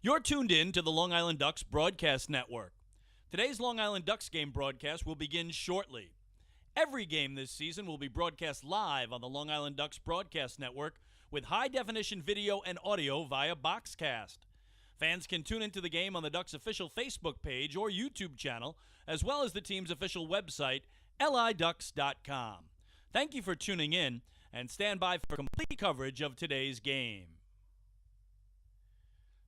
You're tuned in to the Long Island Ducks Broadcast Network. Today's Long Island Ducks game broadcast will begin shortly. Every game this season will be broadcast live on the Long Island Ducks Broadcast Network with high-definition video and audio via Boxcast. Fans can tune into the game on the Ducks' official Facebook page or YouTube channel, as well as the team's official website, liducks.com. Thank you for tuning in, and stand by for complete coverage of today's game.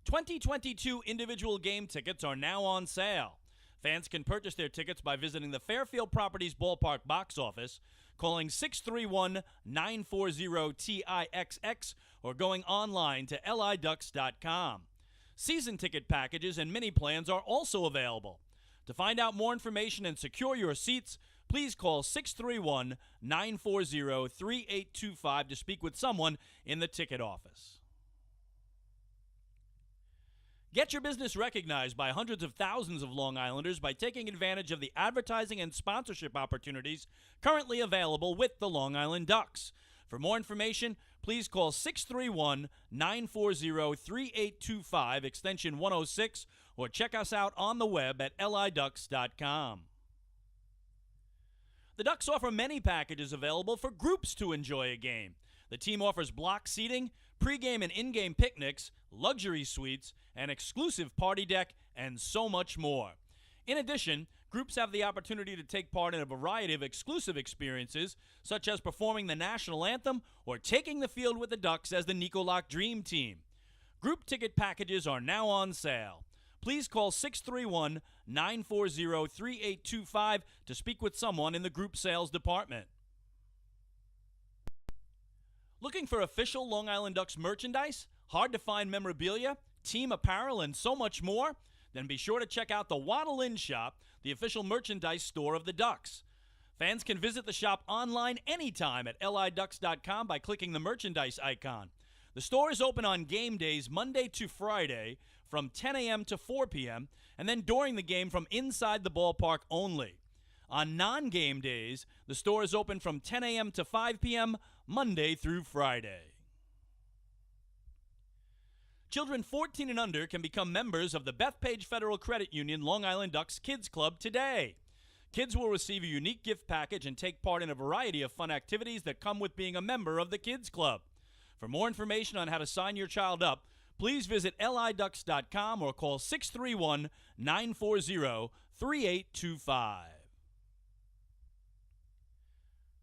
2022 individual game tickets are now on sale. Fans can purchase their tickets by visiting the Fairfield Properties Ballpark box office, calling 631-940-TIXX, or going online to liducks.com. Season ticket packages and mini plans are also available. To find out more information and secure your seats, please call 631-940-3825 to speak with someone in the ticket office. Get your business recognized by hundreds of thousands of Long Islanders by taking advantage of the advertising and sponsorship opportunities currently available with the Long Island Ducks. For more information, please call 631-940-3825, extension 106, or check us out on the web at liducks.com. The Ducks offer many packages available for groups to enjoy a game. The team offers block seating, pregame and in-game picnics, luxury suites, an exclusive party deck, and so much more. In addition, groups have the opportunity to take part in a variety of exclusive experiences, such as performing the national anthem or taking the field with the Ducks as the Nicolak Dream Team. Group ticket packages are now on sale. Please call 631-940-3825 to speak with someone in the group sales department. Looking for official Long Island Ducks merchandise, hard-to-find memorabilia, team apparel, and so much more? Then be sure to check out the Waddle Inn Shop, the official merchandise store of the Ducks. Fans can visit the shop online anytime at liducks.com by clicking the merchandise icon. The store is open on game days Monday to Friday from 10 a.m. to 4 p.m., and then during the game from inside the ballpark only. On non-game days, the store is open from 10 a.m. to 5 p.m. Monday through Friday. Children 14 and under can become members of the Bethpage Federal Credit Union Long Island Ducks Kids Club today. Kids will receive a unique gift package and take part in a variety of fun activities that come with being a member of the Kids Club. For more information on how to sign your child up, please visit liducks.com or call 631-940-3825.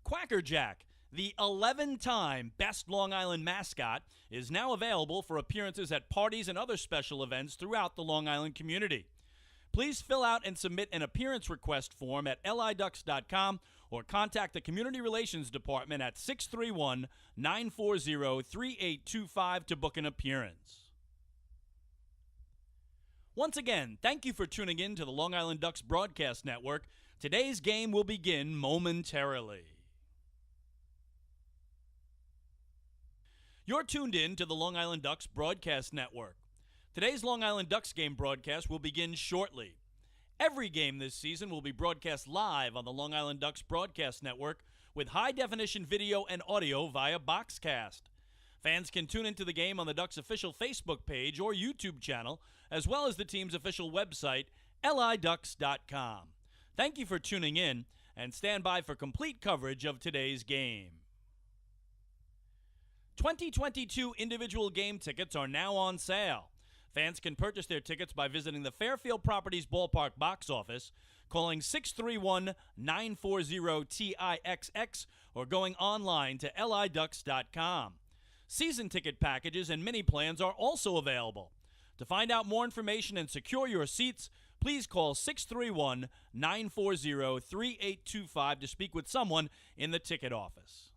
Quacker Jack, the 11-time Best Long Island mascot, is now available for appearances at parties and other special events throughout the Long Island community. Please fill out and submit an appearance request form at liducks.com or contact the Community Relations Department at 631-940-3825 to book an appearance. Once again, thank you for tuning in to the Long Island Ducks Broadcast Network. Today's game will begin momentarily. You're tuned in to the Long Island Ducks Broadcast Network. Today's Long Island Ducks game broadcast will begin shortly. Every game this season will be broadcast live on the Long Island Ducks Broadcast Network with high-definition video and audio via Boxcast. Fans can tune into the game on the Ducks' official Facebook page or YouTube channel, as well as the team's official website, liducks.com. Thank you for tuning in, and stand by for complete coverage of today's game. 2022 individual game tickets are now on sale. Fans can purchase their tickets by visiting the Fairfield Properties Ballpark box office, calling 631-940-TIXX, or going online to liducks.com. Season ticket packages and mini plans are also available. To find out more information and secure your seats, please call 631-940-3825 to speak with someone in the ticket office.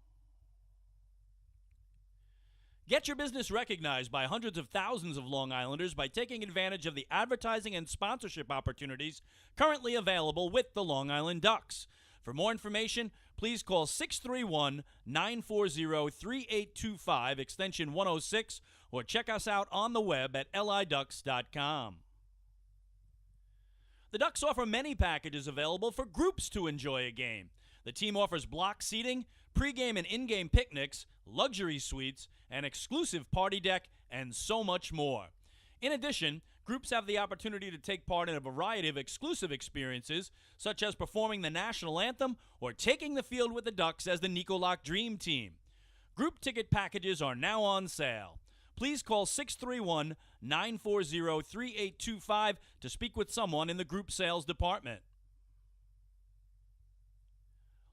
Get your business recognized by hundreds of thousands of Long Islanders by taking advantage of the advertising and sponsorship opportunities currently available with the Long Island Ducks. For more information, please call 631-940-3825, extension 106, or check us out on the web at liducks.com. The Ducks offer many packages available for groups to enjoy a game. The team offers block seating, pregame and in-game picnics, luxury suites, an exclusive party deck, and so much more. In addition, groups have the opportunity to take part in a variety of exclusive experiences, such as performing the national anthem or taking the field with the Ducks as the Nicolak Dream Team. Group ticket packages are now on sale. Please call 631-940-3825 to speak with someone in the group sales department.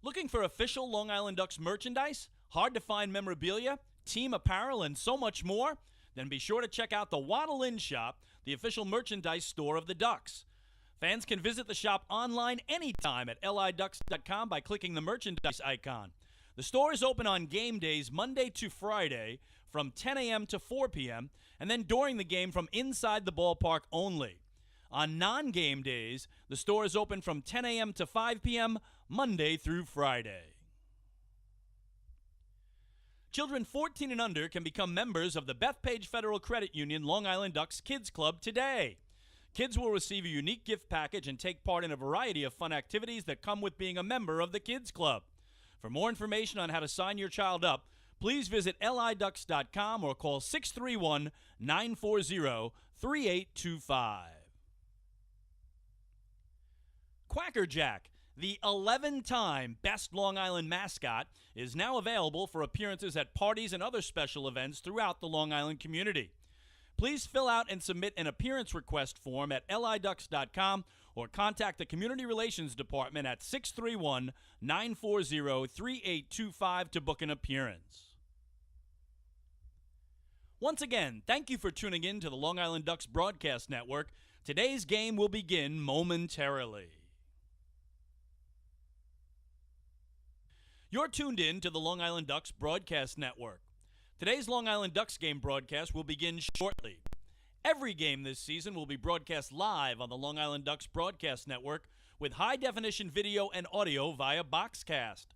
Looking for official Long Island Ducks merchandise, hard-to-find memorabilia, team apparel, and so much more? Then be sure to check out the Waddle Inn Shop, the official merchandise store of the Ducks. Fans can visit the shop online anytime at liducks.com by clicking the merchandise icon. The store is open on game days Monday to Friday from 10 a.m. to 4 p.m. and then during the game from inside the ballpark only. On non-game days, the store is open from 10 a.m. to 5 p.m. Monday through Friday. Children 14 and under can become members of the Bethpage Federal Credit Union Long Island Ducks Kids Club today. Kids will receive a unique gift package and take part in a variety of fun activities that come with being a member of the Kids Club. For more information on how to sign your child up, please visit liducks.com or call 631-940-3825. Quacker Jack, the 11-time Best Long Island mascot, is now available for appearances at parties and other special events throughout the Long Island community. Please fill out and submit an appearance request form at liducks.com or contact the Community Relations Department at 631-940-3825 to book an appearance. Once again, thank you for tuning in to the Long Island Ducks Broadcast Network. Today's game will begin momentarily. You're tuned in to the Long Island Ducks Broadcast Network. Today's Long Island Ducks game broadcast will begin shortly. Every game this season will be broadcast live on the Long Island Ducks Broadcast Network with high-definition video and audio via Boxcast.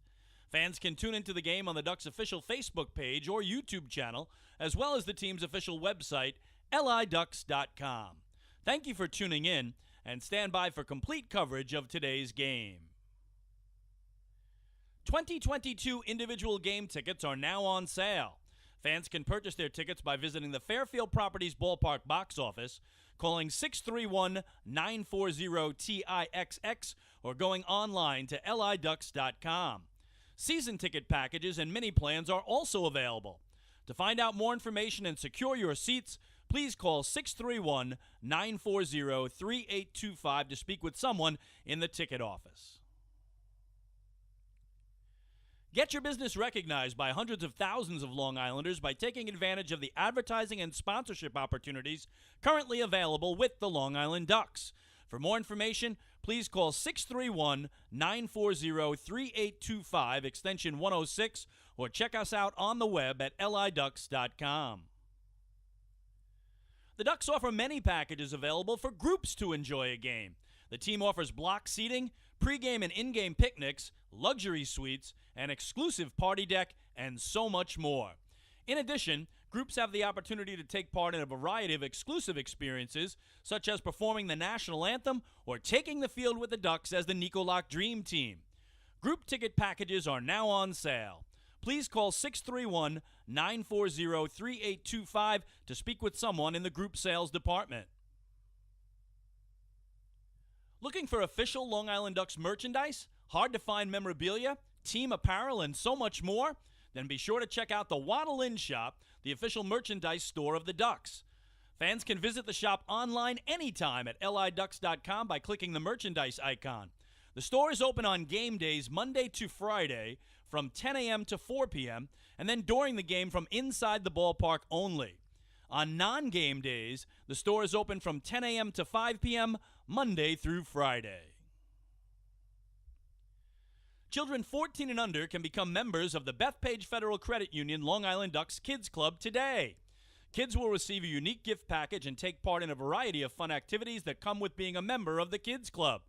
Fans can tune into the game on the Ducks' official Facebook page or YouTube channel, as well as the team's official website, liducks.com. Thank you for tuning in, and stand by for complete coverage of today's game. 2022 individual game tickets are now on sale. Fans can purchase their tickets by visiting the Fairfield Properties Ballpark box office, calling 631-940-TIXX, or going online to liducks.com. Season ticket packages and mini plans are also available. To find out more information and secure your seats, please call 631-940-3825 to speak with someone in the ticket office. Get your business recognized by hundreds of thousands of Long Islanders by taking advantage of the advertising and sponsorship opportunities currently available with the Long Island Ducks. For more information, please call 631-940-3825, extension 106, or check us out on the web at liducks.com. The Ducks offer many packages available for groups to enjoy a game. The team offers block seating, pregame and in-game picnics, luxury suites, an exclusive party deck, and so much more. In addition, groups have the opportunity to take part in a variety of exclusive experiences, such as performing the national anthem or taking the field with the Ducks as the Nicolak Dream Team. Group ticket packages are now on sale. Please call 631-940-3825 to speak with someone in the group sales department. Looking for official Long Island Ducks merchandise, hard-to-find memorabilia, team apparel, and so much more? Then be sure to check out the Waddle Inn Shop, the official merchandise store of the Ducks. Fans can visit the shop online anytime at liducks.com by clicking the merchandise icon. The store is open on game days Monday to Friday from 10 a.m. to 4 p.m. and then during the game from inside the ballpark only. On non-game days, the store is open from 10 a.m. to 5 p.m. Monday through Friday. Children 14 and under can become members of the Bethpage Federal Credit Union Long Island Ducks Kids Club today. Kids will receive a unique gift package and take part in a variety of fun activities that come with being a member of the Kids Club.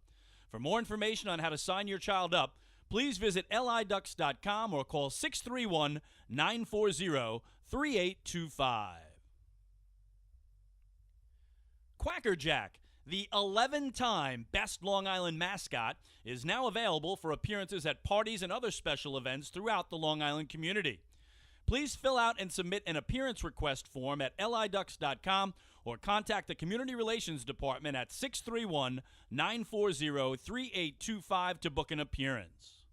For more information on how to sign your child up, please visit liducks.com or call 631-940-3825. Quacker Jack, the 11-time Best Long Island mascot, is now available for appearances at parties and other special events throughout the Long Island community. Please fill out and submit an appearance request form at liducks.com or contact the Community Relations Department at 631-940-3825 to book an appearance.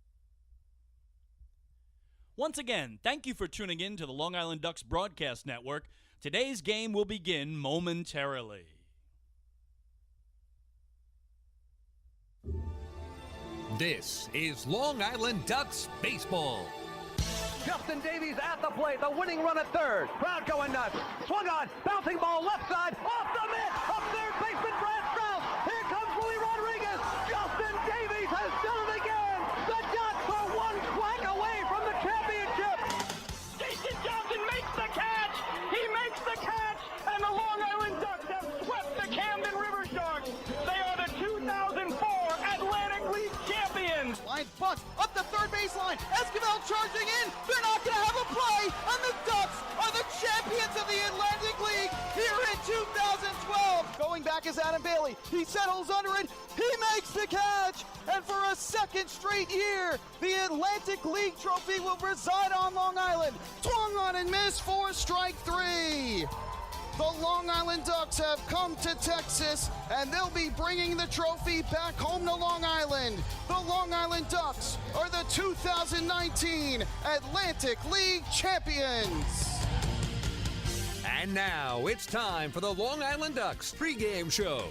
Once again, thank you for tuning in to the Long Island Ducks Broadcast Network. Today's game will begin momentarily. This is Long Island Ducks baseball. Justin Davies at the plate, the winning run at third. Crowd going nuts. Swung on, bouncing ball left side, off the mitt, up third baseman Brad Strauss. Here comes Willie Rodriguez. Justin Davies has done it again. The Ducks are one quack away from the championship. Jason Johnson makes the catch. He makes the catch, and the Long Island Ducks have swept the Camden River Sharks. They are the 2004 Atlantic League champions. Line bunt up the third baseline. Esquivel charging in. They're not going to have a play, and the Ducks are the champions of the Atlantic League here in 2012. Going back is Adam Bailey. He settles under it. He makes the catch, and for a second straight year, the Atlantic League trophy will reside on Long Island. Swung on and missed for strike three. The Long Island Ducks have come to Texas, and they'll be bringing the trophy back home to Long Island. The Long Island Ducks are the 2019 Atlantic League champions. And now it's time for the Long Island Ducks pregame show.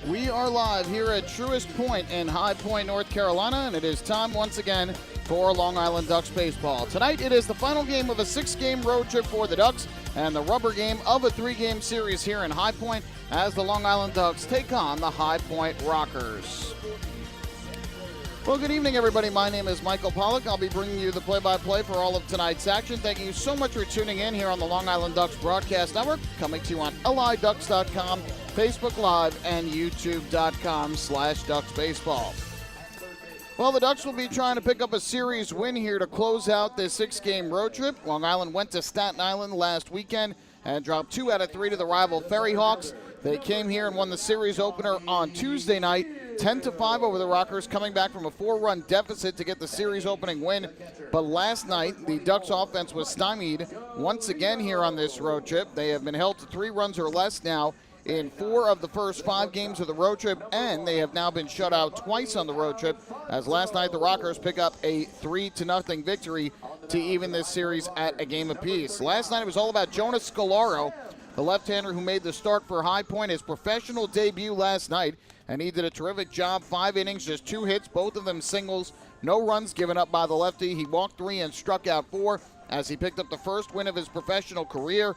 We are live here at Truist Point in High Point, North Carolina, and it is time once again for Long Island Ducks baseball. Tonight it is the final game of a 6-game road trip for the Ducks and the rubber game of a 3-game series here in High Point as the Long Island Ducks take on the High Point Rockers. Well, good evening, everybody. My name is Michael Pollack. I'll be bringing you the play-by-play for all of tonight's action. Thank you so much for tuning in here on the Long Island Ducks Broadcast Network, coming to you on liducks.com, Facebook Live, and youtube.com/DucksBaseball. Well, the Ducks will be trying to pick up a series win here to close out this 6-game road trip. Long Island went to Staten Island last weekend and dropped 2 out of 3 to the rival Ferry Hawks. They came here and won the series opener on Tuesday night, 10-5 over the Rockers, coming back from a 4-run deficit to get the series opening win. But last night, the Ducks offense was stymied once again here on this road trip. They have been held to 3 runs or less now in 4 of the first 5 games of the road trip, and they have now been shut out twice on the road trip, as last night the Rockers pick up a 3-0 victory to even this series at a game apiece. Last night it was all about Jonas Scalaro, the left-hander who made the start for High Point, his professional debut last night, and he did a terrific job. 5 innings, just 2 hits, both of them singles, no runs given up by the lefty. He walked 3 and struck out 4 as he picked up the first win of his professional career.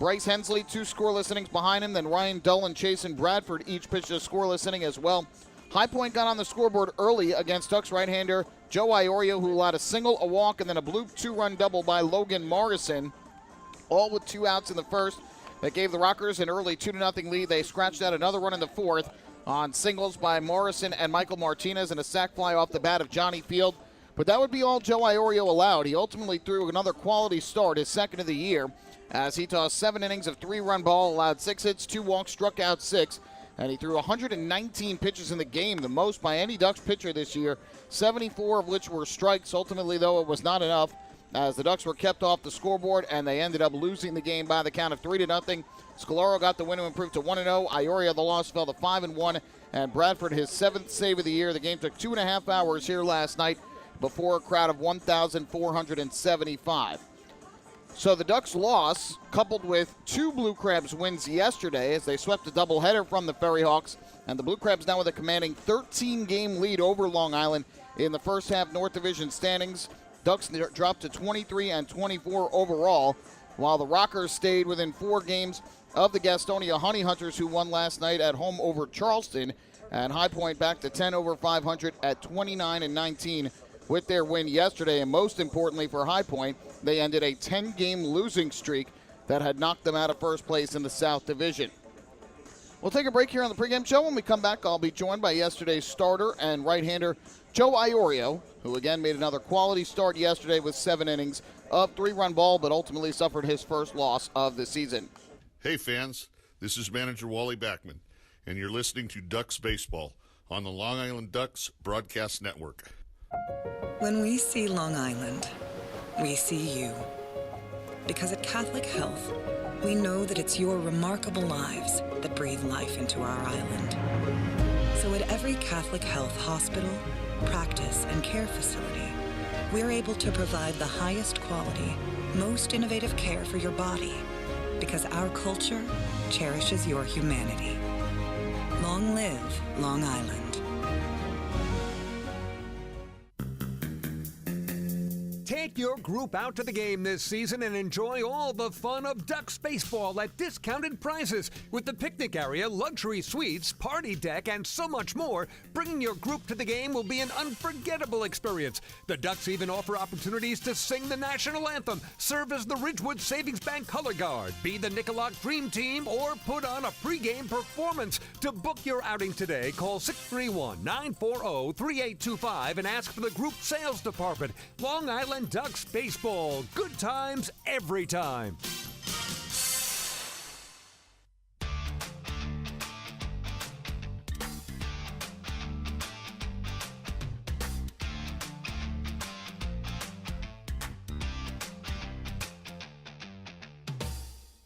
Bryce Hensley, 2 scoreless innings behind him. Then Ryan Dull and Chasen Bradford each pitched a scoreless inning as well. High Point got on the scoreboard early against Ducks right-hander Joe Iorio, who allowed a single, a walk, and then a bloop 2-run double by Logan Morrison, all with 2 outs in the first. That gave the Rockers an early 2-0 lead. They scratched out another run in the fourth on singles by Morrison and Michael Martinez and a sac fly off the bat of Johnny Field. But that would be all Joe Iorio allowed. He ultimately threw another quality start, his second of the year, as he tossed 7 innings of 3-run ball, allowed 6 hits, 2 walks, struck out 6, and he threw 119 pitches in the game, the most by any Ducks pitcher this year, 74 of which were strikes. Ultimately, though, it was not enough, as the Ducks were kept off the scoreboard, and they ended up losing the game by the count of 3-0. Scalaro got the win to improve to 1-0. Iorio, the loss, fell to 5-1, and Bradford, his 7th save of the year. The game took 2.5 hours here last night before a crowd of 1,475. So the Ducks' loss, coupled with 2 Blue Crabs wins yesterday as they swept a doubleheader from the Ferry Hawks, and the Blue Crabs now with a commanding 13-game lead over Long Island in the first half North Division standings. Ducks dropped to 23-24 overall, while the Rockers stayed within 4 games of the Gastonia Honey Hunters, who won last night at home over Charleston, and High Point back to 10 over 500 at 29-19 with their win yesterday. And most importantly for High Point, they ended a 10-game losing streak that had knocked them out of first place in the South Division. We'll take a break here on the pregame show. When we come back, I'll be joined by yesterday's starter and right-hander Joe Iorio, who again made another quality start yesterday with 7 innings of 3-run ball, but ultimately suffered his first loss of the season. Hey fans, this is manager Wally Backman, and you're listening to Ducks Baseball on the Long Island Ducks Broadcast Network. When we see Long Island, we see you. Because at Catholic Health, we know that it's your remarkable lives that breathe life into our island. So at every Catholic Health hospital, practice, and care facility, we're able to provide the highest quality, most innovative care for your body, because our culture cherishes your humanity. Long live Long Island. Take your group out to the game this season and enjoy all the fun of Ducks baseball at discounted prices with the picnic area, luxury suites, party deck, and so much more. Bringing your group to the game will be an unforgettable experience. The Ducks even offer opportunities to sing the national anthem, serve as the Ridgewood Savings Bank color guard, be the Nicolak Dream Team, or put on a pregame performance. To book your outing today, call 631-940-3825 and ask for the group sales department. Long Island Ducks baseball. Good times every time.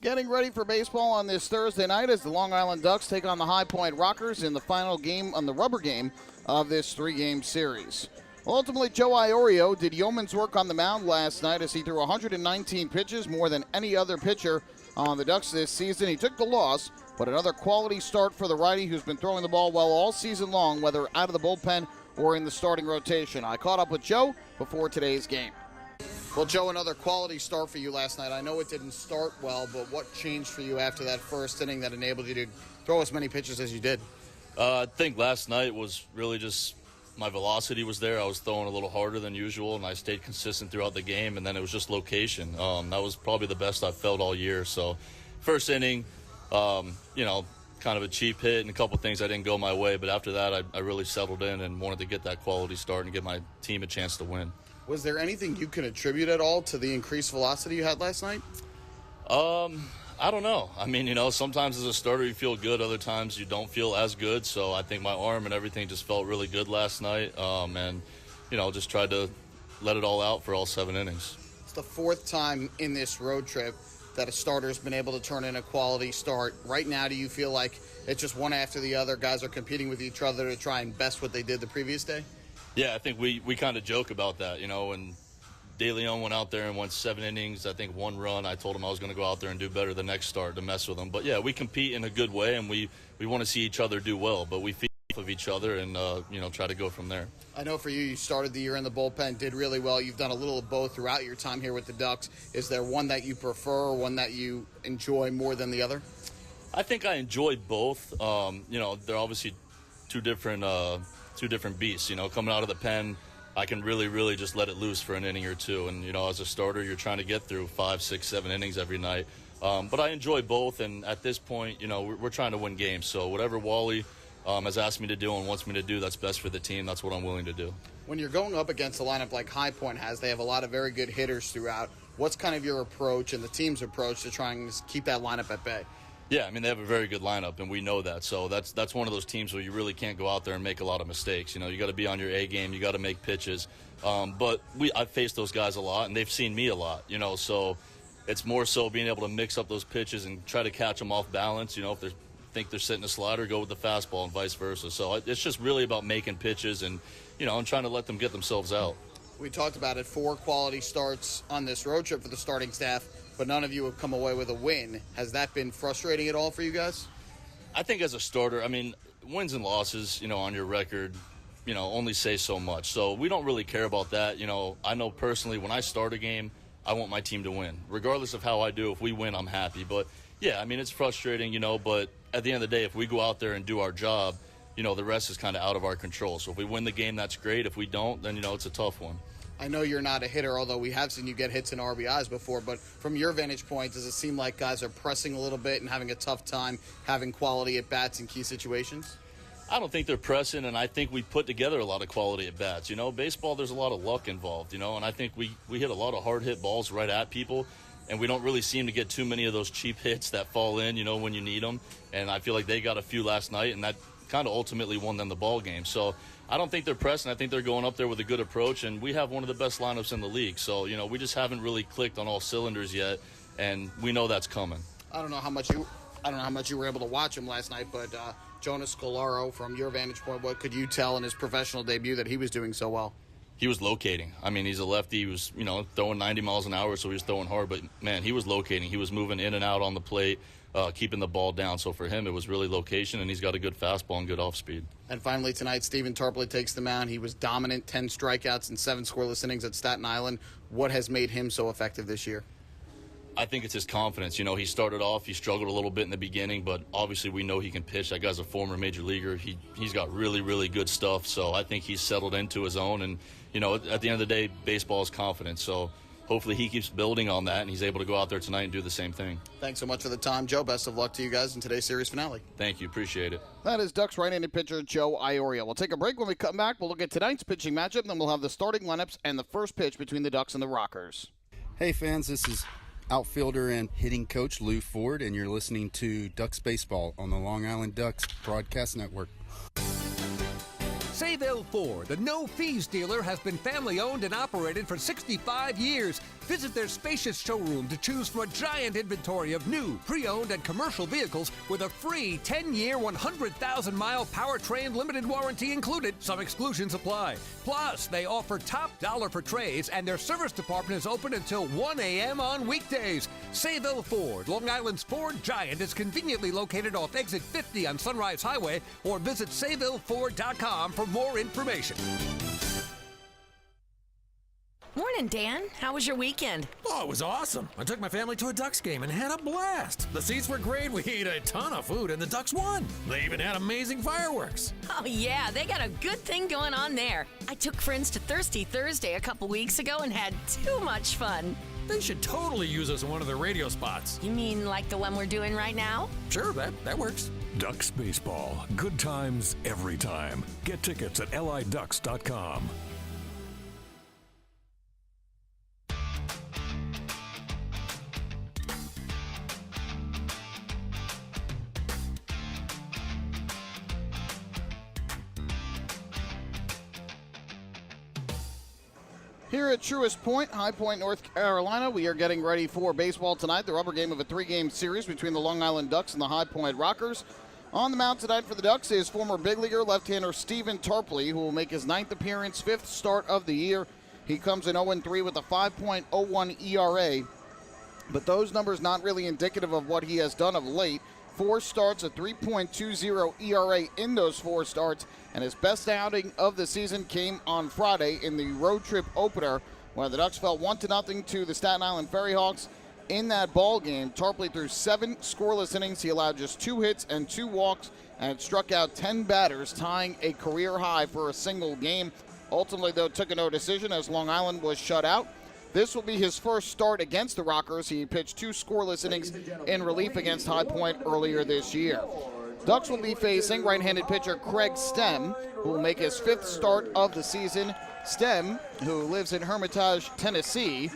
Getting ready for baseball on this Thursday night as the Long Island Ducks take on the High Point Rockers in the final game on the rubber game of this three-game series. Ultimately, Joe Iorio did yeoman's work on the mound last night as he threw 119 pitches, more than any other pitcher on the Ducks this season. He took the loss, but another quality start for the righty who's been throwing the ball well all season long, whether out of the bullpen or in the starting rotation. I caught up with Joe before today's game. Well, Joe, another quality start for you last night. I know it didn't start well, but what changed for you after that first inning that enabled you to throw as many pitches as you did? I think last night was really just my velocity was there. I was throwing a little harder than usual, and I stayed consistent throughout the game, and then it was just location. That was probably the best I've felt all year. So first inning, kind of a cheap hit and a couple things I didn't go my way, but after that I really settled in and wanted to get that quality start and give my team a chance to win. Was there anything you can attribute at all to the increased velocity you had last night? I don't know. I mean, sometimes as a starter you feel good, other times you don't feel as good. So I think my arm and everything just felt really good last night, and just tried to let it all out for all 7 innings. It's the fourth time in this road trip that a starter's been able to turn in a quality start. Right now, do you feel like it's just one after the other? Guys are competing with each other to try and best what they did the previous day? Yeah, I think we kind of joke about that, when De Leon went out there and went 7 innings, I think 1 run. I told him I was going to go out there and do better the next start to mess with him. But, yeah, we compete in a good way, and we want to see each other do well. But we feed off of each other and, try to go from there. I know for you started the year in the bullpen, did really well. You've done a little of both throughout your time here with the Ducks. Is there one that you prefer, one that you enjoy more than the other? I think I enjoy both. They're obviously two different beasts. Coming out of the pen, I can really just let it loose for an inning or two. And, as a starter, you're trying to get through 5, 6, 7 innings every night. But I enjoy both. And at this point, we're trying to win games. So whatever Wally has asked me to do and wants me to do that's best for the team, that's what I'm willing to do. When you're going up against a lineup like High Point has, they have a lot of very good hitters throughout. What's kind of your approach and the team's approach to trying to keep that lineup at bay? Yeah, I mean, they have a very good lineup, and we know that. So that's one of those teams where you really can't go out there and make a lot of mistakes. You got to be on your A game. You got to make pitches. But I've faced those guys a lot, and they've seen me a lot. So it's more so being able to mix up those pitches and try to catch them off balance. If they think they're sitting a slider, go with the fastball and vice versa. So it's just really about making pitches and, and trying to let them get themselves out. We talked about it, 4 quality starts on this road trip for the starting staff, but none of you have come away with a win. Has that been frustrating at all for you guys? I think as a starter, wins and losses, on your record, only say so much. So we don't really care about that. I know personally when I start a game, I want my team to win. Regardless of how I do, if we win, I'm happy. But, yeah, it's frustrating, but at the end of the day, if we go out there and do our job, the rest is kind of out of our control. So if we win the game, that's great. If we don't, then, it's a tough one. I know you're not a hitter, although we have seen you get hits and RBIs before, but from your vantage point, does it seem like guys are pressing a little bit and having a tough time having quality at-bats in key situations? I don't think they're pressing, and I think we put together a lot of quality at-bats. Baseball, there's a lot of luck involved, and I think we hit a lot of hard-hit balls right at people, and we don't really seem to get too many of those cheap hits that fall in, when you need them, and I feel like they got a few last night, and that kind of ultimately won them the ball game. So I don't think they're pressing. I think they're going up there with a good approach, and we have one of the best lineups in the league. So, we just haven't really clicked on all cylinders yet, and we know that's coming. I don't know how much you were able to watch him last night, but Jonas Scolaro, from your vantage point, what could you tell in his professional debut that he was doing so well? He was locating. I mean, he's a lefty. He was, throwing 90 miles an hour, so he was throwing hard. But, man, he was locating. He was moving in and out on the plate, keeping the ball down. So for him, it was really location, and he's got a good fastball and good off speed. And finally tonight, Stephen Tarpley takes the mound. He was dominant, 10 strikeouts and 7 scoreless innings at Staten Island. What has made him so effective this year? I think it's his confidence. He started off, he struggled a little bit in the beginning, but obviously we know he can pitch. That guy's a former major leaguer. He's got really, really good stuff. So I think he's settled into his own. And, at the end of the day, baseball is confidence. So hopefully he keeps building on that and he's able to go out there tonight and do the same thing. Thanks so much for the time, Joe. Best of luck to you guys in today's series finale. Thank you. Appreciate it. That is Ducks right-handed pitcher Joe Iorio. We'll take a break. When we come back, we'll look at tonight's pitching matchup, and then we'll have the starting lineups and the first pitch between the Ducks and the Rockers. Hey, fans. This is outfielder and hitting coach Lou Ford, and you're listening to Ducks Baseball on the Long Island Ducks Broadcast Network. Sayville Ford, the no-fees dealer, has been family-owned and operated for 65 years. Visit their spacious showroom to choose from a giant inventory of new, pre-owned, and commercial vehicles with a free 10-year, 100,000-mile powertrain limited warranty included. Some exclusions apply. Plus, they offer top dollar for trades, and their service department is open until 1 a.m. on weekdays. Sayville Ford, Long Island's Ford giant, is conveniently located off Exit 50 on Sunrise Highway, or visit SayvilleFord.com for more information. Morning, Dan. How was your weekend? Oh, it was awesome. I took my family to a Ducks game and had a blast. The seats were great, we ate a ton of food, and the Ducks won. They even had amazing fireworks. Oh, yeah, they got a good thing going on there. I took friends to Thirsty Thursday a couple weeks ago and had too much fun. They should totally use us in one of their radio spots. You mean like the one we're doing right now? Sure, that works. Ducks Baseball. Good times every time. Get tickets at liducks.com. Here at Truist Point, High Point, North Carolina, we are getting ready for baseball tonight, the rubber game of a 3-game series between the Long Island Ducks and the High Point Rockers. On the mound tonight for the Ducks is former big leaguer left-hander Stephen Tarpley, who will make his 9th appearance, 5th start of the year. He comes in 0-3 with a 5.01 ERA, but those numbers not really indicative of what he has done of late. 4 starts, a 3.20 ERA in those 4 starts, and his best outing of the season came on Friday in the road trip opener, where the Ducks fell 1-0 to the Staten Island Ferry Hawks. In that ball game, Tarpley threw 7 scoreless innings. He allowed just 2 hits and 2 walks and struck out 10 batters, tying a career high for a single game. Ultimately, though, took a no decision as Long Island was shut out. This will be his first start against the Rockers. He pitched 2 scoreless innings in relief against High Point earlier this year. Ducks will be facing right-handed pitcher Craig Stem, who will make his 5th start of the season. Stem, who lives in Hermitage, Tennessee,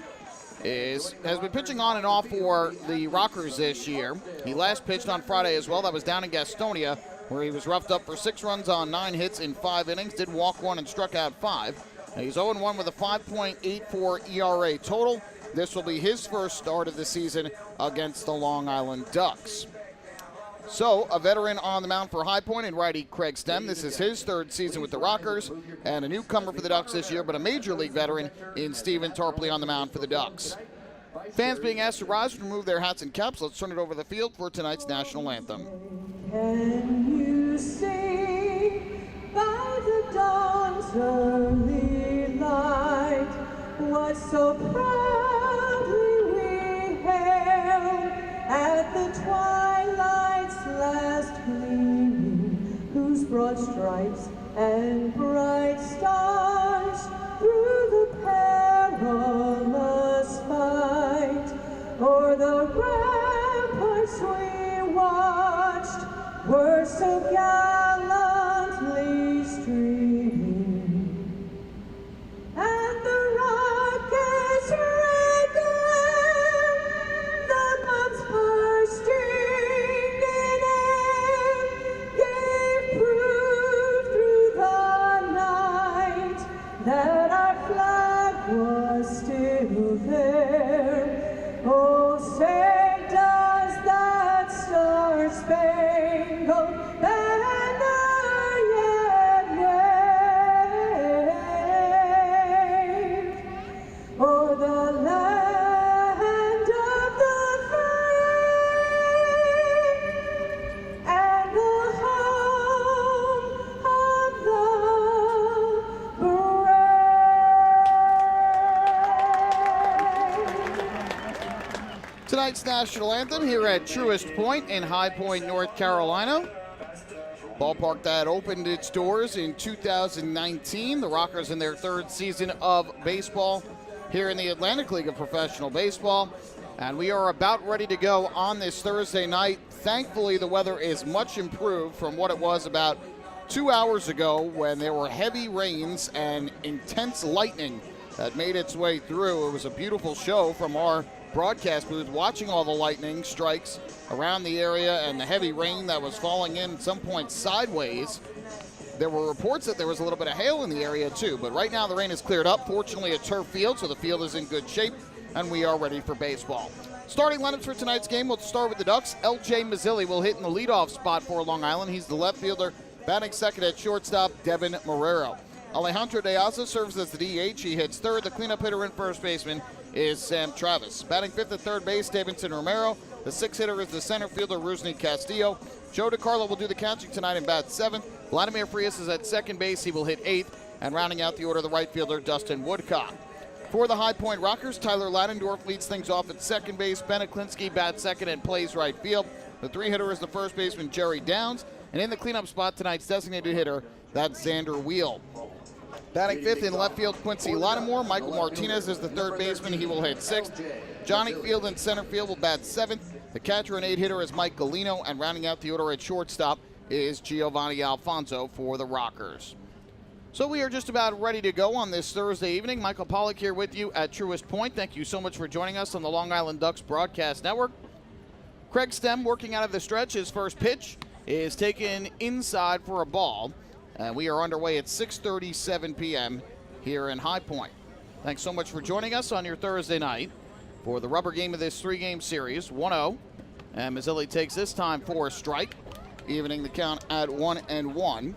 has been pitching on and off for the Rockers this year. He last pitched on Friday as well. That was down in Gastonia, where he was roughed up for 6 runs on 9 hits in 5 innings, did walk 1 and struck out 5. And he's 0-1 with a 5.84 ERA total. This will be his first start of the season against the Long Island Ducks. So, a veteran on the mound for High Point in righty Craig Stem. This is his 3rd season with the Rockers, and a newcomer for the Ducks this year, but a major league veteran in Stephen Tarpley on the mound for the Ducks. Fans being asked to rise and remove their hats and caps. Let's turn it over the field for tonight's national anthem. Can you sing by the dawn's early light what so proudly we hailed at the twilight's last gleaming, whose broad stripes and bright stars through the perilous fight o'er the ramparts we watched were so gallantly streaming, and the rocket's red glare, the guns bursting in air, gave proof through the night that our flag was still there. Oh, say does that tonight's national anthem here at Truist Point in High Point, North Carolina. Ballpark that opened its doors in 2019. The Rockers in their third season of baseball here in the Atlantic League of Professional Baseball. And we are about ready to go on this Thursday night. Thankfully, the weather is much improved from what it was about 2 hours ago when there were heavy rains and intense lightning that made its way through. It was a beautiful show from our broadcast booth, watching all the lightning strikes around the area and the heavy rain that was falling in at some point sideways. There were reports that there was a little bit of hail in the area too, but right now the rain has cleared up. Fortunately, a turf field, so the field is in good shape, and we are ready for baseball. Starting lineups for tonight's game, we'll start with the Ducks. L.J. Mazzilli will hit in the leadoff spot for Long Island. He's the left fielder. Batting second at shortstop, Devin Marrero. Alejandro De Aza serves as the DH. He hits third. The cleanup hitter and first baseman is Sam Travis. Batting fifth at third base, Davidson Romero. The sixth hitter is the center fielder, Rusney Castillo. Joe DiCarlo will do the catching tonight and bat seventh. Vladimir Frias is at second base. He will hit eighth. And rounding out the order, the right fielder, Dustin Woodcock. For the High Point Rockers, Tyler Ladendorf leads things off at second base. Ben Aklinski bats second and plays right field. The three hitter is the first baseman, Jerry Downs. And in the cleanup spot, tonight's designated hitter, that's Xander Wheel. Batting fifth in left field, Quincy Lattimore. Michael Martinez is the third baseman. He will hit sixth. Johnny Field in center field will bat seventh. The catcher and eight hitter is Mike Galino. And rounding out the order at shortstop is Giovanni Alfonso for the Rockers. So we are just about ready to go on this Thursday evening. Michael Pollack here with you at Truist Point. Thank you so much for joining us on the Long Island Ducks Broadcast Network. Craig Stem working out of the stretch. His first pitch is taken inside for a ball. And we are underway at 6:37 p.m. here in High Point. Thanks so much for joining us on your Thursday night for the rubber game of this three-game series, 1-0. And Mazzilli takes this time for a strike, evening the count at 1-1.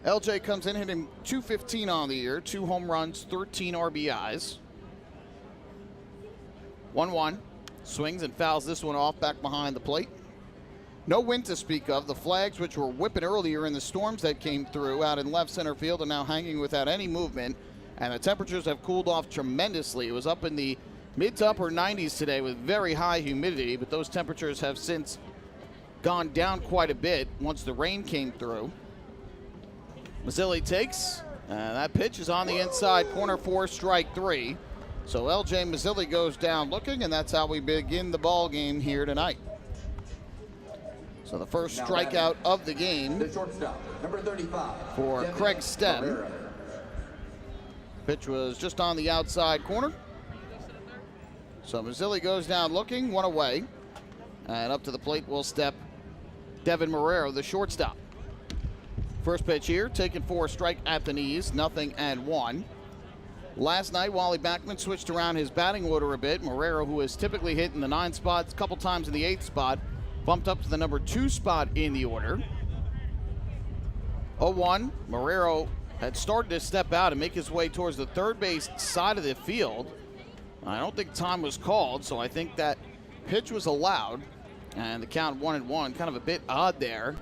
LJ comes in hitting .215 on the year, 2 home runs, 13 RBIs. 1-1, swings and fouls this one off back behind the plate. No wind to speak of. The flags, which were whipping earlier in the storms that came through out in left center field, are now hanging without any movement. And the temperatures have cooled off tremendously. It was up in the mid to upper 90s today with very high humidity, but those temperatures have since gone down quite a bit once the rain came through. Mazzilli takes, and that pitch is on the inside corner for strike three. So LJ Mazzilli goes down looking, and that's how we begin the ball game here tonight. So the first strikeout of the game number 35, for Craig Stem. Pitch was just on the outside corner. So Mazzilli goes down looking, one away. And up to the plate will step Devin Marrero, the shortstop. First pitch here, taken for a strike at the knees, 0-1. Last night, Wally Backman switched around his batting order a bit. Marrero, who is typically hit in the 9 spots, a couple times in the 8th spot, bumped up to the number 2 spot in the order. 0-1. Marrero had started to step out and make his way towards the third base side of the field. I don't think time was called, so I think that pitch was allowed. And the count 1-1, kind of a bit odd there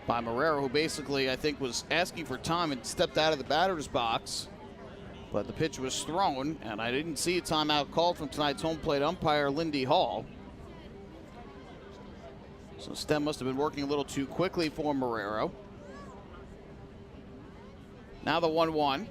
by Marrero, who basically, I think, was asking for time and stepped out of the batter's box. But the pitch was thrown, and I didn't see a timeout called from tonight's home plate umpire, Lindy Hall. So Stem must have been working a little too quickly for Marrero. Now the 1-1.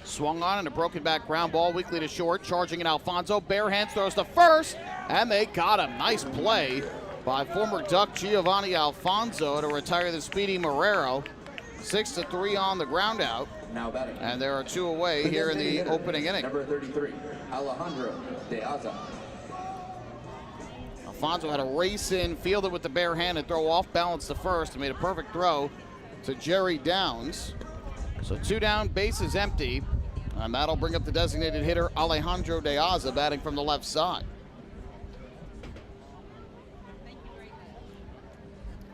Swung on and a broken back ground ball, weakly to short. Charging in Alfonso. Bare hands throws to first, and they got him. Nice play by former Duck Giovanni Alfonso to retire the speedy Marrero. 6-3 on the ground out. Now batting. And there are 2 away here in the opening inning. Number 33, Alejandro De Aza. Alfonso had a race in, fielded with the bare hand and throw off balance to first, and made a perfect throw to Jerry Downs. So 2 down, base is empty, and that'll bring up the designated hitter Alejandro De Aza batting from the left side.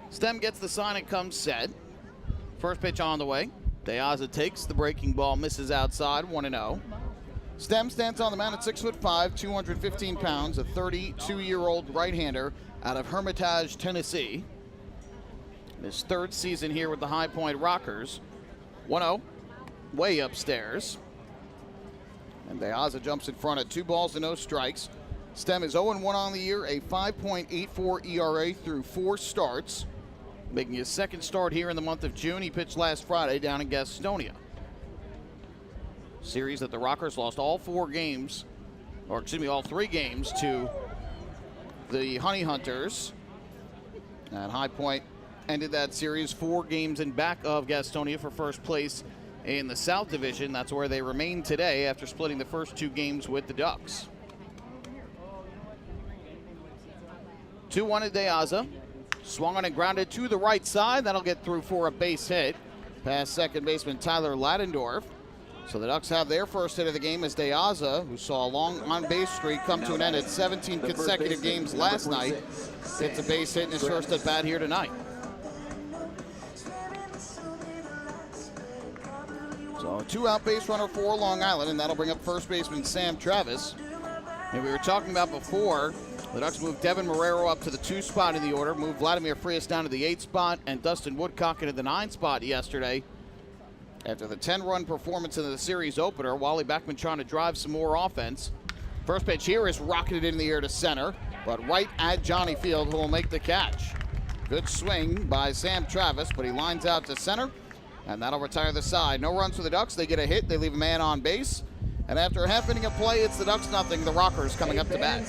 Stem gets the sign and comes set. First pitch on the way. De Aza takes the breaking ball, misses outside, 1-0. Stem stands on the mound at 6'5", 215 pounds, a 32-year-old right-hander out of Hermitage, Tennessee. His 3rd season here with the High Point Rockers. 1-0, way upstairs. And De Aza jumps in front at 2 balls and no strikes. Stem is 0-1 on the year, a 5.84 ERA through 4 starts. Making his second start here in the month of June. He pitched last Friday down in Gastonia. Series that the Rockers lost all 3 games to the Honey Hunters. And High Point ended that series 4 games in back of Gastonia for first place in the South Division. That's where they remain today after splitting the first 2 games with the Ducks. 2-1 to De Aza. Swung on and grounded to the right side. That'll get through for a base hit. Past second baseman Tyler Ladendorf. So the Ducks have their first hit of the game as De Aza, who saw a long on-base streak come to an end at 17 consecutive games last night, gets a base hit in his first at bat here tonight. So a 2-out base runner for Long Island, and that'll bring up first baseman Sam Travis. And we were talking about before, the Ducks moved Devin Marrero up to the 2 spot in the order, moved Vladimir Frias down to the 8 spot, and Dustin Woodcock into the 9 spot yesterday. After the 10-run performance in the series opener, Wally Backman trying to drive some more offense. First pitch here is rocketed in the air to center, but right at Johnny Field, who will make the catch. Good swing by Sam Travis, but he lines out to center, and that'll retire the side. No runs for the Ducks. They get a hit. They leave a man on base. And after a half inning of play, it's the Ducks nothing. The Rockers coming up to bat.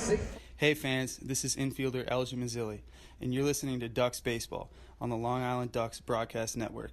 Hey fans, this is infielder Elgin Mazzilli, and you're listening to Ducks Baseball on the Long Island Ducks Broadcast Network.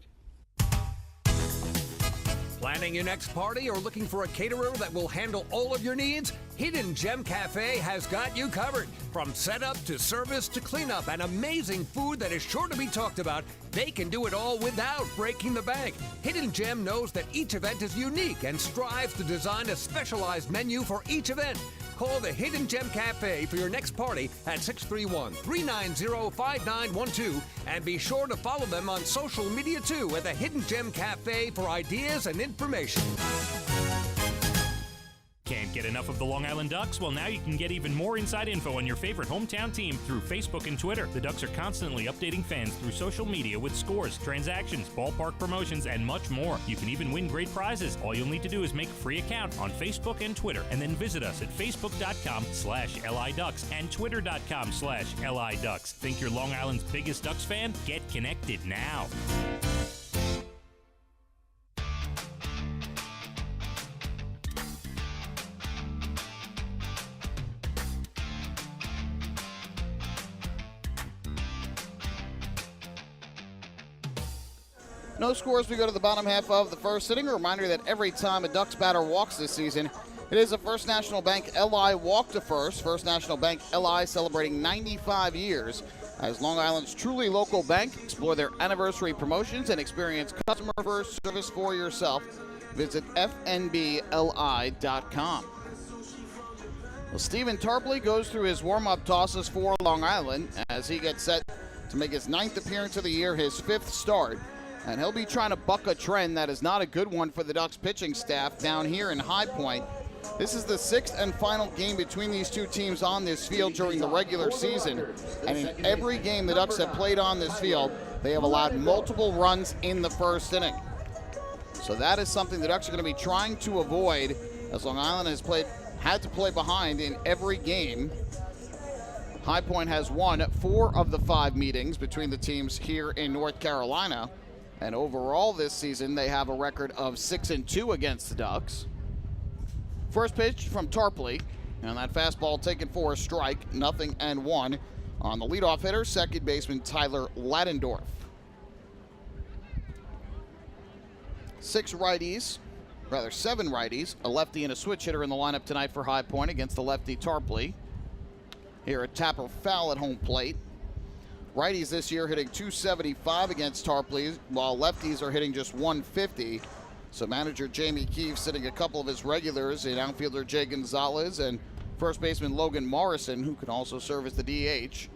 Planning your next party or looking for a caterer that will handle all of your needs? Hidden Gem Cafe has got you covered. From setup to service to cleanup and amazing food that is sure to be talked about, they can do it all without breaking the bank. Hidden Gem knows that each event is unique and strives to design a specialized menu for each event. Call the Hidden Gem Cafe for your next party at 631-390-5912 and be sure to follow them on social media too at the Hidden Gem Cafe for ideas and information. Can't get enough of the Long Island Ducks? Well, now you can get even more inside info on your favorite hometown team through Facebook and Twitter. The Ducks are constantly updating fans through social media with scores, transactions, ballpark promotions, and much more. You can even win great prizes. All you'll need to do is make a free account on Facebook and Twitter, and then visit us at facebook.com/LIDucks and twitter.com/LIDucks. Think you're Long Island's biggest Ducks fan? Get connected now. No scores. We go to the bottom half of the first inning. A reminder that every time a Ducks batter walks this season, it is a First National Bank LI walk to first. First National Bank LI celebrating 95 years as Long Island's truly local bank. Explore their anniversary promotions and experience customer first service for yourself. Visit fnbli.com. Well, Stephen Tarpley goes through his warm-up tosses for Long Island as he gets set to make his 9th appearance of the year, his 5th start. And he'll be trying to buck a trend that is not a good one for the Ducks pitching staff down here in High Point. This is the 6th and final game between these two teams on this field during the regular season. And in every game the Ducks have played on this field, they have allowed multiple runs in the first inning. So that is something the Ducks are going to be trying to avoid, as Long Island has had to play behind in every game. High Point has won 4 of the 5 meetings between the teams here in North Carolina. And overall this season, they have a record of 6-2 against the Ducks. First pitch from Tarpley, and that fastball taken for a strike, 0-1 on the leadoff hitter, second baseman Tyler Ladendorf. 7 righties, a lefty and a switch hitter in the lineup tonight for High Point against the lefty Tarpley. Here a Tapper foul at home plate. Righties this year hitting .275 against Tarpley, while lefties are hitting just .150. So manager Jamie Keefe sitting a couple of his regulars in outfielder Jay Gonzalez and first baseman Logan Morrison, who can also serve as the DH.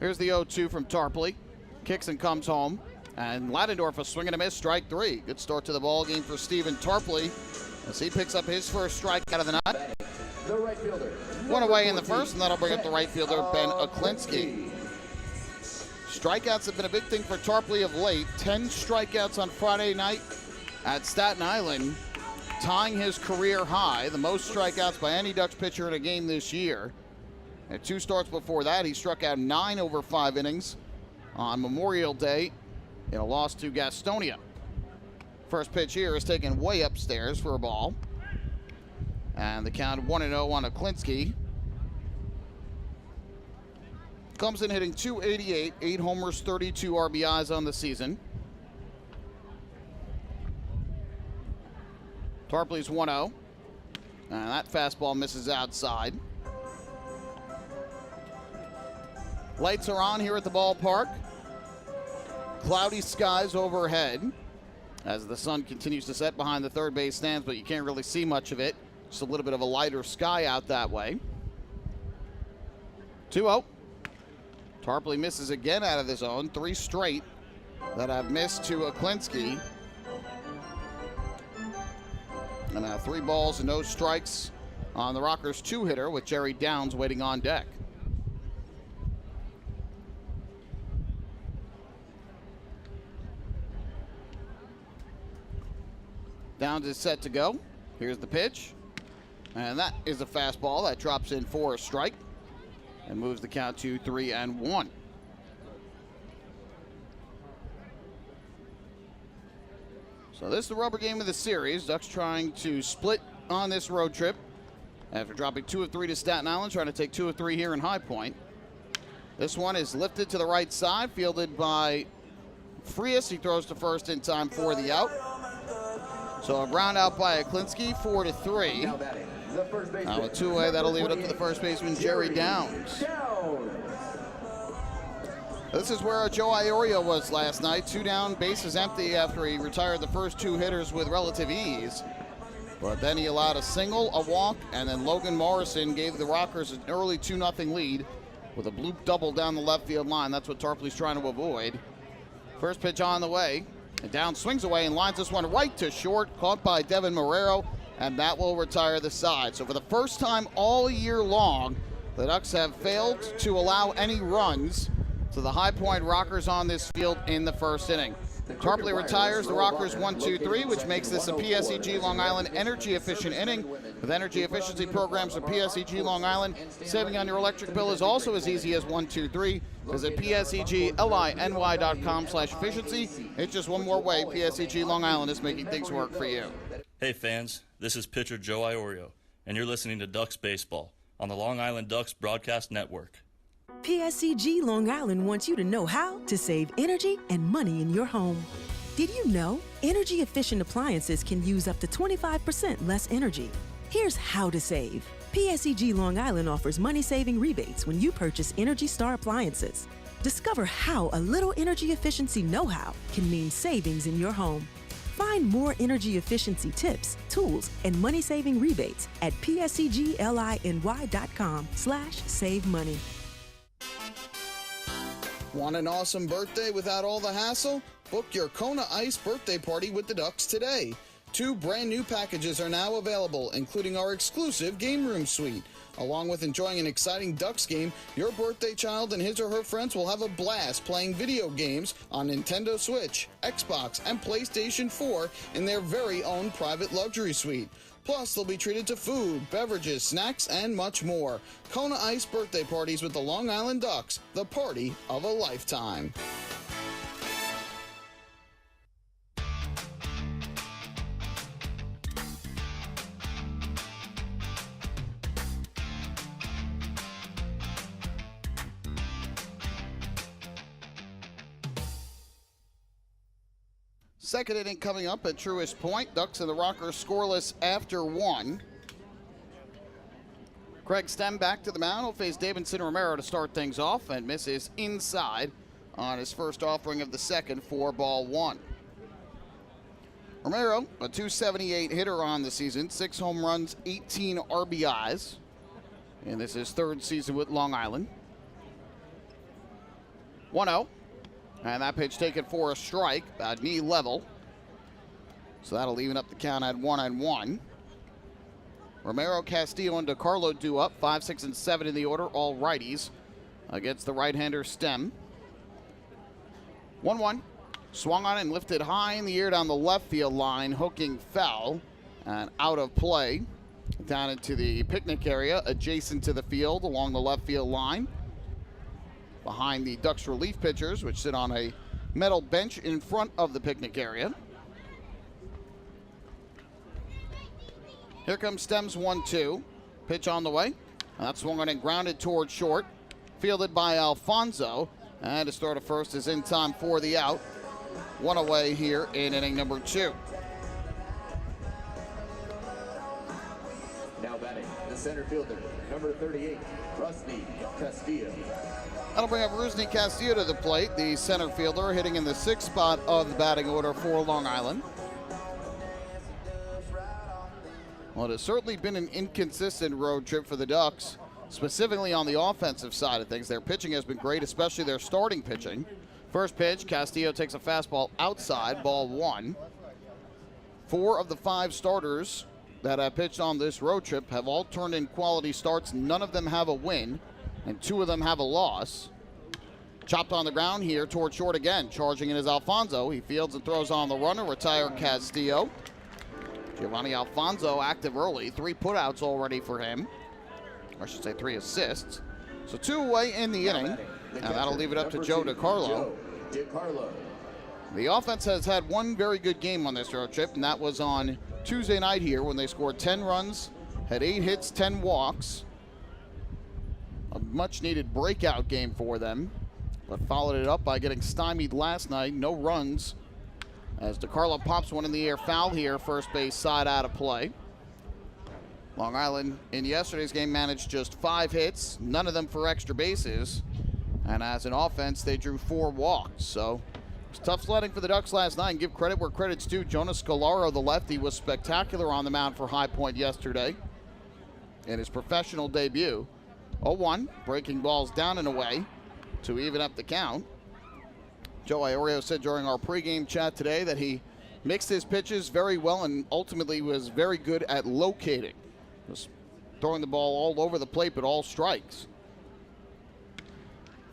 Here's the 0-2 from Tarpley. Kicks and comes home. And Ladendorf a swing and a miss, strike 3. Good start to the ball game for Stephen Tarpley as he picks up his first strikeout of the night. The right fielder. One away in the first, and that'll bring up the right fielder, Ben Oklinski. Strikeouts have been a big thing for Tarpley of late. 10 strikeouts on Friday night at Staten Island. tying his career high, the most strikeouts by any Ducks pitcher in a game this year. At 2 starts before that, he struck out 9 over 5 innings on Memorial Day in a loss to Gastonia. First pitch here is taken way upstairs for a ball. And the count 1-0 on Aklinski. Comes in hitting .288, 8 homers, 32 RBIs on the season. Tarpley's 1-0. And that fastball misses outside. Lights are on here at the ballpark. Cloudy skies overhead as the sun continues to set behind the third base stands, but you can't really see much of it. Just a little bit of a lighter sky out that way. 2-0. Tarpley misses again out of the zone. 3 straight that have missed to Aklinski. And now 3 balls and no strikes on the Rockers' 2-hitter with Jerry Downs waiting on deck. Downs is set to go. Here's the pitch. And that is a fastball that drops in for a strike and moves the count to 3-1. So this is the rubber game of the series. Ducks trying to split on this road trip after dropping 2 of 3 to Staten Island, trying to take 2 of 3 here in High Point. This one is lifted to the right side, fielded by Frias. He throws to first in time for the out. So a ground out by Aklinski, 4-3. Now a 2-way, that'll leave it up to the first baseman, Jerry Downs. This is where Joe Iorio was last night. 2 down, bases empty after he retired the first 2 hitters with relative ease. But then he allowed a single, a walk, and then Logan Morrison gave the Rockers an early 2-0 lead with a bloop double down the left field line. That's what Tarpley's trying to avoid. First pitch on the way. And Downs swings away and lines this one right to short, caught by Devin Marrero, and that will retire the side. So for the first time all year long, the Ducks have failed to allow any runs to the High Point Rockers on this field in the first inning. Tarpley retires the Rockers 1-2-3, which makes this a PSEG Long Island energy efficient inning. With energy efficiency programs at PSEG Long Island, saving on your electric bill is also as easy as 1-2-3. Visit PSEGLINY.com/efficiency. It's just one more way PSEG Long Island is making things work for you. Hey fans, this is pitcher Joe Iorio, and you're listening to Ducks Baseball on the Long Island Ducks Broadcast Network. PSEG Long Island wants you to know how to save energy and money in your home. Did you know energy efficient appliances can use up to 25% less energy? Here's how to save. PSEG Long Island offers money-saving rebates when you purchase Energy Star appliances. Discover how a little energy efficiency know-how can mean savings in your home. Find more energy efficiency tips, tools, and money-saving rebates at PSEGLINY.com/save money. Want an awesome birthday without all the hassle? Book your Kona Ice birthday party with the Ducks today. 2 brand new packages are now available, including our exclusive game room suite. Along with enjoying an exciting Ducks game, your birthday child and his or her friends will have a blast playing video games on Nintendo Switch, Xbox, and PlayStation 4 in their very own private luxury suite. Plus, they'll be treated to food, beverages, snacks, and much more. Kona Ice birthday parties with the Long Island Ducks, the party of a lifetime. Second inning coming up at Truist Point. Ducks and the Rockers scoreless after 1. Craig Stem back to the mound. He'll face Davidson Romero to start things off and misses inside on his first offering of the second for ball 1. Romero, a .278 hitter on the season, 6 home runs, 18 RBIs. And this is his 3rd season with Long Island. 1-0. And that pitch taken for a strike, about knee level. So that'll even up the count at 1-1. Romero, Castillo, and DeCarlo due up. 5, 6, and 7 in the order, all righties against the right-hander Stem. 1-1. Swung on and lifted high in the air down the left field line, hooking foul. And out of play down into the picnic area adjacent to the field along the left field line. Behind the Ducks relief pitchers, which sit on a metal bench in front of the picnic area. Here comes Stems 1-2. Pitch on the way. And that's swung on and grounded towards short. Fielded by Alfonso. And his throw to first is in time for the out. One away here in inning number 2. Now batting, the center fielder, number 38, Rusty Castillo. That'll bring up Rusney Castillo to the plate, the center fielder, hitting in the 6th spot of the batting order for Long Island. Well, it has certainly been an inconsistent road trip for the Ducks, specifically on the offensive side of things. Their pitching has been great, especially their starting pitching. First pitch, Castillo takes a fastball outside, ball 1. 4 of the 5 starters that have pitched on this road trip have all turned in quality starts. None of them have a win, and 2 of them have a loss. Chopped on the ground here toward short again. Charging in is Alfonso. He fields and throws on the runner. Retired Castillo. Giovanni Alfonso active early. 3 putouts already for him. Or I should say 3 assists. So 2 away in the inning. And that'll leave it up to Joe DiCarlo. The offense has had one very good game on this road trip, and that was on Tuesday night here when they scored 10 runs, had 8 hits, 10 walks. A much-needed breakout game for them, but followed it up by getting stymied last night. No runs as DiCarlo pops one in the air foul here, first base side out of play. Long Island in yesterday's game managed just 5 hits, none of them for extra bases. And as an offense, they drew 4 walks. So it was tough sledding for the Ducks last night. And give credit where credit's due. Jonas Scolaro, the lefty, was spectacular on the mound for High Point yesterday in his professional debut. 0-1, breaking balls down and away to even up the count. Joe Iorio said during our pregame chat today that he mixed his pitches very well and ultimately was very good at locating. Was throwing the ball all over the plate, but all strikes.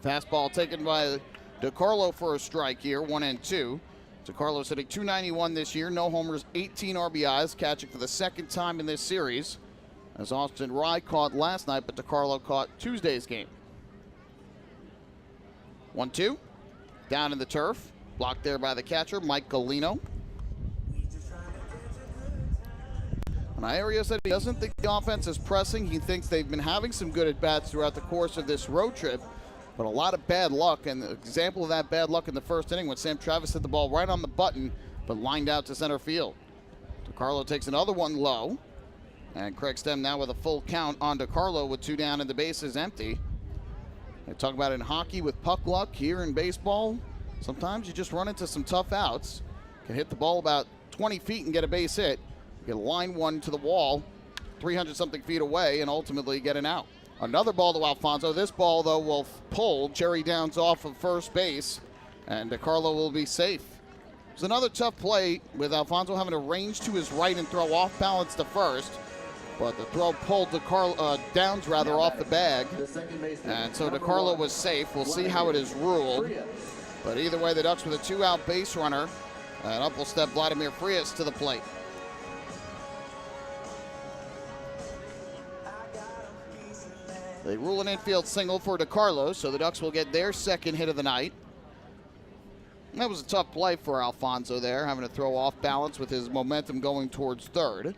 Fastball taken by DiCarlo for a strike here, 1-2. DiCarlo's hitting .291 this year, no homers, 18 RBIs, catching for the 2nd time in this series, as Austin Rye caught last night, but DiCarlo caught Tuesday's game. 1-2, down in the turf, blocked there by the catcher, Mike Galino. And Iorio said he doesn't think the offense is pressing. He thinks they've been having some good at-bats throughout the course of this road trip, but a lot of bad luck. And the example of that bad luck in the first inning when Sam Travis hit the ball right on the button, but lined out to center field. DiCarlo takes another one low. And Craig Stem now with a full count on DiCarlo with 2 down and the bases empty. They talk about it in hockey with puck luck. Here in baseball, sometimes you just run into some tough outs. Can hit the ball about 20 feet and get a base hit. You can line one to the wall 300-something feet away and ultimately get an out. Another ball to Alfonso. This ball, though, will pull Jerry Downs off of first base, and DiCarlo will be safe. It's another tough play with Alfonso having to range to his right and throw off balance to first, but the throw pulled Downs off the bag, and so DiCarlo was safe. We'll see how it is ruled, but either way, the Ducks with a 2-out base runner, and up will step Vladimir Frias to the plate. They rule an infield single for DiCarlo, so the Ducks will get their 2nd hit of the night. And that was a tough play for Alfonso there, having to throw off balance with his momentum going towards third.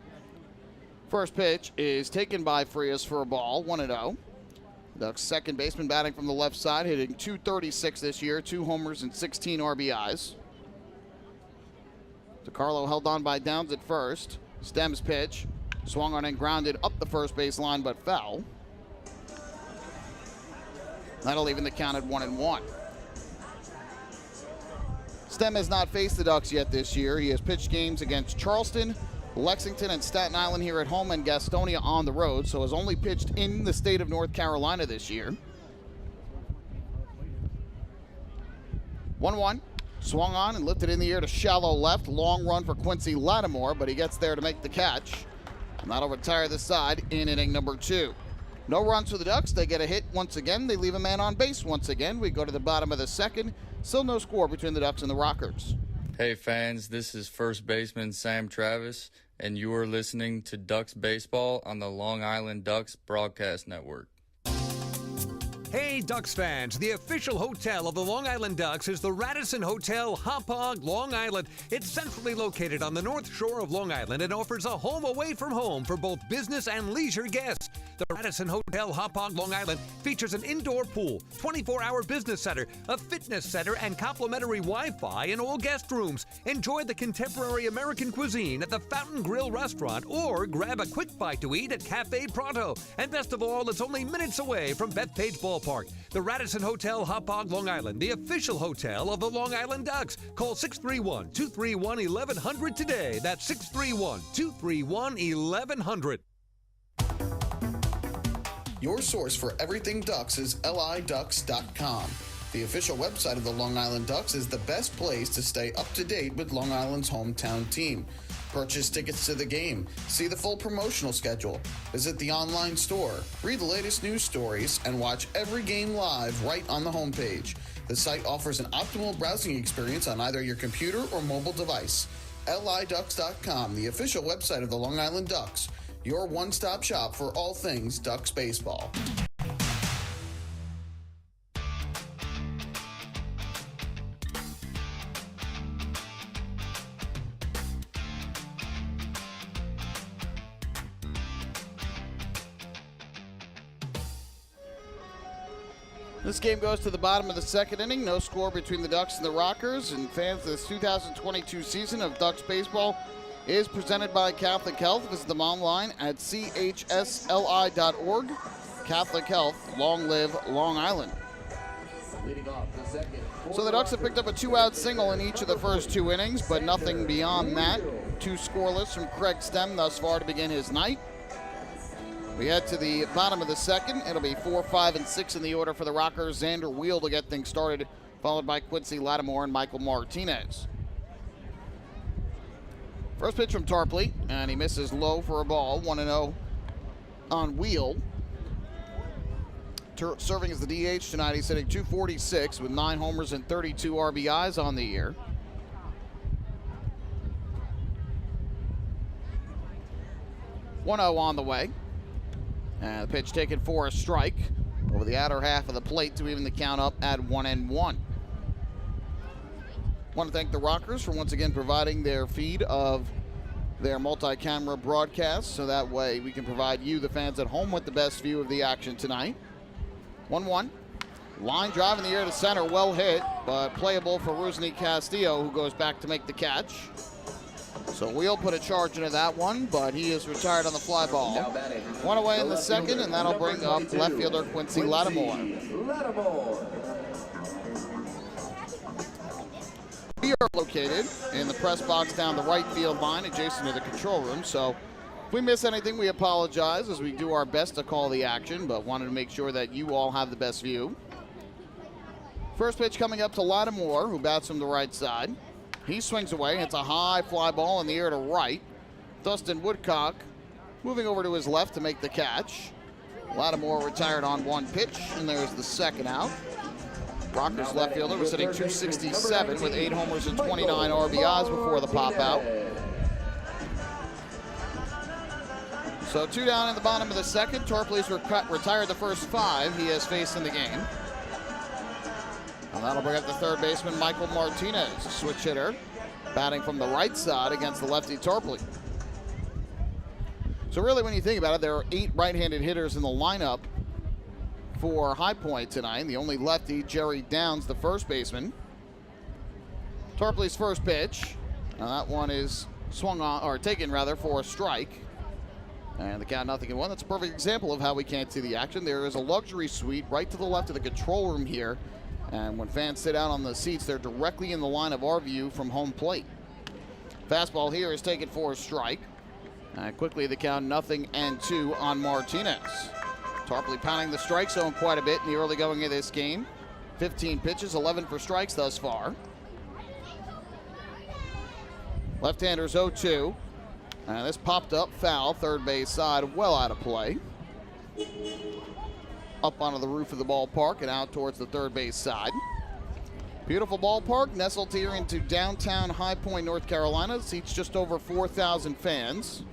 First pitch is taken by Frias for a ball, 1-0. Ducks second baseman batting from the left side, hitting .236 this year, 2 homers and 16 RBIs. DiCarlo held on by Downs at first. Stem's pitch, swung on and grounded up the first base line, but fell. That'll even the count at 1-1. Stem has not faced the Ducks yet this year. He has pitched games against Charleston, Lexington, and Staten Island here at home, and Gastonia on the road, so has only pitched in the state of North Carolina this year. 1-1. Swung on and lifted in the air to shallow left. Long run for Quincy Lattimore, but he gets there to make the catch. And that'll retire the side in inning number 2. No runs for the Ducks. They get a hit once again. They leave a man on base once again. We go to the bottom of the 2nd. Still no score between the Ducks and the Rockers. Hey fans, this is first baseman Sam Travis, and you are listening to Ducks Baseball on the Long Island Ducks Broadcast Network. Hey, Ducks fans, the official hotel of the Long Island Ducks is the Radisson Hotel Hauppauge, Long Island. It's centrally located on the north shore of Long Island and offers a home away from home for both business and leisure guests. The Radisson Hotel Hauppauge, Long Island features an indoor pool, 24-hour business center, a fitness center, and complimentary Wi-Fi in all guest rooms. Enjoy the contemporary American cuisine at the Fountain Grill restaurant or grab a quick bite to eat at Cafe Pronto. And best of all, it's only minutes away from Bethpage Ballpark. The Radisson Hotel Hauppauge, Long Island, the official hotel of the Long Island Ducks. Call 631-231-1100 today. That's 631-231-1100. Your source for everything Ducks is liducks.com. The official website of the Long Island Ducks is the best place to stay up to date with Long Island's hometown team. Purchase tickets to the game, see the full promotional schedule, visit the online store, read the latest news stories, and watch every game live right on the homepage. The site offers an optimal browsing experience on either your computer or mobile device. liducks.com, the official website of the Long Island Ducks. Your one-stop shop for all things Ducks baseball. This game goes to the bottom of the second inning. No score between the Ducks and the Rockers. And fans, this 2022 season of Ducks baseball is presented by Catholic Health. Visit them online at chsli.org. Catholic Health, long live Long Island. So the Ducks have picked up a 2-out single in each of the first 2 innings, but nothing beyond that. 2 scoreless from Craig Stem thus far to begin his night. We head to the bottom of the second. It'll be 4, 5, and 6 in the order for the Rockers. Xander Wheel to get things started, followed by Quincy Lattimore and Michael Martinez. First pitch from Tarpley, and he misses low for a ball. 1-0 on Wheel. Serving as the DH tonight, he's hitting .246 with 9 homers and 32 RBIs on the year. On the way. And the pitch taken for a strike over the outer half of the plate to even the count up at 1-1. Want to thank the Rockers for once again providing their feed of their multi-camera broadcast, so that way we can provide you, the fans at home, with the best view of the action tonight. 1-1. Line drive in the air to center, well hit, but playable for Rusney Castillo, who goes back to make the catch. So Wheel put a charge into that one, but he is retired on the fly ball. 1 away in the second, and that'll bring up left fielder Quincy Lattimore. We are located in the press box down the right field line, adjacent to the control room. So if we miss anything, we apologize, as we do our best to call the action, but wanted to make sure that you all have the best view. First pitch coming up to Lattimore, who bats from the right side. He swings away, hits a high fly ball in the air to right. Dustin Woodcock moving over to his left to make the catch. Lattimore retired on 1 pitch, and there's the second out. Rockers left fielder was hitting .267 with 8 homers and 29 RBIs before the pop out. So 2 down in the bottom of the second. Tarpley's retired the first 5 he has faced in the game. And that'll bring up the third baseman, Michael Martinez, a switch hitter, batting from the right side against the lefty Tarpley. So really, when you think about it, there are 8 right-handed hitters in the lineup for High Point tonight. The only lefty, Jerry Downs, the first baseman. Tarpley's first pitch. Now that one is taken for a strike. And the count 0-1. That's a perfect example of how we can't see the action. There is a luxury suite right to the left of the control room here. And when fans sit out on the seats, they're directly in the line of our view from home plate. Fastball here is taken for a strike. Quickly the count 0-2 on Martinez. Tarpley pounding the strike zone quite a bit in the early going of this game. 15 pitches, 11 for strikes thus far. Left-handers 0-2. This popped up foul, third base side, well out of play. Up onto the roof of the ballpark and out towards the third base side. Beautiful ballpark, nestled here into downtown High Point, North Carolina. Seats just over 4,000 fans.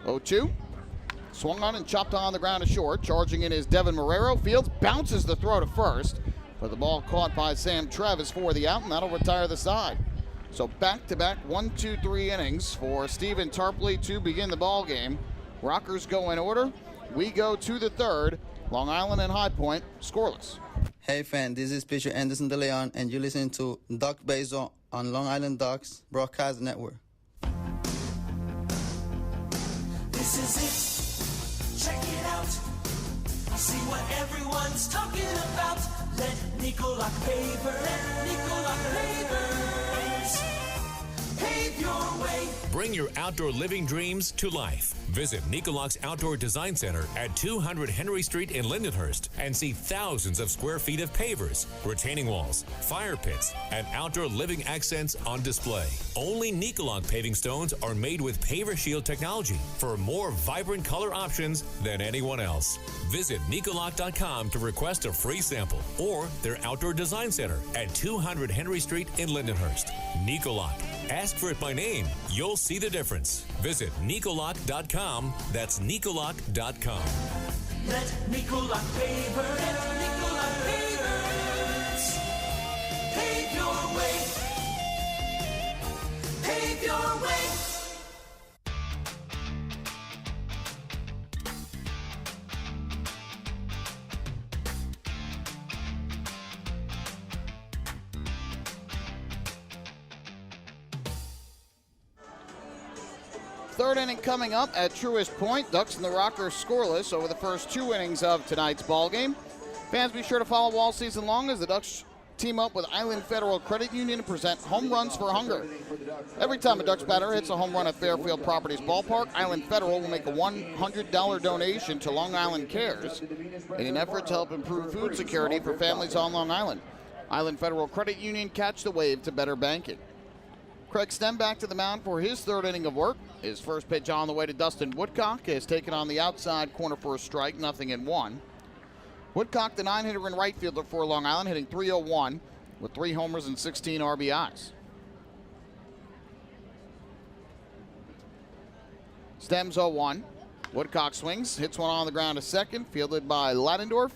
0-2. Swung on and chopped on the ground to short. Charging in is Devin Marrero. Fields bounces the throw to first, but the ball caught by Sam Travis for the out, and that'll retire the side. So back-to-back 1, 2, 3 innings for Stephen Tarpley to begin the ball game. Rockers go in order. We go to the third. Long Island and High Point scoreless. Hey fan, this is pitcher Anderson De Leon, and you're listening to Duck Baseball on Long Island Ducks Broadcast Network. This is it. Check it out. See what everyone's talking about. Let Nicolak Paver and Nicolak Pavers pave your way. Bring your outdoor living dreams to life. Visit Nicolak's Outdoor Design Center at 200 Henry Street in Lindenhurst and see thousands of square feet of pavers, retaining walls, fire pits, and outdoor living accents on display. Only Nicolak paving stones are made with Paver Shield technology for more vibrant color options than anyone else. Visit Nicolak.com to request a free sample or their Outdoor Design Center at 200 Henry Street in Lindenhurst. Nicolak. Ask for it by name. You'll see the difference. Visit Nicolak.com. That's Nicolak.com. Let Nicolak Paver and Nicolak Pavers pave your way. Pave your way. Third inning coming up at Truist Point. Ducks and the Rockers scoreless over the first 2 innings of tonight's ballgame. Fans, be sure to follow all season long as the Ducks team up with Island Federal Credit Union to present Home Runs for Hunger. Every time a Ducks batter hits a home run at Fairfield Properties Ballpark, Island Federal will make a $100 donation to Long Island Cares in an effort to help improve food security for families on Long Island. Island Federal Credit Union, catch the wave to better banking. Craig Stem back to the mound for his third inning of work. His first pitch on the way to Dustin Woodcock is taken on the outside corner for a strike, 0-1. Woodcock, the 9-hitter and right fielder for Long Island, hitting .301 with 3 homers and 16 RBIs. Stem's 0-1. Woodcock swings, hits one on the ground to second, fielded by Ladendorf,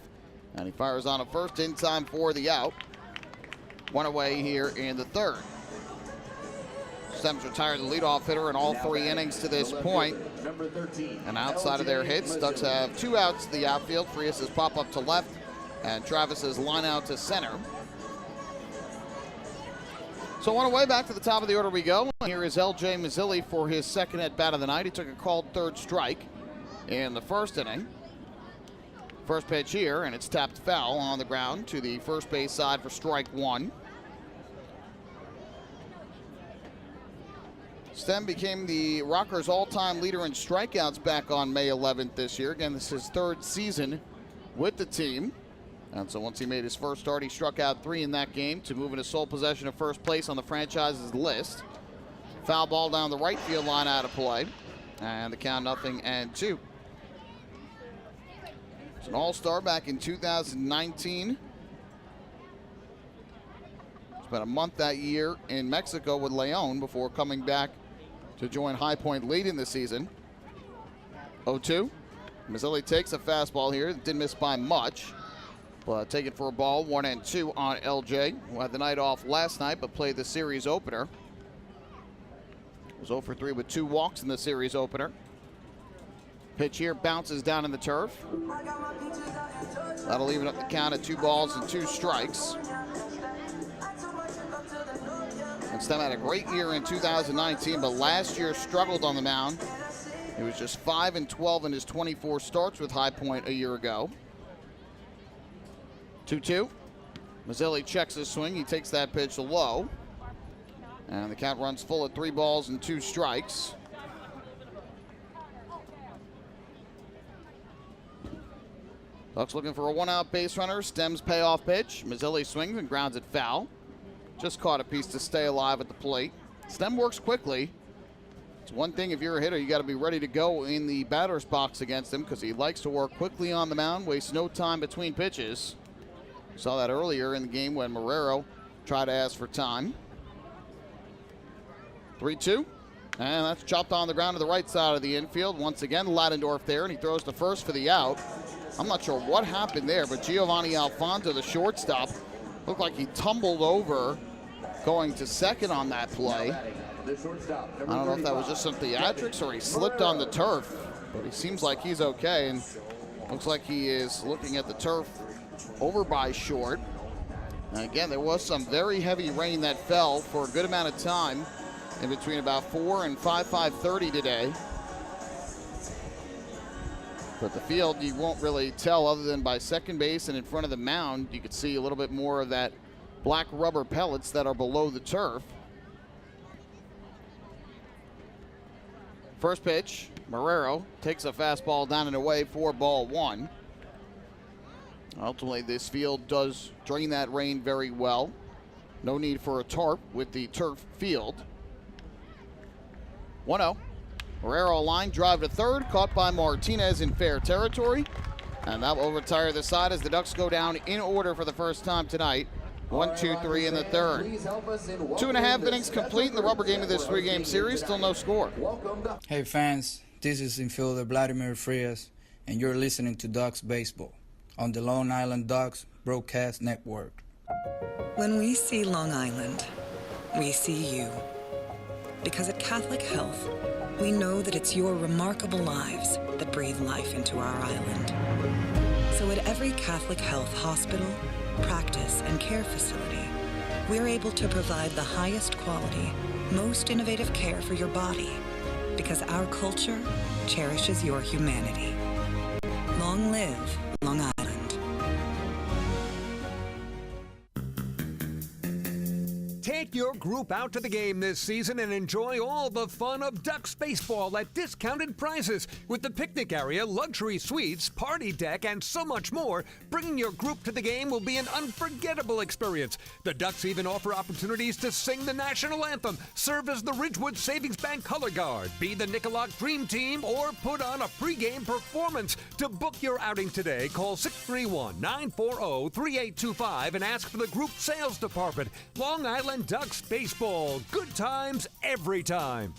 and he fires on a first in time for the out. One away here in the third. Stem's retired the leadoff hitter in all 3 innings to this point. And outside of their hits, Ducks have 2 outs to the outfield. Frias's pop up to left, and Travis's line out to center. So one away, back to the top of the order we go. Here is L.J. Mazzilli for his second at bat of the night. He took a called third strike in the first inning. First pitch here, and it's tapped foul on the ground to the first base side for strike 1. Stem became the Rockers' all-time leader in strikeouts back on May 11th this year. Again, this is his 3rd season with the team. And so once he made his first start, he struck out 3 in that game to move into sole possession of first place on the franchise's list. Foul ball down the right field line out of play. And the count 0-2. He's an all-star back in 2019. Spent a month that year in Mexico with Leon before coming back to join High Point late in the season. 0-2. Mazzilli takes a fastball here. Didn't miss by much, but take it for a ball. 1-2 on LJ, who had the night off last night but played the series opener. Was 0 for 3 with 2 walks in the series opener. Pitch here bounces down in the turf. That'll even up the count at 2 balls and 2 strikes. And Stem had a great year in 2019, but last year struggled on the mound. He was just 5-12 in his 24 starts with High Point a year ago. 2-2. Mazzilli checks his swing. He takes that pitch low. And the count runs full at 3 balls and 2 strikes. Ducks looking for a 1-out base runner. Stem's payoff pitch. Mazzilli swings and grounds it foul. Just caught a piece to stay alive at the plate. Stem works quickly. It's one thing, if you're a hitter, you got to be ready to go in the batter's box against him because he likes to work quickly on the mound, wastes no time between pitches. Saw that earlier in the game when Marrero tried to ask for time. 3-2. And that's chopped on the ground to the right side of the infield. Once again, Ladendorf there, and he throws to first for the out. I'm not sure what happened there, but Giovanni Alfonso, the shortstop, looked like he tumbled over going to second on that play. I don't know if that was just some theatrics or he slipped on the turf, but he seems like he's okay, and looks like he is looking at the turf over by short. And again, there was some very heavy rain that fell for a good amount of time in between about 4 and 5:30 today. But the field, you won't really tell other than by second base and in front of the mound. You could see a little bit more of that black rubber pellets that are below the turf. First pitch, Marrero takes a fastball down and away for ball one. Ultimately, this field does drain that rain very well. No need for a tarp with the turf field. 1-0. Marrero, a line drive to third, caught by Martinez in fair territory. And that will retire the side as the Ducks go down in order for the first time tonight. 1, 2, 3 in the third. 2.5 innings complete in the rubber game of this 3-game series. Still no score. Hey fans, this is infielder Vladimir Frias, and you're listening to Ducks Baseball on the Long Island Ducks Broadcast Network. When we see Long Island, we see you. Because at Catholic Health, we know that it's your remarkable lives that breathe life into our island. So at every Catholic Health hospital, practice, and care facility, we're able to provide the highest quality, most innovative care for your body, because our culture cherishes your humanity. Long live Long Island. Take your group out to the game this season and enjoy all the fun of Ducks baseball at discounted prices with the picnic area, luxury suites, party deck, and so much more. Bringing your group to the game will be an unforgettable experience. The Ducks even offer opportunities to sing the national anthem, serve as the Ridgewood Savings Bank color guard, be the Nickolock Dream Team, or put on a pregame performance. To book your outing today, call 631-940-3825 and ask for the group sales department. Long Island Ducks baseball. Good times every time.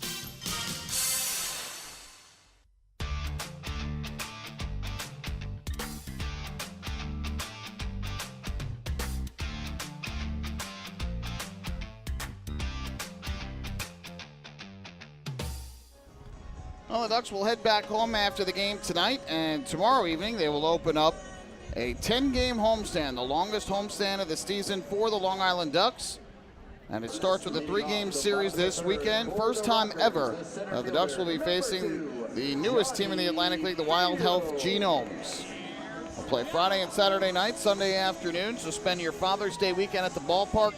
Well, the Ducks will head back home after the game tonight, and tomorrow evening they will open up a 10-game homestand, the longest homestand of the season for the Long Island Ducks. And it starts with a 3-game series this weekend. First time ever, the Ducks will be facing the newest team in the Atlantic League, the Wild Health Genomes. We'll play Friday and Saturday night, Sunday afternoon, so spend your Father's Day weekend at the ballpark.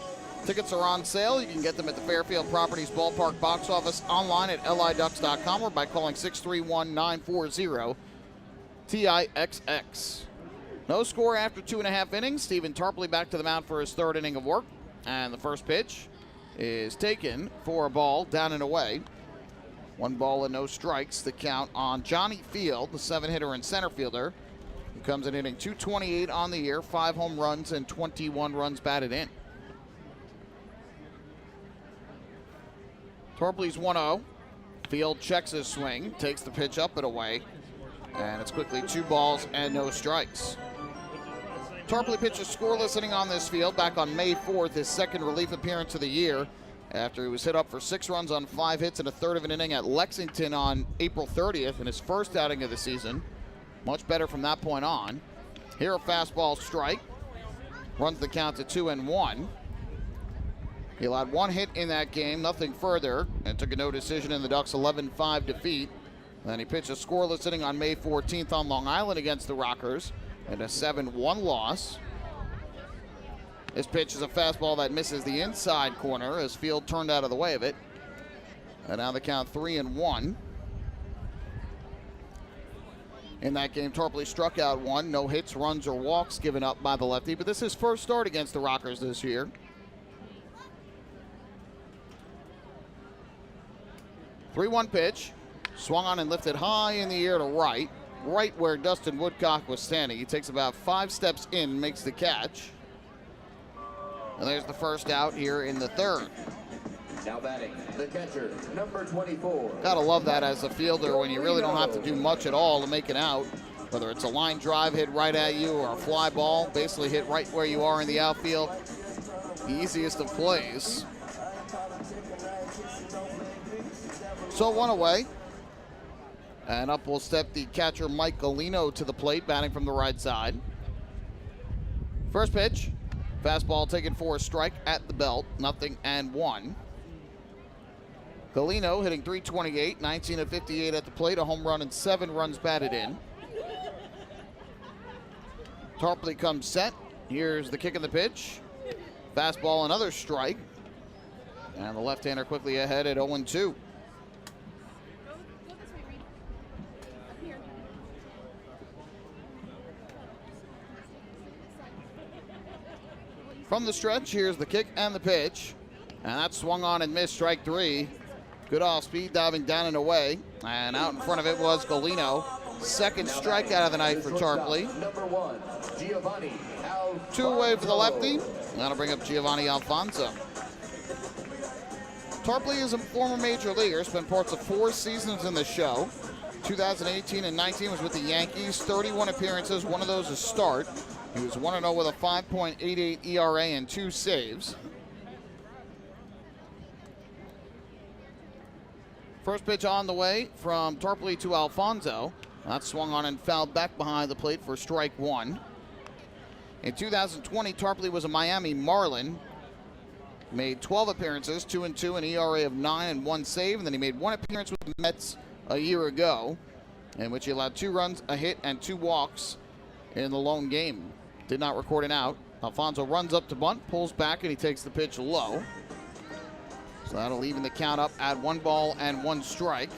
Tickets are on sale. You can get them at the Fairfield Properties Ballpark box office, online at liducks.com, or by calling 631-940-TIXX. No score after 2.5 innings. Stephen Tarpley back to the mound for his third inning of work. And the first pitch is taken for a ball, down and away. 1 ball and no strikes. The count on Johnny Field, the 7-hitter and center fielder, who comes in hitting .228 on the year, 5 home runs and 21 runs batted in. Tarpley's 1-0. Field checks his swing, takes the pitch up and away, and it's quickly 2 balls and no strikes. Tarpley pitches scoreless inning on this field back on May 4th, his second relief appearance of the year, after he was hit up for 6 runs on 5 hits and a third of an inning at Lexington on April 30th in his first outing of the season. Much better from that point on. Here a fastball strike. Runs the count to 2-1. He allowed 1 hit in that game, nothing further, and took a no decision in the Ducks' 11-5 defeat. Then he pitched a scoreless inning on May 14th on Long Island against the Rockers, and a 7-1 loss. This pitch is a fastball that misses the inside corner as Field turned out of the way of it. And now the count 3-1. In that game, Tarpley struck out 1. No hits, runs, or walks given up by the lefty, but this is his first start against the Rockers this year. 3-1 pitch. Swung on and lifted high in the air to right where Dustin Woodcock was standing. He takes about 5 steps in, makes the catch. And there's the first out here in the third. Now batting, the catcher, number 24. Gotta love that as a fielder when you really don't have to do much at all to make it out. Whether it's a line drive hit right at you or a fly ball, basically hit right where you are in the outfield. The easiest of plays. So one away. And up will step the catcher Mike Galino to the plate, batting from the right side. First pitch, fastball taken for a strike at the belt, 0-1. Galino hitting .328, 19 of 58 at the plate, a home run and 7 runs batted in. Tarpley comes set. Here's the kick of the pitch. Fastball, another strike. And the left-hander quickly ahead at 0-2. From the stretch, here's the kick and the pitch. And that's swung on and missed, strike 3. Good off-speed, diving down and away. And out in front of it was Galino. Second strikeout of the night for Tarpley. Number 1, Giovanni. 2 away for the lefty. That'll bring up Giovanni Alfonso. Tarpley is a former major leaguer, spent parts of 4 seasons in the show. 2018 and 19 was with the Yankees, 31 appearances, one of those a start. He was 1-0 with a 5.88 ERA and 2 saves. First pitch on the way from Tarpley to Alfonso. That swung on and fouled back behind the plate for strike 1. In 2020, Tarpley was a Miami Marlin. Made 12 appearances, 2-2, an ERA of 9 and 1 save. And then he made 1 appearance with the Mets a year ago, in which he allowed 2 runs, a hit, and 2 walks in the lone game. Did not record an out. Alfonso runs up to bunt, pulls back, and he takes the pitch low. So that'll even the count up at 1 ball and 1 strike.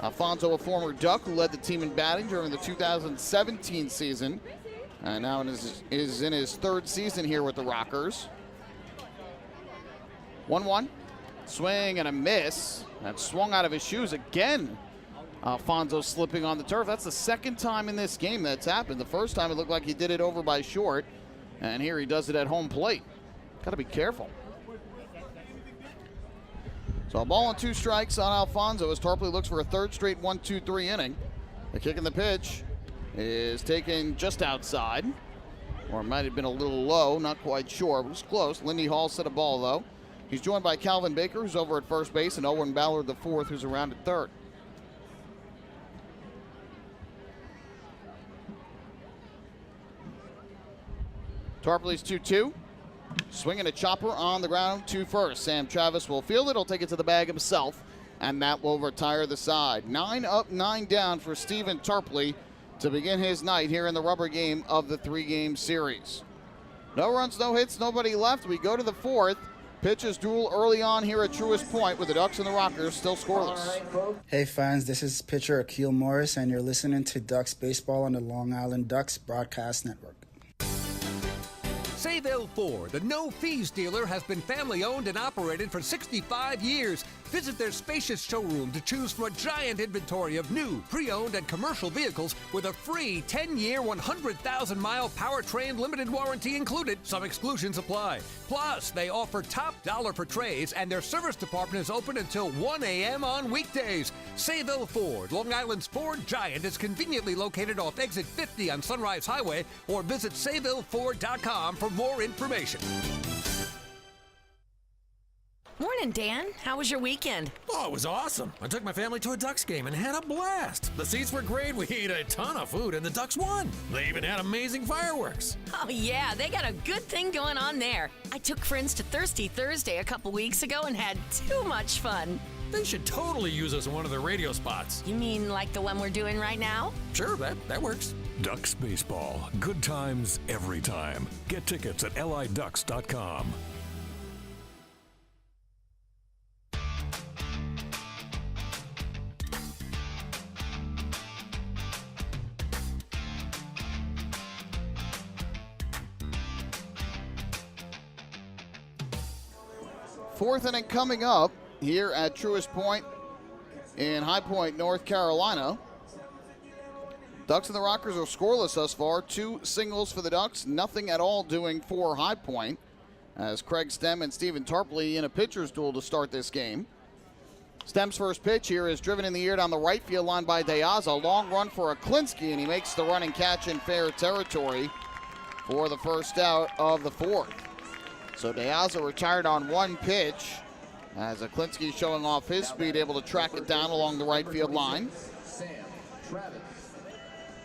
Alfonso, a former Duck who led the team in batting during the 2017 season, and now is in his 3rd season here with the Rockers. 1-1, swing and a miss. That swung out of his shoes again. Alfonso slipping on the turf. That's the 2nd time in this game that's happened. The first time it looked like he did it over by short, and here he does it at home plate. Got to be careful. So a ball and 2 strikes on Alfonso as Tarpley looks for a 3rd straight 1-2-3 inning. The kick and the pitch is taken just outside, or it might have been a little low, not quite sure. It was close. Lindy Hall set a ball though. He's joined by Calvin Baker, who's over at first base, and Owen Ballard IV, who's around at 3rd. Tarpley's 2-2. Swinging a chopper on the ground to first. Sam Travis will field it. He'll take it to the bag himself, and that will retire the side. 9 up, 9 down for Stephen Tarpley to begin his night here in the rubber game of the 3-game series. No runs, no hits, nobody left. We go to the 4th. Pitches duel early on here at Truist Point with the Ducks and the Rockers still scoreless. Hey fans, this is pitcher Akil Morris, and you're listening to Ducks Baseball on the Long Island Ducks Broadcast Network. Sayville Ford, the no-fees dealer, has been family-owned and operated for 65 years. Visit their spacious showroom to choose from a giant inventory of new, pre-owned, and commercial vehicles with a free 10-year, 100,000-mile powertrain limited warranty included. Some exclusions apply. Plus, they offer top dollar for trades, and their service department is open until 1 a.m. on weekdays. Sayville Ford, Long Island's Ford giant, is conveniently located off exit 50 on Sunrise Highway, or visit SayvilleFord.com for more information. Morning, Dan. How was your weekend? Oh, it was awesome. I took my family to a Ducks game and had a blast. The seats were great. We ate a ton of food, and the Ducks won. They even had amazing fireworks. Oh, yeah. They got a good thing going on there. I took friends to Thirsty Thursday a couple weeks ago and had too much fun. They should totally use us in one of their radio spots. You mean like the one we're doing right now? Sure, that works. Ducks Baseball. Good times every time. Get tickets at liducks.com. Fourth inning coming up here at Truist Point in High Point, North Carolina. Ducks and the Rockers are scoreless thus far. 2 singles for the Ducks, nothing at all doing for High Point, as Craig Stem and Stephen Tarpley in a pitcher's duel to start this game. Stem's first pitch here is driven in the air down the right field line by Deaza. Long run for Aklinski, and he makes the running catch in fair territory for the first out of the 4th. So Deaza retired on 1 pitch, as Aklinski showing off his speed, able to track it down along the right field line.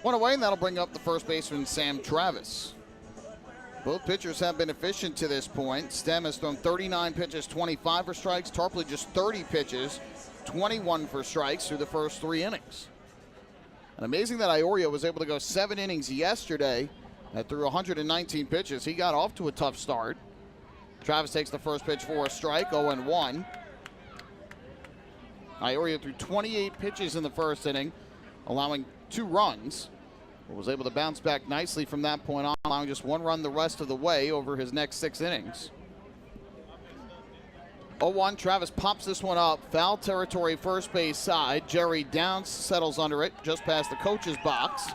One away, and that'll bring up the first baseman, Sam Travis. Both pitchers have been efficient to this point. Stem has thrown 39 pitches, 25 for strikes. Tarpley just 30 pitches, 21 for strikes through the first 3 innings. And amazing that Iorio was able to go 7 innings yesterday and threw 119 pitches. He got off to a tough start. Travis takes the first pitch for a strike, 0-1. Iorio threw 28 pitches in the first inning, allowing 2 runs. But was able to bounce back nicely from that point on, allowing just 1 run the rest of the way over his next 6 innings. 0-1, Travis pops this one up. Foul territory, first base side. Jerry Downs settles under it, just past the coach's box.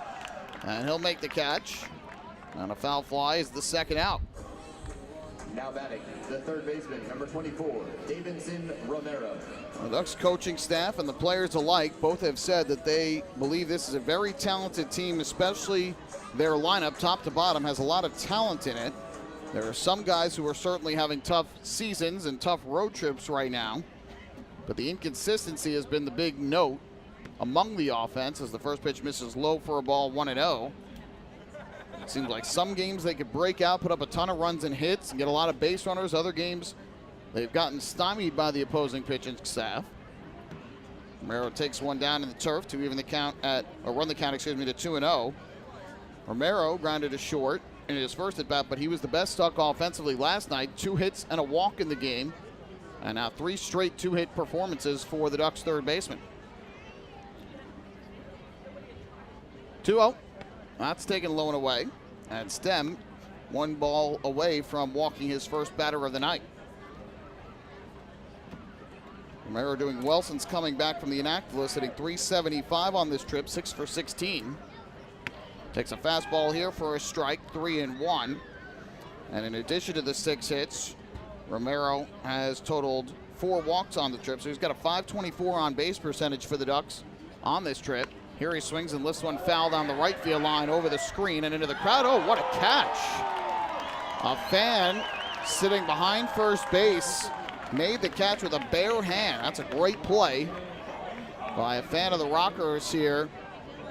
And he'll make the catch. And a foul fly is the second out. Now batting, the third baseman, number 24, Davidson Romero. The Ducks coaching staff and the players alike both have said that they believe this is a very talented team, especially their lineup, top to bottom, has a lot of talent in it. There are some guys who are certainly having tough seasons and tough road trips right now, but the inconsistency has been the big note among the offense as the first pitch misses low for a ball, 1-0. It seems like some games they could break out, put up a ton of runs and hits, and get a lot of base runners. Other games, they've gotten stymied by the opposing pitching staff. Romero takes one down in the turf to even the count at, or run the count, excuse me, to 2-0. Romero grounded a short in his first at bat, but he was the best Duck offensively last night. 2 hits and a walk in the game, and now 3 straight 2-hit performances for the Ducks third baseman. 2-0. That's taken low and away. And Stem, 1 ball away from walking his first batter of the night. Romero doing well since coming back from the inactive list, hitting .375 on this trip, 6 for 16. Takes a fastball here for a strike, 3-1. And in addition to the 6 hits, Romero has totaled 4 walks on the trip, so he's got a .524 on base percentage for the Ducks on this trip. Here he swings and lifts one foul down the right field line over the screen and into the crowd. Oh, what a catch. A fan sitting behind first base made the catch with a bare hand. That's a great play by a fan of the Rockers here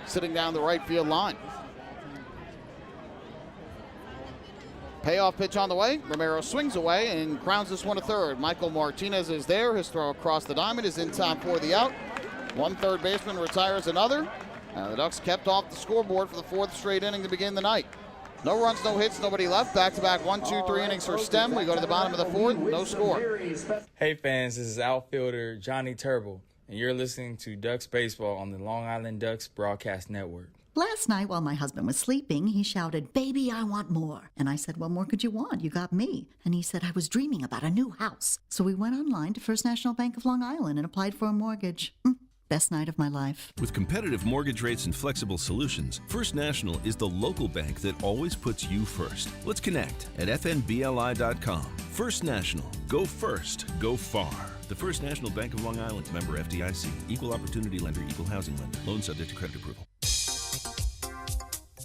sitting down the right field line. Payoff pitch on the way. Romero swings away and grounds this one to third. Michael Martinez is there. His throw across the diamond is in time for the out. 1 third baseman retires another. The Ducks kept off the scoreboard for the 4th straight inning to begin the night. No runs, no hits, nobody left. Back-to-back 1, 2, 3 innings for Stem. We go to the bottom of the 4th, no score. Hey fans, this is outfielder Johnny Turble, and you're listening to Ducks Baseball on the Long Island Ducks Broadcast Network. Last night while my husband was sleeping, he shouted, "Baby, I want more." And I said, "What more could you want? You got me." And he said, "I was dreaming about a new house." So we went online to First National Bank of Long Island and applied for a mortgage. Best night of my life. With competitive mortgage rates and flexible solutions, First National is the local bank that always puts you first. Let's connect at fnbli.com. First National. Go first. Go far. The First National Bank of Long Island. Member FDIC. Equal opportunity lender. Equal housing lender. Loan subject to credit approval.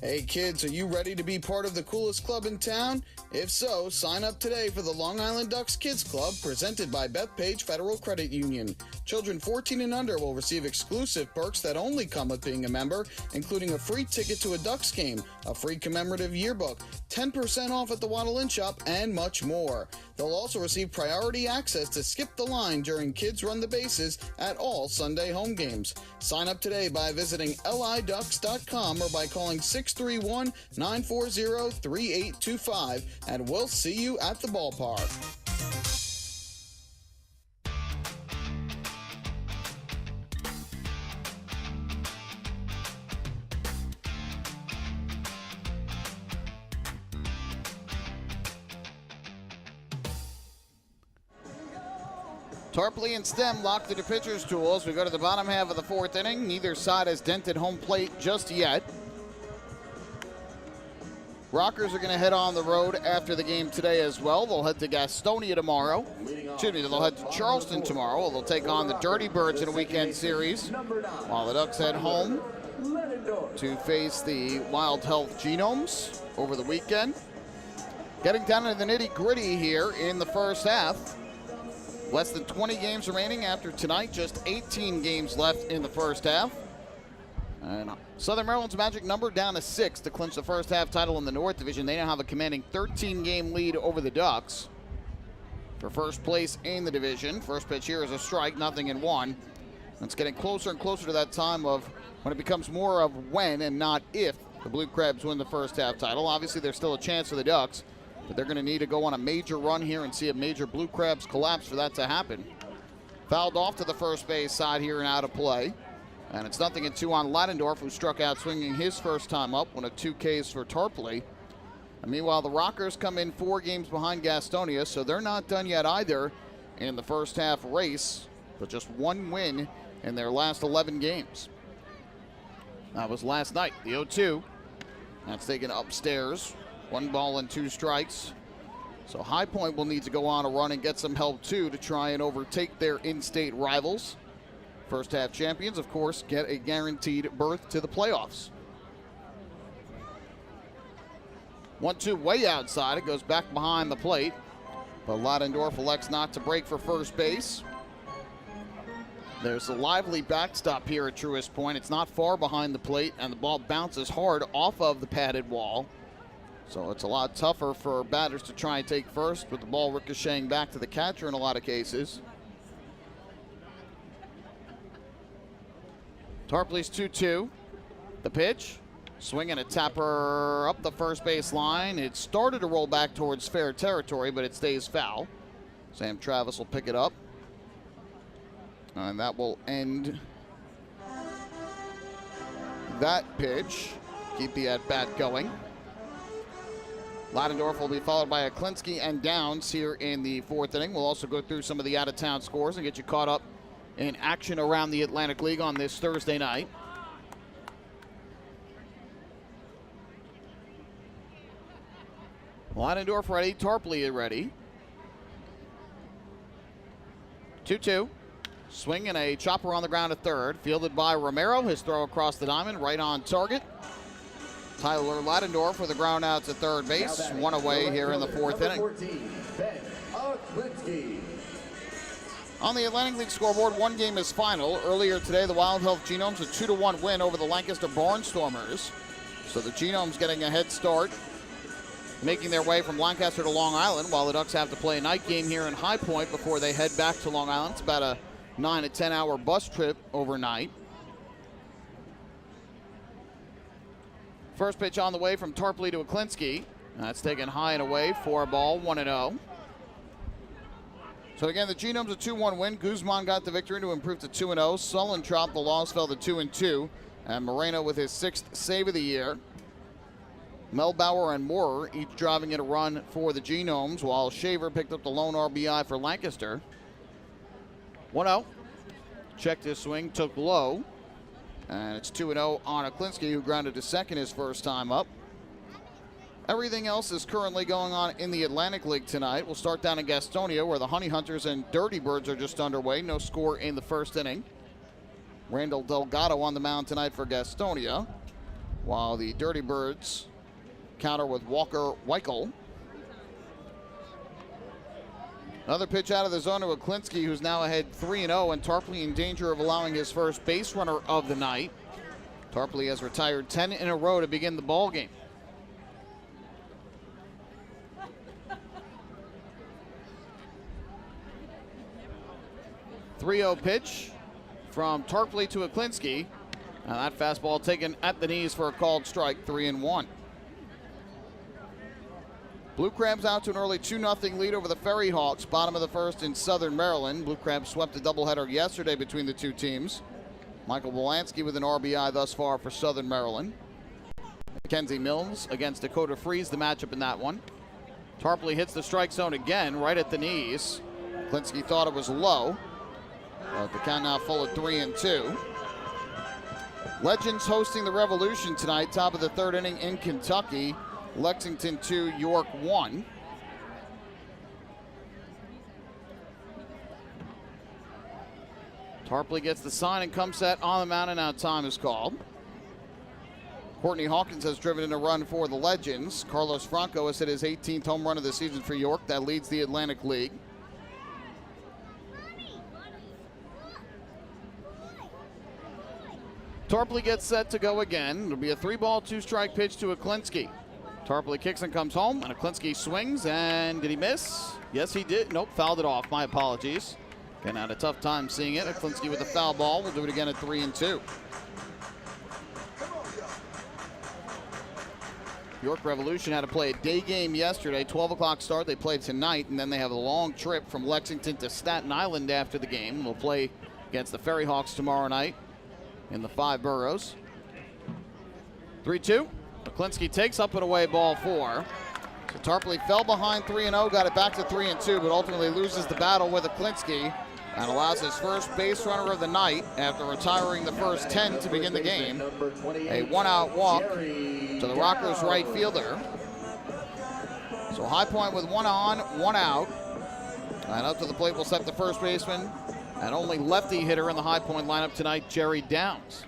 Hey kids, are you ready to be part of the coolest club in town? If so, sign up today for the Long Island Ducks Kids Club presented by Bethpage Federal Credit Union. Children 14 and under will receive exclusive perks that only come with being a member, including a free ticket to a Ducks game, a free commemorative yearbook, 10% off at the Waddle Inn Shop, and much more. They'll also receive priority access to skip the line during Kids Run the Bases at all Sunday home games. Sign up today by visiting liducks.com or by calling 631-940-3825, and we'll see you at the ballpark. Tarpley and Stem locked into pitcher's duels. We go to the bottom half of the 4th inning. Neither side has dented home plate just yet. Rockers are going to head on the road after the game today as well. They'll head to Gastonia tomorrow. Excuse me, they'll head to Charleston tomorrow. They'll take on the Dirty Birds in a weekend series, while the Ducks head home to face the Wild Health Genomes over the weekend. Getting down to the nitty-gritty here in the first half. Less than 20 games remaining after tonight. Just 18 games left in the first half. And Southern Maryland's magic number down to 6 to clinch the first half title in the North Division. They now have a commanding 13-game lead over the Ducks for first place in the division. First pitch here is a strike, 0-1. It's getting closer and closer to that time of when it becomes more of when and not if the Blue Crabs win the first half title. Obviously, there's still a chance for the Ducks, but they're going to need to go on a major run here and see a major Blue Crabs collapse for that to happen. Fouled off to the first base side here and out of play. And it's 0-2 on Ladendorf, who struck out swinging his first time up, one of 2 Ks for Tarpley. And meanwhile, the Rockers come in 4 games behind Gastonia, so they're not done yet either in the first half race, but just 1 win in their last 11 games. That was last night, the 0-2. That's taken upstairs, 1 ball and 2 strikes. So High Point will need to go on a run and get some help too to try and overtake their in-state rivals. First half champions, of course, get a guaranteed berth to the playoffs. 1-2 way outside. It goes back behind the plate. But Ladendorf elects not to break for first base. There's a lively backstop here at Truist Point. It's not far behind the plate, and the ball bounces hard off of the padded wall. So it's a lot tougher for batters to try and take first, with the ball ricocheting back to the catcher in a lot of cases. Tarpley's 2-2. The pitch. Swing and a tapper up the first base line. It started to roll back towards fair territory, but it stays foul. Sam Travis will pick it up. And that will end that pitch. Keep the at-bat going. Ladendorf will be followed by Aklinski and Downs here in the 4th inning. We'll also go through some of the out-of-town scores and get you caught up in action around the Atlantic League on this Thursday night. Ladendorf ready, Tarpley ready. 2-2. Swing and a chopper on the ground at third. Fielded by Romero. His throw across the diamond, right on target. Tyler Ladendorf with a ground out to third base. 1 away here in the 4th inning. 14, on the Atlantic League scoreboard, 1 game is final. Earlier today, the Wild Health Genomes a 2-1 win over the Lancaster Barnstormers. So the Genomes getting a head start, making their way from Lancaster to Long Island, while the Ducks have to play a night game here in High Point before they head back to Long Island. It's about a 9 to 10 hour bus trip overnight. First pitch on the way from Tarpley to Aklinski. That's taken high and away, 4 ball, 1-0. So again, the Genomes a 2-1 win. Guzman got the victory to improve to 2-0. Sullentrop, the loss, fell to 2-2. And Moreno with his 6th save of the year. Melbauer and Moorer each driving in a run for the Genomes, while Shaver picked up the lone RBI for Lancaster. 1-0. Checked his swing, took low. And it's 2-0 on Aklinski, who grounded to second his first time up. Everything else is currently going on in the Atlantic League tonight. We'll start down in Gastonia, where the Honey Hunters and Dirty Birds are just underway. No score in the first inning. Randall Delgado on the mound tonight for Gastonia, while the Dirty Birds counter with Walker Weichel. Another pitch out of the zone to Aklinski, who's now ahead 3-0, and Tarpley in danger of allowing his first base runner of the night. Tarpley has retired 10 in a row to begin the ball game. .30 pitch from Tarpley to Aklinski. And that fastball taken at the knees for a called strike, 3-1. Blue Crabs out to an early 2-0 lead over the Ferry Hawks, bottom of the first in Southern Maryland. Blue Crabs swept a doubleheader yesterday between the two teams. Michael Belansky with an RBI thus far for Southern Maryland. Mackenzie Mills against Dakota Freeze, the matchup in that one. Tarpley hits the strike zone again, right at the knees. Aklinski thought it was low, but the count now full at 3-2. Legends hosting the Revolution tonight, top of the 3rd inning in Kentucky. Lexington 2, York 1. Tarpley gets the sign and comes set on the mound, and now time is called. Courtney Hawkins has driven in a run for the Legends. Carlos Franco has hit his 18th home run of the season for York. That leads the Atlantic League. Tarpley gets set to go again. It'll be a 3-ball, 2-strike pitch to Aklinski. Tarpley kicks and comes home, and Aklinski swings, and did he miss? Yes, he did. Nope, fouled it off. My apologies. Getting had a tough time seeing it. Aklinski with a foul ball. We'll do it again at 3-2. York Revolution had to play a day game yesterday, 12 o'clock start. They played tonight, and then they have a long trip from Lexington to Staten Island after the game. They'll play against the Ferry Hawks tomorrow night in the 5 boroughs. 3-2. Aklinski takes up and away, ball 4. So Tarpley fell behind 3-0, got it back to 3-2, but ultimately loses the battle with Aklinski and allows his first base runner of the night after retiring the first 10 to begin the game. A 1-out walk to the Rockers right fielder. So High Point with 1 on, 1 out. And up to the plate will step the first baseman and only lefty hitter in the High Point lineup tonight, Jerry Downs.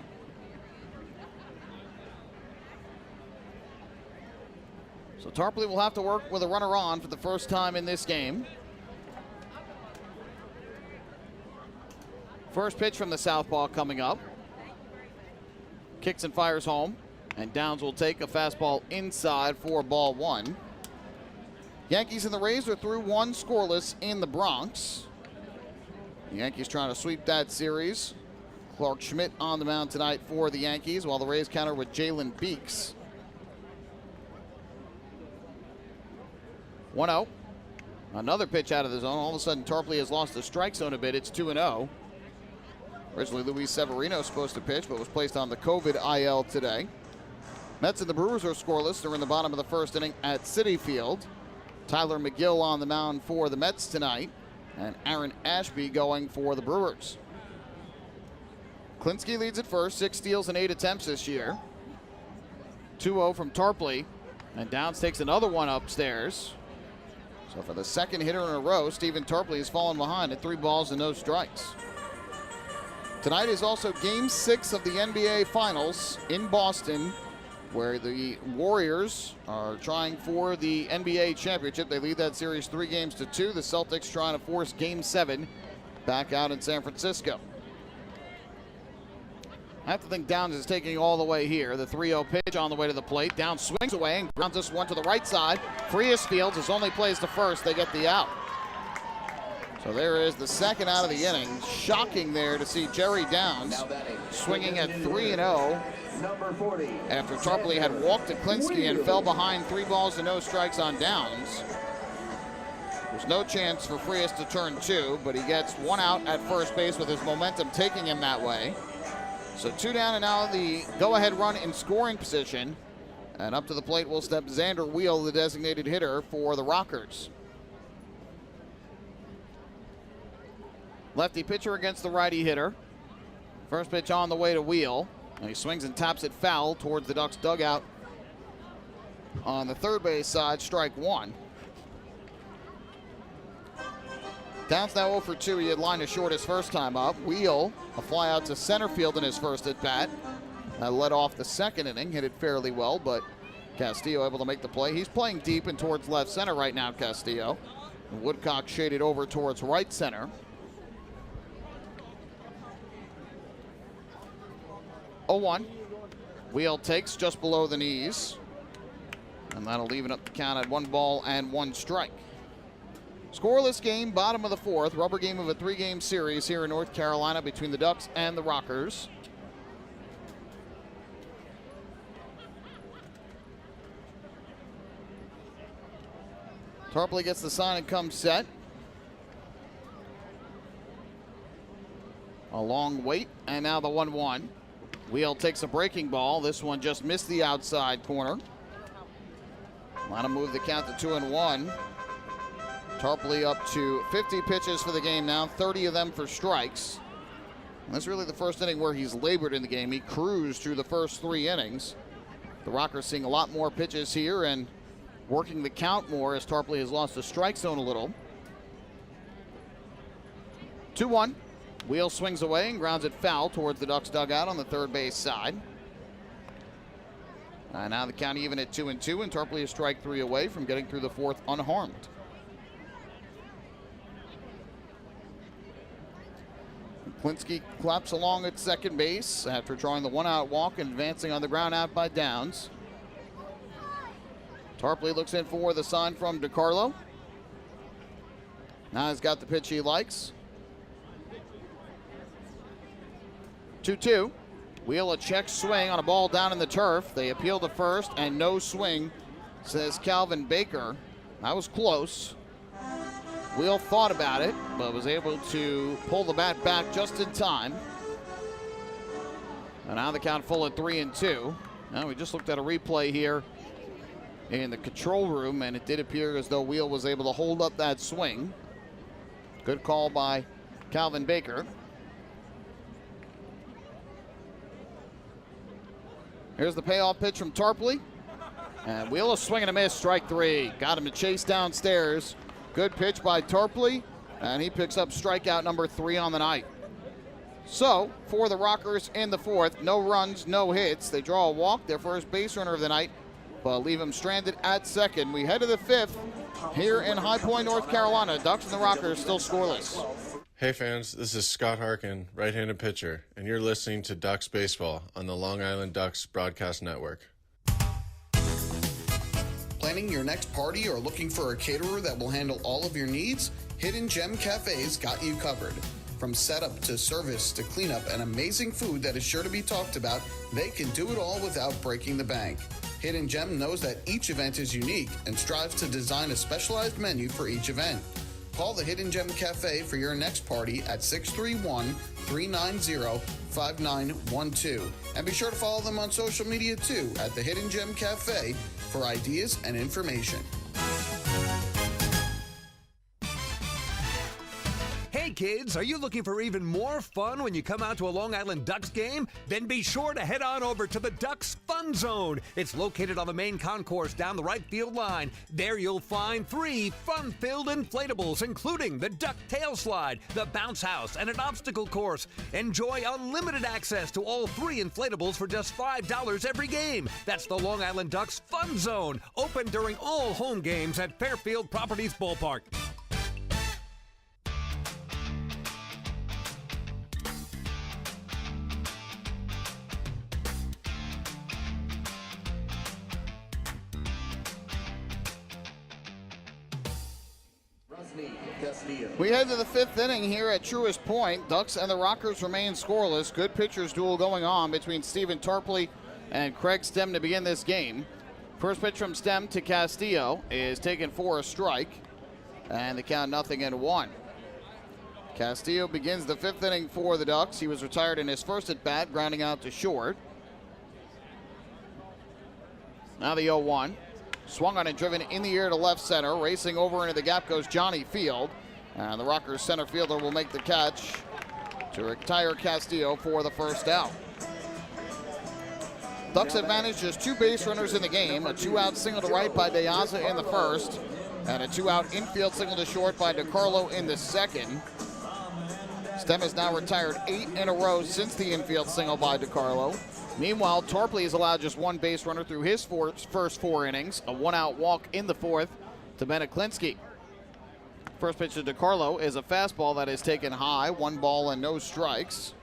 So Tarpley will have to work with a runner on for the first time in this game. First pitch from the southpaw coming up. Kicks and fires home. And Downs will take a fastball inside for ball 1. Yankees and the Rays are through 1 scoreless in the Bronx. The Yankees trying to sweep that series. Clark Schmidt on the mound tonight for the Yankees, while the Rays counter with Jalen Beeks. 1-0. Another pitch out of the zone. All of a sudden, Tarpley has lost the strike zone a bit. It's 2-0. Originally, Luis Severino supposed to pitch, but was placed on the COVID IL today. Mets and the Brewers are scoreless. They're in the bottom of the first inning at Citi Field. Tyler McGill on the mound for the Mets tonight, and Aaron Ashby going for the Brewers. Klinsky leads at first, 6 steals and 8 attempts this year. 2-0 from Tarpley, and Downs takes another one upstairs. So for the second hitter in a row, Stephen Tarpley has fallen behind at 3 balls and no strikes. Tonight is also Game 6 of the NBA Finals in Boston, where the Warriors are trying for the NBA championship. They lead that series 3-2. The Celtics trying to force Game 7 back out in San Francisco. I have to think Downs is taking all the way here. The 3-0 pitch on the way to the plate. Downs swings away and grounds this one to the right side. Frias Fields is only plays to first. They get the out. So there is the second out of the inning. Shocking there to see Jerry Downs swinging at 3-0 after Tarpley had walked to Klinsky and fell behind 3 balls and no strikes on Downs. There's no chance for Frias to turn 2, but he gets 1 out at first base with his momentum taking him that way. So 2 down, and now the go-ahead run in scoring position. And up to the plate will step Xander Wheel, the designated hitter for the Rockers. Lefty pitcher against the righty hitter. First pitch on the way to Wheel. And he swings and taps it foul towards the Ducks dugout. On the third base side, strike 1. Downs now 0 for 2. He had lined to short his first time up. Wheel, a fly out to center field in his first at bat. That led off the second inning, hit it fairly well, but Castillo able to make the play. He's playing deep and towards left center right now, Castillo. And Woodcock shaded over towards right center. 0-1. Wheel takes just below the knees. And that'll even up the count at 1 ball and 1 strike. Scoreless game, bottom of the 4th. Rubber game of a 3-game series here in North Carolina between the Ducks and the Rockers. Tarpley gets the sign and comes set. A long wait, and now the 1-1. Wheel takes a breaking ball. This one just missed the outside corner. Want to move the count to 2-1. Tarpley up to 50 pitches for the game now, 30 of them for strikes. And that's really the first inning where he's labored in the game. He cruised through the first 3 innings. The Rockers seeing a lot more pitches here, and working the count more as Tarpley has lost the strike zone a little. 2-1. Wheel swings away and grounds it foul towards the Ducks dugout on the third base side. And now the count even at 2-2, and Tarpley is strike 3 away from getting through the fourth unharmed. Klinsky claps along at second base after drawing the one-out walk and advancing on the ground out by Downs. Tarpley looks in for the sign from DiCarlo. Now he's got the pitch he likes. 2-2. Wheel a check swing on a ball down in the turf. They appeal to first, and no swing, says Calvin Baker. That was close. Wheel thought about it, but was able to pull the bat back just in time. And now the count full at 3-2. Now we just looked at a replay here in the control room, and it did appear as though Wheel was able to hold up that swing. Good call by Calvin Baker. Here's the payoff pitch from Tarpley. And Wheel a swing and a miss, strike 3. Got him to chase downstairs. Good pitch by Tarpley, and he picks up strikeout number 3 on the night. So, for the Rockers in the fourth, no runs, no hits. They draw a walk, their first base runner of the night, but leave him stranded at second. We head to the fifth here in High Point, North Carolina. Ducks and the Rockers still scoreless. Hey fans, this is Scott Harkin, right-handed pitcher, and you're listening to Ducks Baseball on the Long Island Ducks Broadcast Network. Planning your next party or looking for a caterer that will handle all of your needs? Hidden Gem Cafe's got you covered. From setup to service to cleanup and amazing food that is sure to be talked about, they can do it all without breaking the bank. Hidden Gem knows that each event is unique and strives to design a specialized menu for each event. Call the Hidden Gem Cafe for your next party at 631-390-5912. And be sure to follow them on social media too at the Hidden Gem Cafe for ideas and information. Hey kids, are you looking for even more fun when you come out to a Long Island Ducks game? Then be sure to head on over to the Ducks Fun Zone. It's located on the main concourse down the right field line. There you'll find 3 fun-filled inflatables, including the Duck Tail Slide, the Bounce House, and an obstacle course. Enjoy unlimited access to all 3 inflatables for just $5 every game. That's the Long Island Ducks Fun Zone, open during all home games at Fairfield Properties Ballpark. We head to the 5th inning here at Truist Point. Ducks and the Rockers remain scoreless. Good pitchers duel going on between Stephen Tarpley and Craig Stem to begin this game. First pitch from Stem to Castillo is taken for a strike, and the count 0-1. Castillo begins the 5th inning for the Ducks. He was retired in his first at bat, grounding out to short. Now the 0-1. Swung on and driven in the air to left center. Racing over into the gap goes Johnny Field. And the Rockers center fielder will make the catch to retire Castillo for the first out. Ducks have managed just 2 base runners in the game. A 2-out single to right by De Aza in the first. And a 2-out infield single to short by DiCarlo in the second. Stem has now retired 8 in a row since the infield single by DiCarlo. Meanwhile, Tarpley has allowed just 1 base runner through his first 4 innings. A 1-out walk in the 4th to Bennett Klinsky. First pitch to DiCarlo is a fastball that is taken high. 1 ball and no strikes.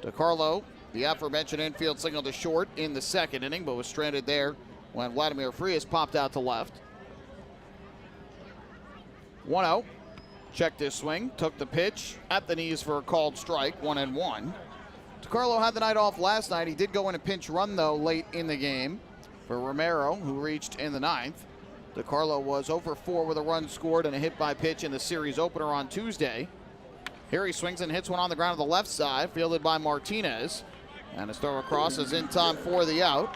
DiCarlo, the aforementioned infield single to short in the 2nd inning, but was stranded there when Vladimir Frias popped out to left. 1-0. Checked his swing, took the pitch at the knees for a called strike, 1-1. DiCarlo had the night off last night. He did go in a pinch run, though, late in the game for Romero, who reached in the 9th. DiCarlo was 0-for-4 with a run scored and a hit by pitch in the series opener on Tuesday. Here he swings and hits one on the ground on the left side, fielded by Martinez. And his throw across is in time for the out.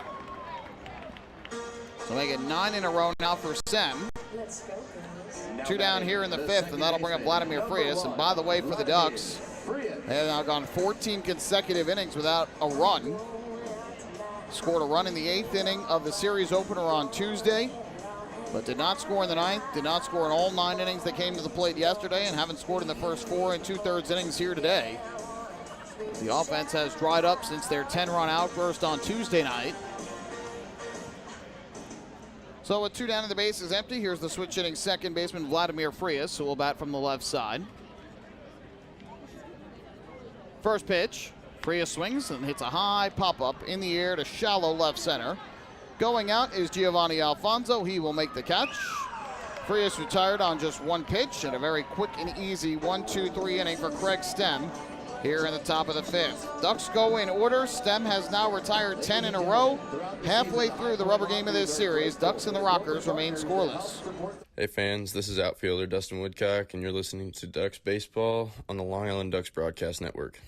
So make it 9 in a row now for Sem. 2 down here in the 5th, and that'll bring up Vladimir Frias. And by the way, for the Ducks, they have now gone 14 consecutive innings without a run. Scored a run in the 8th inning of the series opener on Tuesday. but did not score in the ninth, did not score in all 9 innings that came to the plate yesterday, and haven't scored in the first 4 2/3 innings here today. The offense has dried up since their 10-run outburst on Tuesday night. So with 2 down and the base is empty, here's the switch hitting second baseman Vladimir Frias, who will bat from the left side. First pitch, Frias swings and hits a high pop-up in the air to shallow left center. Going out is Giovanni Alfonso. He will make the catch. Frias retired on just 1 pitch and a very quick and easy 1-2-3 inning for Craig Stem here in the top of the 5th. Ducks go in order. Stem has now retired 10 in a row. Halfway through the rubber game of this series, Ducks and the Rockers remain scoreless. Hey fans, this is outfielder Dustin Woodcock, and you're listening to Ducks Baseball on the Long Island Ducks Broadcast Network.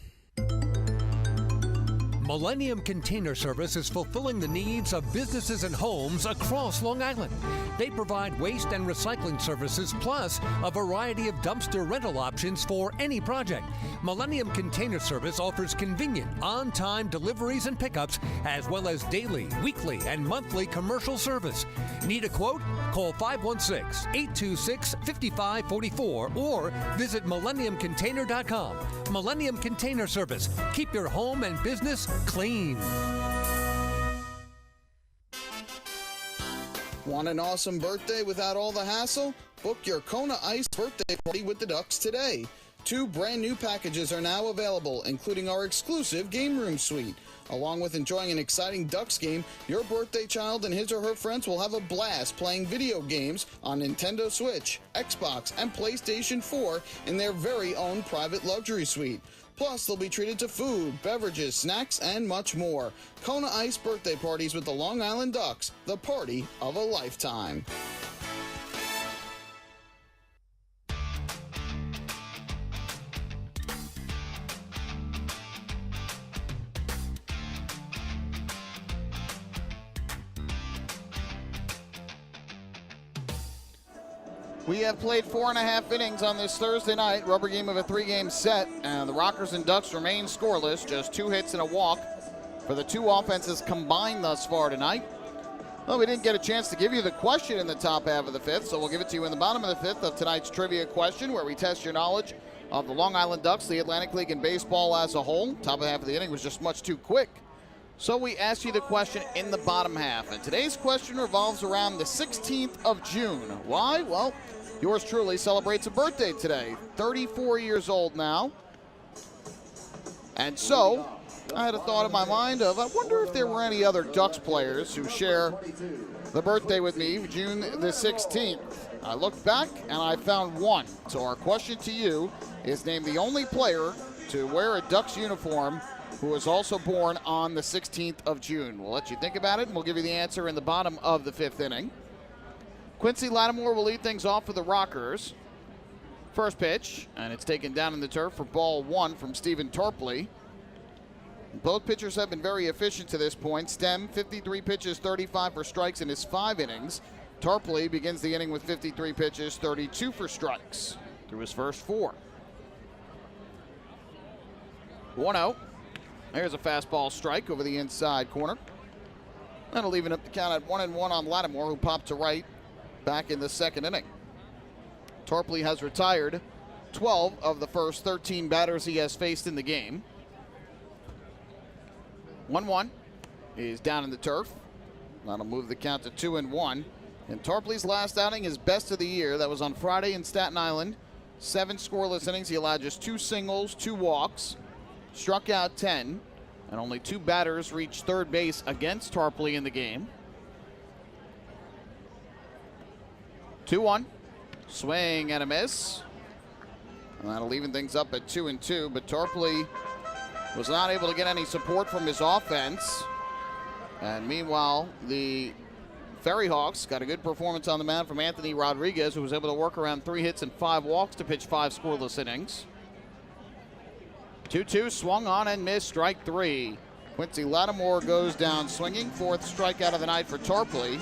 Millennium Container Service is fulfilling the needs of businesses and homes across Long Island. They provide waste and recycling services plus a variety of dumpster rental options for any project. Millennium Container Service offers convenient, on-time deliveries and pickups, as well as daily, weekly, and monthly commercial service. Need a quote? Call 516-826-5544 or visit millenniumcontainer.com. Millennium Container Service. Keep your home and business clean. Want an awesome birthday without all the hassle? Book your Kona Ice birthday party with the Ducks today. 2 brand new packages are now available, including our exclusive game room suite. Along with enjoying an exciting Ducks game, your birthday child and his or her friends will have a blast playing video games on Nintendo Switch, Xbox, and PlayStation 4 in their very own private luxury suite. Plus, they'll be treated to food, beverages, snacks, and much more. Kona Ice birthday parties with the Long Island Ducks, the party of a lifetime. We have played 4.5 innings on this Thursday night, rubber game of a 3-game set, and the Rockers and Ducks remain scoreless, just 2 hits and a walk for the 2 offenses combined thus far tonight. Well, we didn't get a chance to give you the question in the top half of the 5th, so we'll give it to you in the bottom of the 5th of tonight's trivia question, where we test your knowledge of the Long Island Ducks, the Atlantic League, and baseball as a whole. Top half of the inning was just much too quick. So we asked you the question in the bottom half, and today's question revolves around the 16th of June. Why? Well, yours truly celebrates a birthday today, 34 years old now. And so, I had a thought in my mind of, I wonder if there were any other Ducks players who share the birthday with me, June the 16th. I looked back and I found one. So our question to you is, name the only player to wear a Ducks uniform who was also born on the 16th of June. We'll let you think about it, and we'll give you the answer in the bottom of the 5th inning. Quincy Lattimore will lead things off for the Rockers. First pitch, and it's taken down in the turf for ball 1 from Stephen Tarpley. Both pitchers have been very efficient to this point. Stem, 53 pitches, 35 for strikes in his 5 innings. Tarpley begins the inning with 53 pitches, 32 for strikes through his first 4. 1-0. There's a fastball strike over the inside corner. That'll even up the count at 1-1 on Lattimore, who popped to right back in the 2nd inning. Tarpley has retired 12 of the first 13 batters he has faced in the game. 1-1 is down in the turf. That'll move the count to 2-1. And Tarpley's last outing, his best of the year. That was on Friday in Staten Island. 7 scoreless innings. He allowed just 2 singles, 2 walks, struck out 10, and only 2 batters reached third base against Tarpley in the game. 2-1, swing and a miss. And that'll even things up at 2-2, but Tarpley was not able to get any support from his offense. And meanwhile, the Ferry Hawks got a good performance on the mound from Anthony Rodriguez, who was able to work around 3 hits and 5 walks to pitch 5 scoreless innings. 2-2, swung on and missed, strike 3. Quincy Lattimore goes down swinging, 4th strikeout of the night for Tarpley.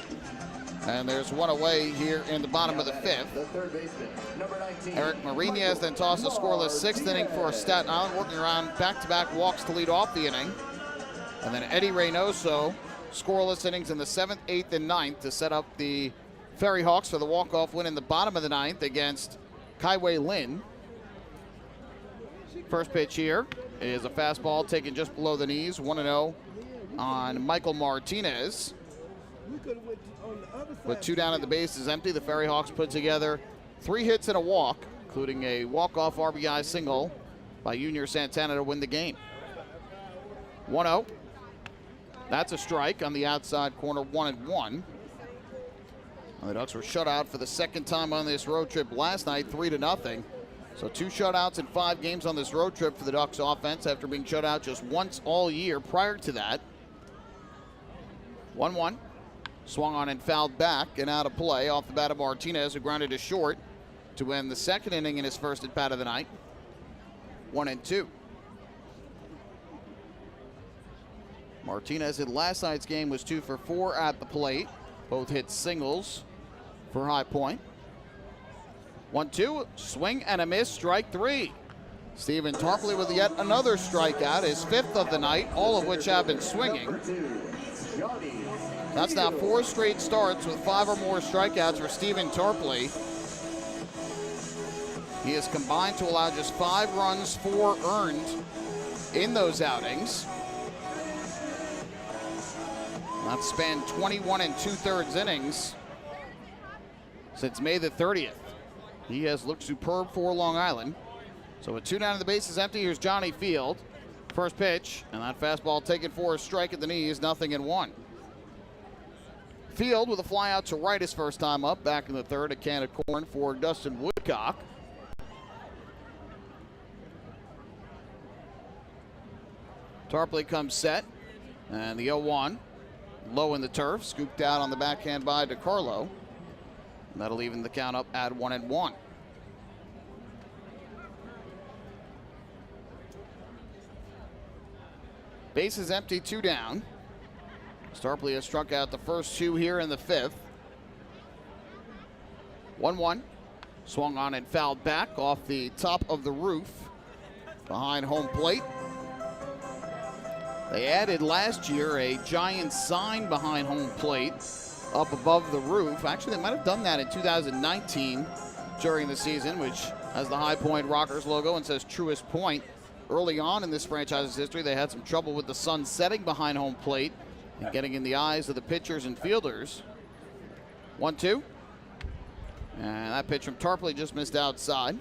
And there's one away here in the bottom of the 5th. The third baseman, number 19. Eric Marinez then tossed a scoreless 6th inning for Staten Island, working around back-to-back walks to lead off the inning. And then Eddie Reynoso, scoreless innings in the 7th, 8th, and 9th to set up the Ferry Hawks for the walk-off win in the bottom of the ninth against Kaiwei Lin. First pitch here is a fastball taken just below the knees, 1-0 on Michael Martinez. With 2 down and the base is empty, the Ferry Hawks put together 3 hits and a walk, including a walk-off RBI single by Junior Santana to win the game. 1-0. That's a strike on the outside corner, 1-1. The Ducks were shut out for the second time on this road trip last night, 3-0. So 2 shutouts in 5 games on this road trip for the Ducks offense after being shut out just once all year prior to that. 1-1. Swung on and fouled back and out of play off the bat of Martinez, who grounded to short to end the second inning in his first at bat of the night. 1-2. Martinez in last night's game was 2 for 4 at the plate. Both hit singles for High Point. 1-2, swing and a miss, strike 3. Stephen Tarpley with yet another strikeout, his 5th of the night, all of which have been swinging. That's now 4 straight starts with 5 or more strikeouts for Stephen Tarpley. He has combined to allow just 5 runs, 4 earned in those outings. That's spanned 21 2/3 innings since May the 30th. He has looked superb for Long Island. So with 2 down and the base is empty, here's Johnny Field. First pitch, and that fastball taken for a strike at the knees, 0-1. Field with a fly out to right his first time up, back in the third, a can of corn for Dustin Woodcock. Tarpley comes set, and the 0-1. Low in the turf, scooped out on the backhand by DiCarlo. And that'll even the count up at 1-1. Base is empty, 2 down. Tarpley has struck out the first 2 here in the 5th. 1-1. Swung on and fouled back off the top of the roof behind home plate. They added last year a giant sign behind home plate up above the roof. Actually, they might have done that in 2019 during the season, which has the High Point Rockers logo and says Truist Point. Early on in this franchise's history, they had some trouble with the sun setting behind home plate and getting in the eyes of the pitchers and fielders. 1-2. And that pitch from Tarpley just missed outside.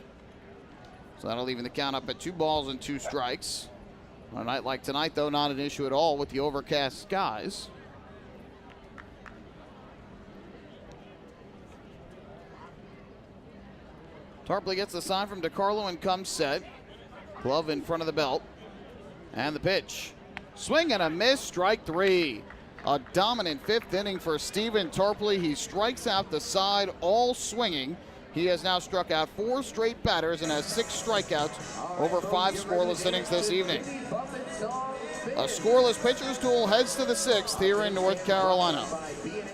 So that'll even the count up at 2 balls and 2 strikes. On a night like tonight, though, not an issue at all with the overcast skies. Tarpley gets the sign from DiCarlo and comes set. Glove in front of the belt. And the pitch. Swing and a miss, strike 3. A dominant 5th inning for Stephen Tarpley. He strikes out the side, all swinging. He has now struck out 4 straight batters and has 6 strikeouts over 5 scoreless innings this evening. A scoreless pitcher's duel heads to the 6th here in North Carolina.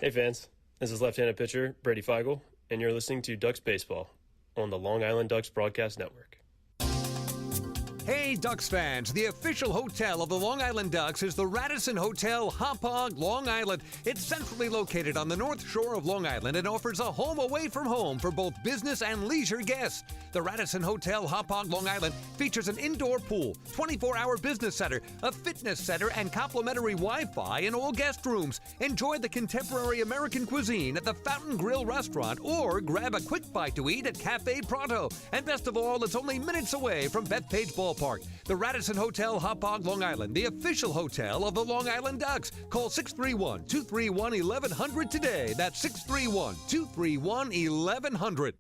Hey fans, this is left-handed pitcher Brady Feigl, and you're listening to Ducks Baseball on the Long Island Ducks Broadcast Network. Hey, Ducks fans, the official hotel of the Long Island Ducks is the Radisson Hotel, Hauppauge, Long Island. It's centrally located on the north shore of Long Island and offers a home away from home for both business and leisure guests. The Radisson Hotel, Hauppauge, Long Island features an indoor pool, 24-hour business center, a fitness center, and complimentary Wi-Fi in all guest rooms. Enjoy the contemporary American cuisine at the Fountain Grill restaurant or grab a quick bite to eat at Cafe Pronto. And best of all, it's only minutes away from Bethpage Ballpark. The Radisson Hotel, Hauppauge, Long Island, the official hotel of the Long Island Ducks. Call 631-231-1100 today. That's 631-231-1100.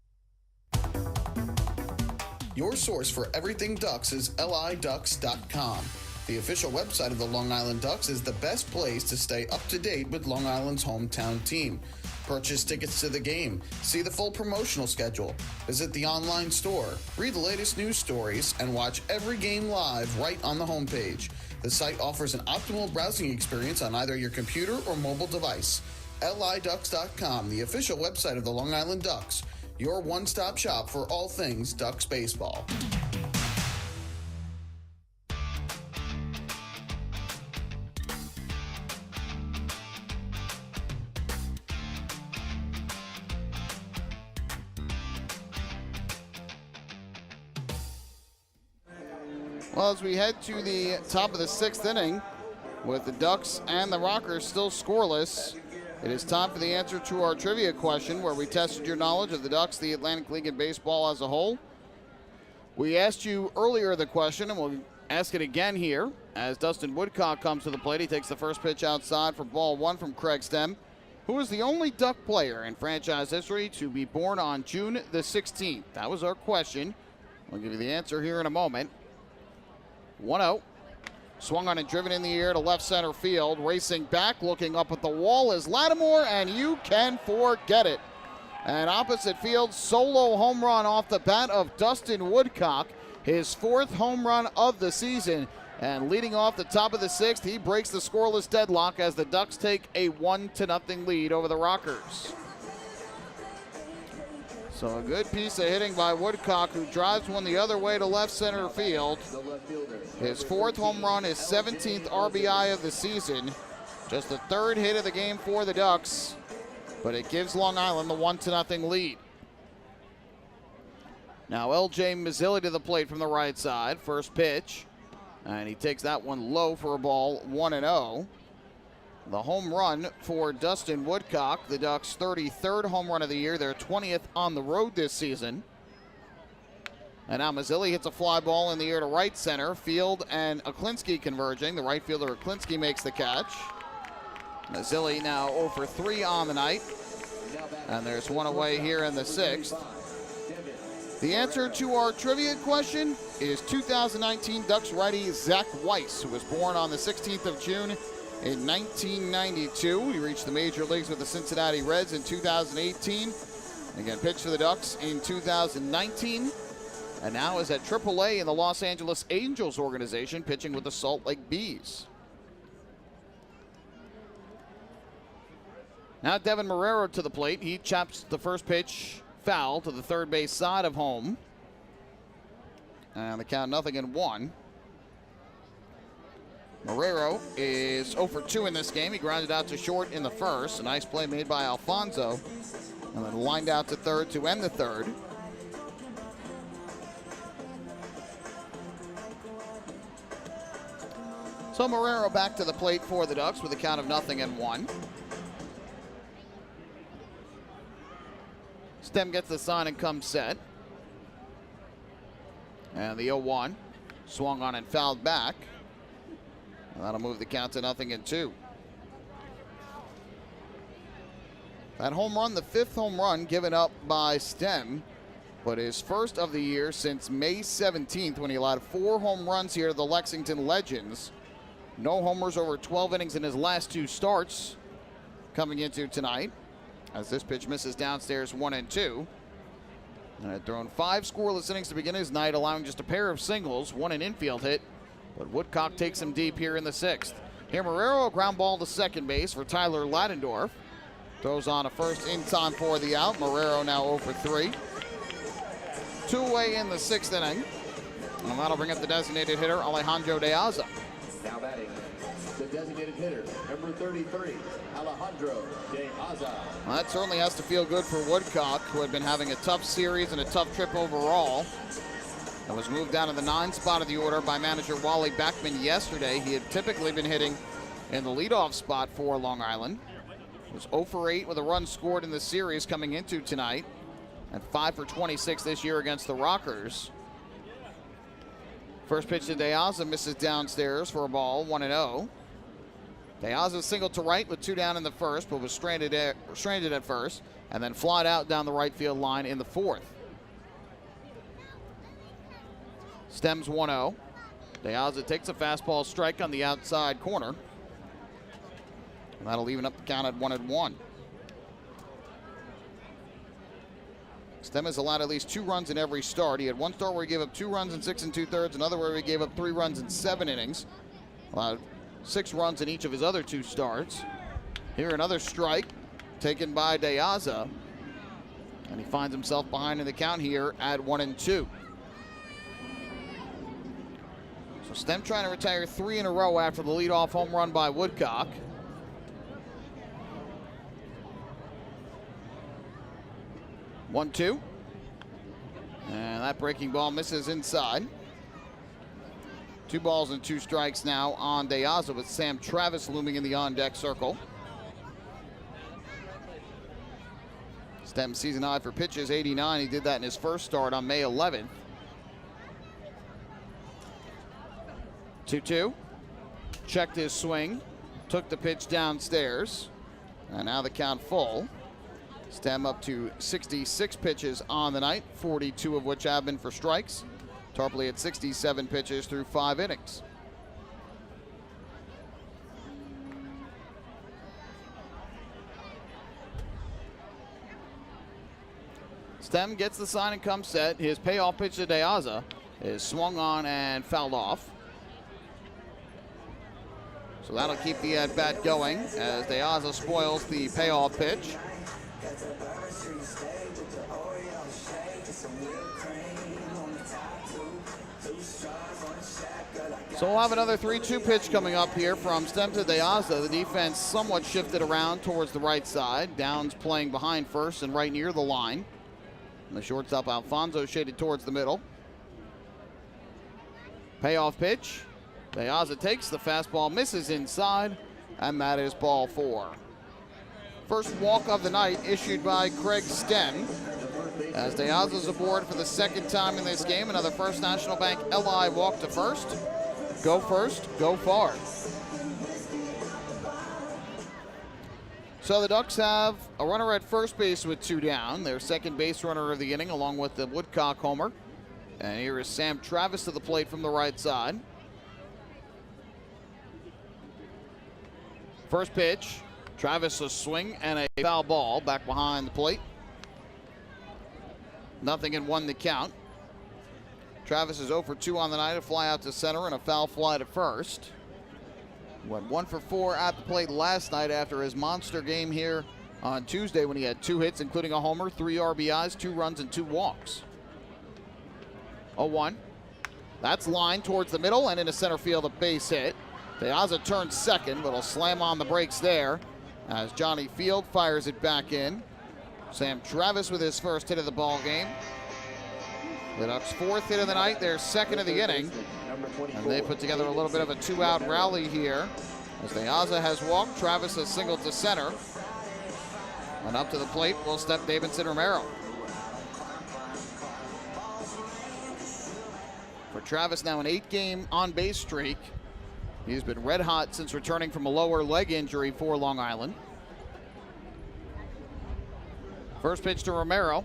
Your source for everything Ducks is liducks.com. The official website of the Long Island Ducks is the best place to stay up to date with Long Island's hometown team. Purchase tickets to the game, see the full promotional schedule, visit the online store, read the latest news stories, and watch every game live right on the homepage. The site offers an optimal browsing experience on either your computer or mobile device. liducks.com, the official website of the Long Island Ducks, your one-stop shop for all things Ducks baseball. Well, as we head to the top of the 6th inning, with the Ducks and the Rockers still scoreless, it is time for the answer to our trivia question, where we tested your knowledge of the Ducks, the Atlantic League, and baseball as a whole. We asked you earlier the question, and we'll ask it again here as Dustin Woodcock comes to the plate. He takes the first pitch outside for ball 1 from Craig Stem, who is the only Duck player in franchise history to be born on June the 16th. That was our question. We'll give you the answer here in a moment. 1-0. Swung on and driven in the air to left center field. Racing back, looking up at the wall is Lattimore, and you can forget it. An opposite field solo home run off the bat of Dustin Woodcock, his 4th home run of the season. And leading off the top of the 6th, he breaks the scoreless deadlock as the Ducks take a 1-0 lead over the Rockers. So a good piece of hitting by Woodcock, who drives one the other way to left center field. His 4th home run, his 17th RBI of the season. Just the 3rd hit of the game for the Ducks, but it gives Long Island the 1-0 lead. Now L.J. Mazzilli to the plate from the right side. First pitch, and he takes that one low for a ball, 1-0. The home run for Dustin Woodcock, the Ducks' 33rd home run of the year, their 20th on the road this season. And now Mazzilli hits a fly ball in the air to right center. Field and Aklinski converging. The right fielder Aklinski makes the catch. Mazzilli now 0 for 3 on the night. And there's one away here in the 6th. The answer to our trivia question is 2019 Ducks righty Zach Weiss, who was born on the 16th of June in 1992. He reached the major leagues with the Cincinnati Reds in 2018. Again, pitched for the Ducks in 2019. And now is at AAA in the Los Angeles Angels organization, pitching with the Salt Lake Bees. Now Devin Marrero to the plate. He chops the first pitch foul to the third base side of home. And the count 0-1. Marrero is 0 for 2 in this game. He grounded out to short in the first. A nice play made by Alfonso. And then lined out to third to end the third. So Marrero back to the plate for the Ducks with a count of 0-1. Stem gets the sign and comes set. And the 0-1. Swung on and fouled back. And that'll move the count to 0-2. That home run, the 5th home run given up by Stem, but his first of the year since May 17th, when he allowed 4 home runs here to the Lexington Legends. No homers over 12 innings in his last 2 starts coming into tonight, as this pitch misses downstairs 1-2. And had thrown 5 scoreless innings to begin his night, allowing just a pair of singles, 1 an infield hit. But Woodcock takes him deep here in the 6th. Here Marrero, a ground ball to second base for Tyler Ladendorf. Throws on a first in time for the out. Marrero now 0 for 3. 2 away in the 6th inning. And that'll bring up the designated hitter, Alejandro De Aza. Now batting, the designated hitter, number 33, Alejandro De Aza. Well, that certainly has to feel good for Woodcock, who had been having a tough series and a tough trip overall. And was moved down to the 9 spot of the order by manager Wally Backman yesterday. He had typically been hitting in the leadoff spot for Long Island. He was 0 for 8 with a run scored in the series coming into tonight, and 5 for 26 this year against the Rockers. First pitch to De Aza misses downstairs for a ball, 1-0. De Aza singled to right with 2 down in the first, but was stranded at first, and then flied out down the right field line in the 4th. Stems 1-0. De Aza takes a fastball strike on the outside corner. And that'll even up the count at 1-1. Stem has allowed at least 2 runs in every start. He had one start where he gave up 2 runs in 6 2/3, another where he gave up 3 runs in 7 innings. Allowed 6 runs in each of his other 2 starts. Here another strike taken by De Aza. And he finds himself behind in the count here at 1-2. So Stem trying to retire 3 in a row after the leadoff home run by Woodcock. One, 2. And that breaking ball misses inside. 2 balls and 2 strikes now on De Aza with Sam Travis looming in the on-deck circle. Stem season high for pitches, 89. He did that in his first start on May 11th. 2-2. Checked his swing. Took the pitch downstairs. And now the count full. Stem up to 66 pitches on the night, 42 of which have been for strikes. Tarpley at 67 pitches through 5 innings. Stem gets the sign and comes set. His payoff pitch to De Aza is swung on and fouled off. So that'll keep the at-bat going as De Aza spoils the payoff pitch. So we'll have another 3-2 pitch coming up here from Stem to De Aza. The defense somewhat shifted around towards the right side. Downs playing behind first and right near the line. And the shortstop Alfonso shaded towards the middle. Payoff pitch. De Aza takes the fastball, misses inside, and that is ball 4. First walk of the night issued by Craig Stem. As De Aza's aboard for the second time in this game, another First National Bank LI walk to first. Go first, go far. So the Ducks have a runner at first base with 2 down, their second base runner of the inning, along with the Woodcock homer. And here is Sam Travis to the plate from the right side. First pitch, Travis a swing and a foul ball back behind the plate. 0-1 the count. Travis is 0 for 2 on the night, a fly out to center and a foul fly to first. Went 1 for 4 at the plate last night after his monster game here on Tuesday when he had 2 hits, including a homer, 3 RBIs, 2 runs, and 2 walks. 0-1. That's lined towards the middle and into center field, a base hit. De Aza turns second, but will slam on the brakes there as Johnny Field fires it back in. Sam Travis with his first hit of the ball game. The Ducks' 4th hit of the night, their 2nd of the inning. And they put together a little bit of a 2-out rally here. As De Aza has walked, Travis has singled to center. And up to the plate will step Davidson Romero. For Travis, now an 8-game on-base streak. He's been red hot since returning from a lower leg injury for Long Island. First pitch to Romero.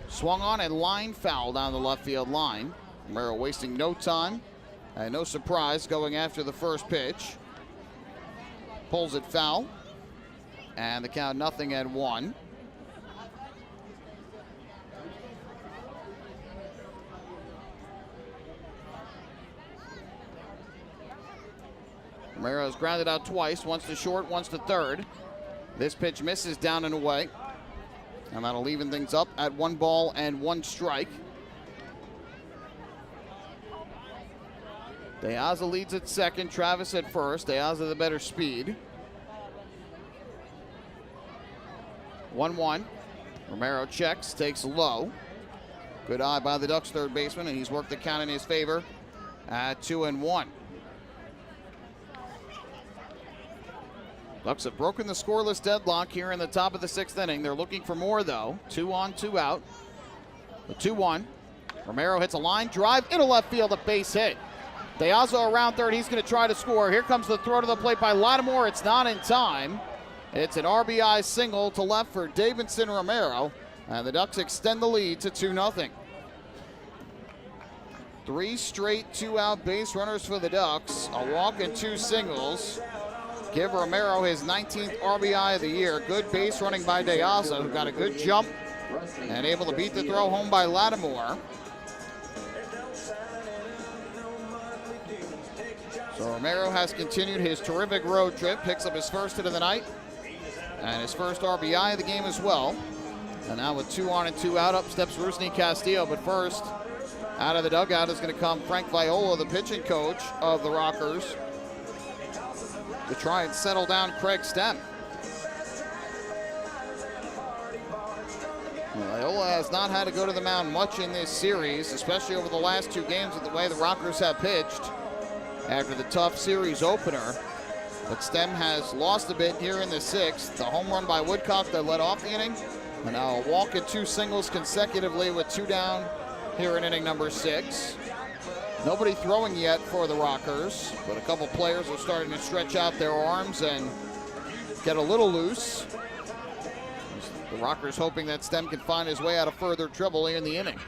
Swung on and line foul down the left field line. Romero wasting no time and no surprise going after the first pitch. Pulls it foul. And the count 0-1. Romero's grounded out twice, once to short, once to third. This pitch misses down and away. And that'll even things up at 1 ball and 1 strike. De Aza leads at second, Travis at first. De Aza the better speed. 1-1. Romero checks, takes low. Good eye by the Ducks third baseman, and he's worked the count in his favor at 2-1. Ducks have broken the scoreless deadlock here in the top of the 6th inning. They're looking for more, though. 2 on, 2 out. The 2-1. Romero hits a line drive into left field, a base hit. De Aza around third. He's going to try to score. Here comes the throw to the plate by Lattimore. It's not in time. It's an RBI single to left for Davidson Romero. And the Ducks extend the lead to 2-0. 3 straight 2-out base runners for the Ducks. A walk and 2 singles. Give Romero his 19th RBI of the year. Good base running by De Aza, who got a good jump and able to beat the throw home by Lattimore. So Romero has continued his terrific road trip, picks up his first hit of the night and his first RBI of the game as well. And now with 2 on and 2 out, up steps Rusney Castillo. But first, out of the dugout is going to come Frank Viola, the pitching coach of the Rockers, to try and settle down Craig Stem. Viola has not had to go to the mound much in this series, especially over the last 2 games with the way the Rockers have pitched. after the tough series opener. But Stem has lost a bit here in the 6th. The home run by Woodcock that led off the inning. And now a walk and 2 singles consecutively with 2 down here in inning number 6. Nobody throwing yet for the Rockers, but a couple players are starting to stretch out their arms and get a little loose. The Rockers hoping that Stem can find his way out of further trouble here in the inning.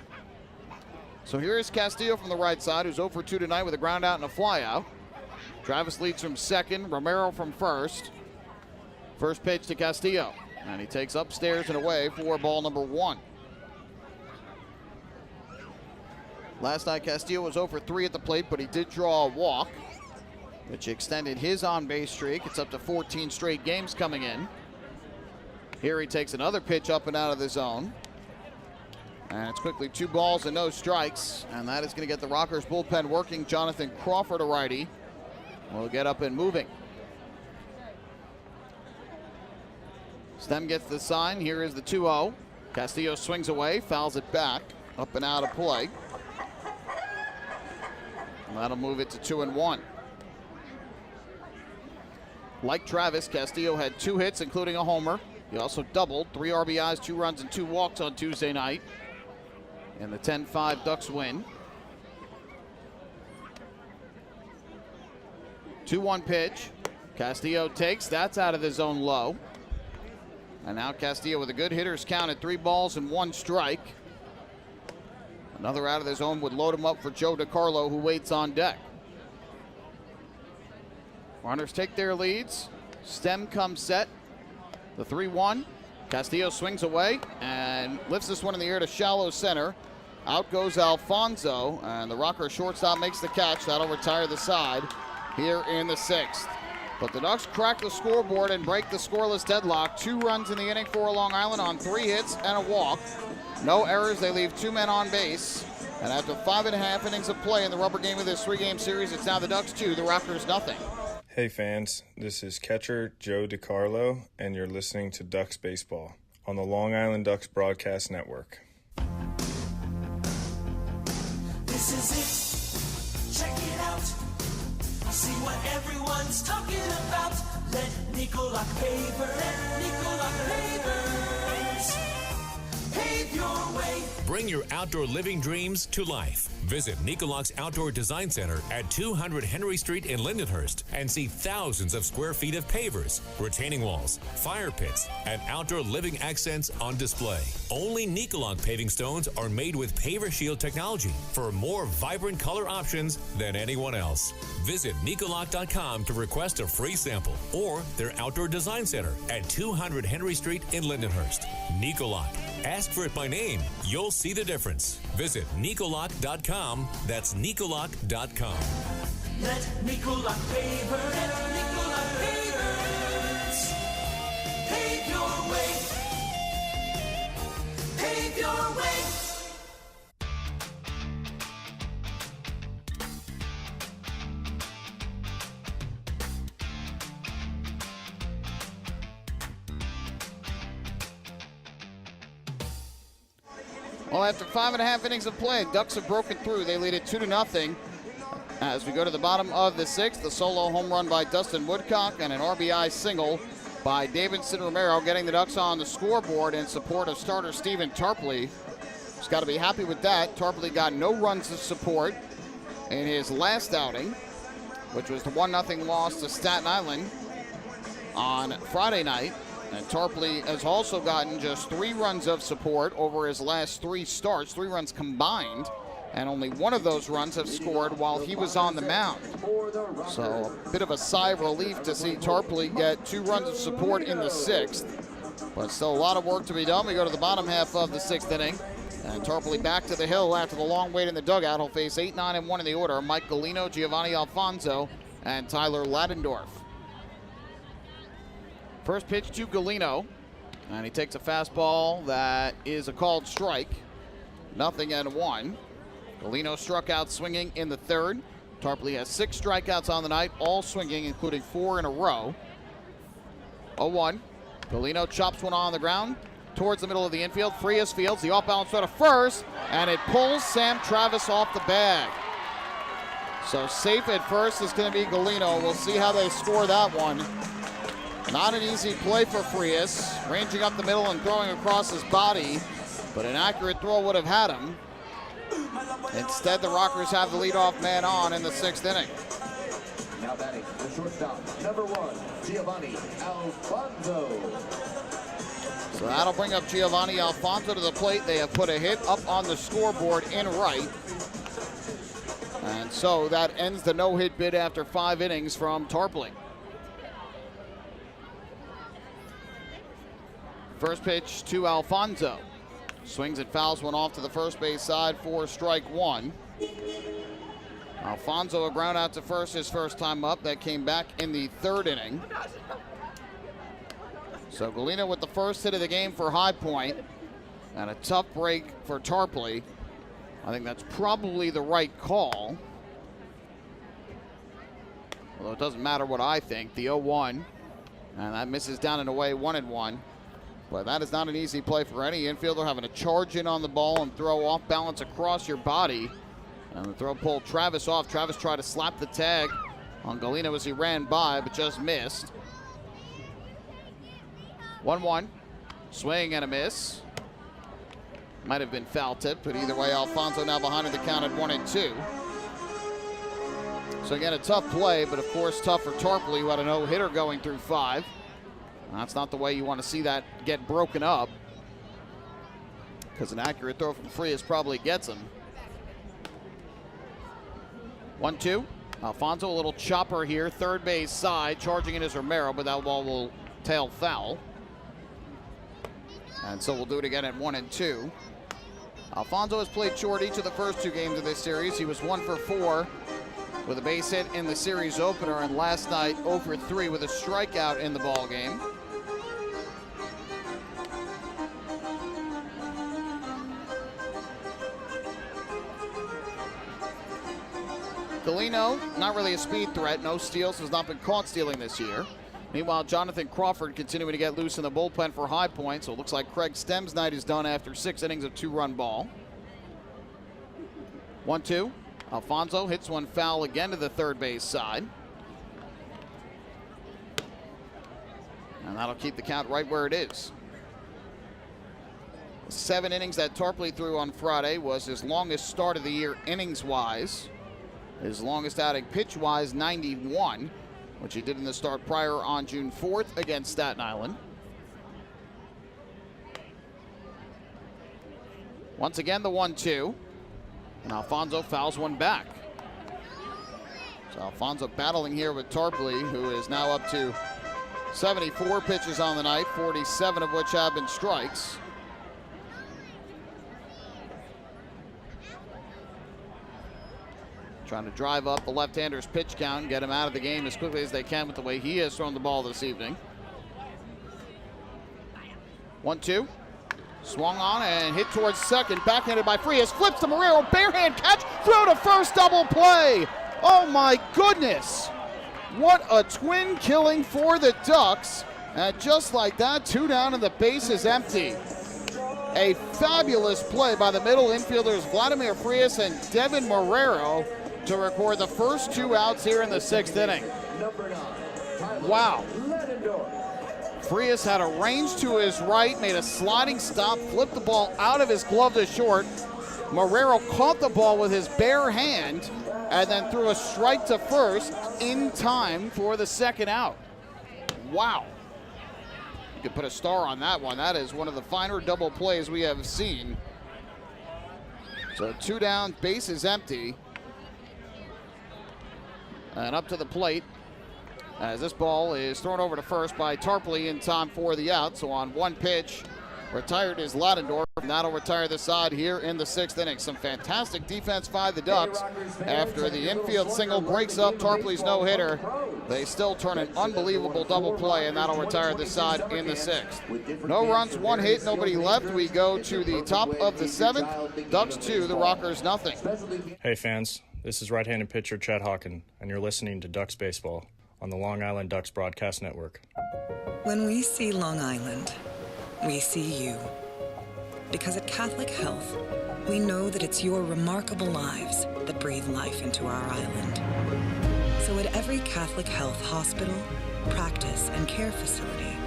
So here is Castillo from the right side, who's 0 for 2 tonight with a ground out and a fly out. Travis leads from second, Romero from first. First pitch to Castillo, and he takes upstairs and away for ball number 1. Last night, Castillo was 0 for 3 at the plate, but he did draw a walk, which extended his on-base streak. It's up to 14 straight games coming in. Here he takes another pitch up and out of the zone. And it's quickly 2 balls and no strikes, and that is going to get the Rockers bullpen working. Jonathan Crawford, a righty, will get up and moving. Stem gets the sign. Here is the 2-0. Castillo swings away, fouls it back, up and out of play. And that'll move it to 2-1. Like Travis, Castillo had 2 hits, including a homer. He also doubled, 3 RBIs, 2 runs, and 2 walks on Tuesday night in the 10-5 Ducks win. 2-1 pitch. Castillo takes. That's out of the zone low. And now Castillo with a good hitter's count at 3 balls and 1 strike. Another out of the zone would load him up for Joe DiCarlo, who waits on deck. Runners take their leads. Stem comes set. The 3-1. Castillo swings away and lifts this one in the air to shallow center. Out goes Alfonso, and the Rocker shortstop makes the catch. That'll retire the side here in the 6th. But the Ducks crack the scoreboard and break the scoreless deadlock. 2 runs in the inning for Long Island on 3 hits and a walk. No errors. They leave 2 men on base. And after 5.5 innings of play in the rubber game of this 3-game series, it's now the Ducks 2, the Rockers nothing. Hey fans, this is catcher Joe DiCarlo, and you're listening to Ducks Baseball on the Long Island Ducks Broadcast Network. This is it. Check it out. See what everyone's talking about. Let Nicolak paver. Let Nicolak pavers. Pave your way. Bring your outdoor living dreams to life. Visit Nicolak's Outdoor Design Center at 200 Henry Street in Lindenhurst and see thousands of square feet of pavers, retaining walls, fire pits, and outdoor living accents on display. Only Nicolak paving stones are made with Paver Shield technology for more vibrant color options than anyone else. Visit Nicolak.com to request a free sample or their Outdoor Design Center at 200 Henry Street in Lindenhurst. Nicolak. Ask for it by name. You'll see the difference. Visit Nicolak.com. That's Nicolak.com. Let Nicolak paver. Let Nicolak pavers. Pave your way. Pave your way. Well, after 5.5 innings of play, Ducks have broken through. They lead it 2-0. As we go to the bottom of the 6th, a solo home run by Dustin Woodcock and an RBI single by Davidson Romero, getting the Ducks on the scoreboard in support of starter Stephen Tarpley. He's got to be happy with that. Tarpley got no runs of support in his last outing, which was the 1-0 loss to Staten Island on Friday night. And Tarpley has also gotten just 3 runs of support over his last 3 starts, 3 runs combined, and only 1 of those runs have scored while he was on the mound. So a bit of a sigh of relief to see Tarpley get 2 runs of support in the 6th, but still a lot of work to be done. We go to the bottom half of the 6th inning, and Tarpley back to the hill after the long wait in the dugout. He'll face 8, 9, and 1 in the order: Mike Galino, Giovanni Alfonso, and Tyler Ladendorf. First pitch to Galino, and he takes a fastball that is a called strike. 0-1. Galino struck out swinging in the 3rd. Tarpley has 6 strikeouts on the night, all swinging, including 4 in a row. 0-1. Galino chops one on the ground towards the middle of the infield. Frias fields the off-balance throw to first, and it pulls Sam Travis off the bag. So safe at first is going to be Galino. We'll see how they score that one. Not an easy play for Frias, ranging up the middle and throwing across his body, but an accurate throw would have had him. Instead, the Rockers have the leadoff man on in the 6th inning. Now batting, the shortstop, number 1, Giovanni Alfonso. So that'll bring up Giovanni Alfonso to the plate. They have put a hit up on the scoreboard in right. And so that ends the no-hit bid after 5 innings from Tarpley. First pitch to Alfonso. Swings and fouls one off to the first base side for strike 1. Alfonso a ground out to first his first time up. That came back in the 3rd inning. So Galino with the first hit of the game for High Point, and a tough break for Tarpley. I think that's probably the right call. Although it doesn't matter what I think. The 0-1, and that misses down and away, 1-1. But that is not an easy play for any infielder, having to charge in on the ball and throw off balance across your body. And the throw pulled Travis off. Travis tried to slap the tag on Galino as he ran by, but just missed. 1-1, swing and a miss. Might have been foul tip, but either way, Alfonso now behind in the count at 1-2. So again, a tough play, but of course tough for Tarpley, who had a no-hitter going through 5. That's not the way you want to see that get broken up, because an accurate throw from Frias probably gets him. 1-2. Alfonso, a little chopper here, third base side, charging in is Romero, but that ball will tail foul. And so we'll do it again at 1-2. Alfonso has played short each of the first 2 games of this series. He was 1 for 4 with a base hit in the series opener, and last night 0 for 3 with a strikeout in the ball game. Galino, not really a speed threat. No steals, has not been caught stealing this year. Meanwhile, Jonathan Crawford continuing to get loose in the bullpen for High Point, so it looks like Craig Stem's night is done after 6 innings of 2-run ball. 1-2. Alfonso hits one foul again to the third base side. And that'll keep the count right where it is. 7 innings that Tarpley threw on Friday was his longest start of the year innings-wise. His longest outing pitch-wise, 91, which he did in the start prior on June 4th against Staten Island. Once again, the 1-2. And Alfonso fouls one back. So Alfonso battling here with Tarpley, who is now up to 74 pitches on the night, 47 of which have been strikes. Trying to drive up the left-hander's pitch count and get him out of the game as quickly as they can with the way he has thrown the ball this evening. 1-2. Swung on and hit towards second. Backhanded by Frias. Flips to Marrero. Barehand catch. Throw to first. Double play. Oh, my goodness. What a twin killing for the Ducks. And just like that, 2 down and the base is empty. A fabulous play by the middle infielders Vladimir Frias and Devin Marrero to record the first 2 outs here in the 6th inning. Wow. Frias had a range to his right, made a sliding stop, flipped the ball out of his glove to short. Marrero caught the ball with his bare hand and then threw a strike to first in time for the 2nd out. Wow. You could put a star on that one. That is one of the finer double plays we have seen. So 2 down, base is empty. And up to the plate as this ball is thrown over to first by Tarpley in time for the out. So on 1 pitch, retired is Ladendorf, and that'll retire the side here in the 6th inning. Some fantastic defense by the Ducks. After the infield single breaks up Tarpley's no-hitter, they still turn an unbelievable double play, and that'll retire the side in the 6th. No runs, 1 hit, nobody left. We go to the top of the 7th. Ducks 2, the Rockers nothing. Hey fans, this is right-handed pitcher Chad Hawken, and you're listening to Ducks Baseball on the Long Island Ducks Broadcast Network. When we see Long Island, we see you. Because at Catholic Health, We know that it's your remarkable lives that breathe life into our island. So at every Catholic Health hospital, practice, and care facility,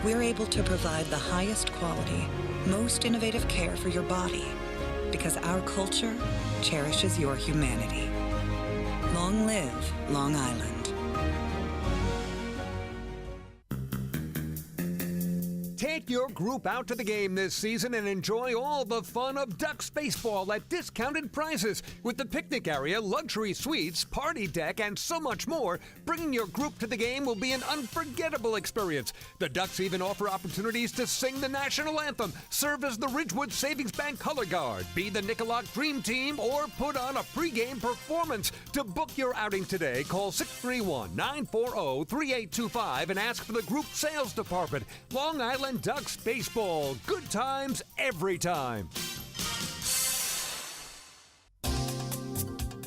we're able to provide the highest quality, most innovative care for your body, because our culture cherishes your humanity. Long live Long Island. Take your group out to the game this season and enjoy all the fun of Ducks baseball at discounted prices with the picnic area, luxury suites, party deck, and so much more. Bringing your group to the game will be an unforgettable experience. The Ducks even offer opportunities to sing the national anthem, serve as the Ridgewood Savings Bank color guard, be the Nickolock Dream Team, or put on a pregame performance. To book your outing today, call 631-940-3825 and ask for the group sales department. Long Island Ducks baseball. Good times every time.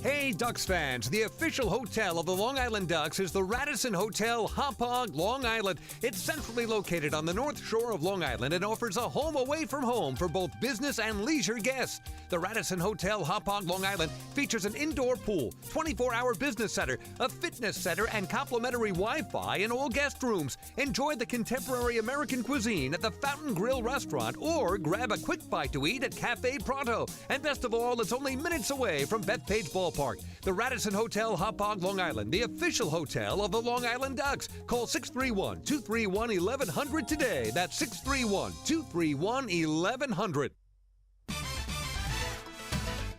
Hey, Ducks fans, the official hotel of the Long Island Ducks is the Radisson Hotel Hauppauge, Long Island. It's centrally located on the north shore of Long Island and offers a home away from home for both business and leisure guests. The Radisson Hotel Hauppauge, Long Island features an indoor pool, 24-hour business center, a fitness center, and complimentary Wi-Fi in all guest rooms. Enjoy the contemporary American cuisine at the Fountain Grill restaurant or grab a quick bite to eat at Cafe Pronto. And best of all, it's only minutes away from Bethpage Ballpark. The Radisson Hotel Hauppauge, Long Island, the official hotel of the Long Island Ducks. Call 631-231-1100 today. That's 631-231-1100.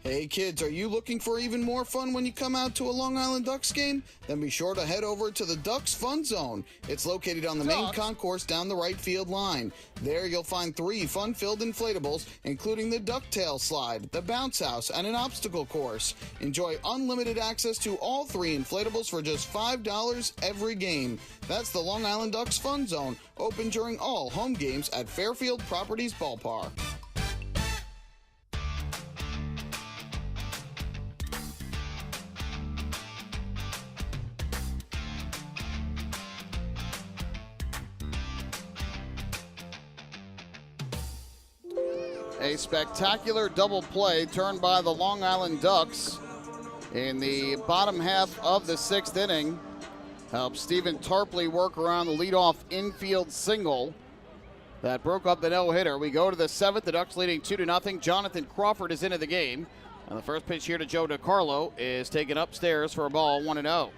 Hey kids, are you looking for even more fun when you come out to a Long Island Ducks game? Then be sure to head over to the Ducks Fun Zone. It's located on the main concourse down the right field line. There you'll find 3 fun-filled inflatables, including the ducktail slide, the bounce house, and an obstacle course. Enjoy unlimited access to all 3 inflatables for just $5 every game. That's the Long Island Ducks Fun Zone, open during all home games at Fairfield Properties Ballpark. A spectacular double play turned by the Long Island Ducks in the bottom half of the 6th inning. Helped Stephen Tarpley work around the leadoff infield single that broke up the no-hitter. We go to the 7th, the Ducks leading 2-0. Jonathan Crawford is into the game. And the first pitch here to Joe DiCarlo is taken upstairs for a ball, 1-0.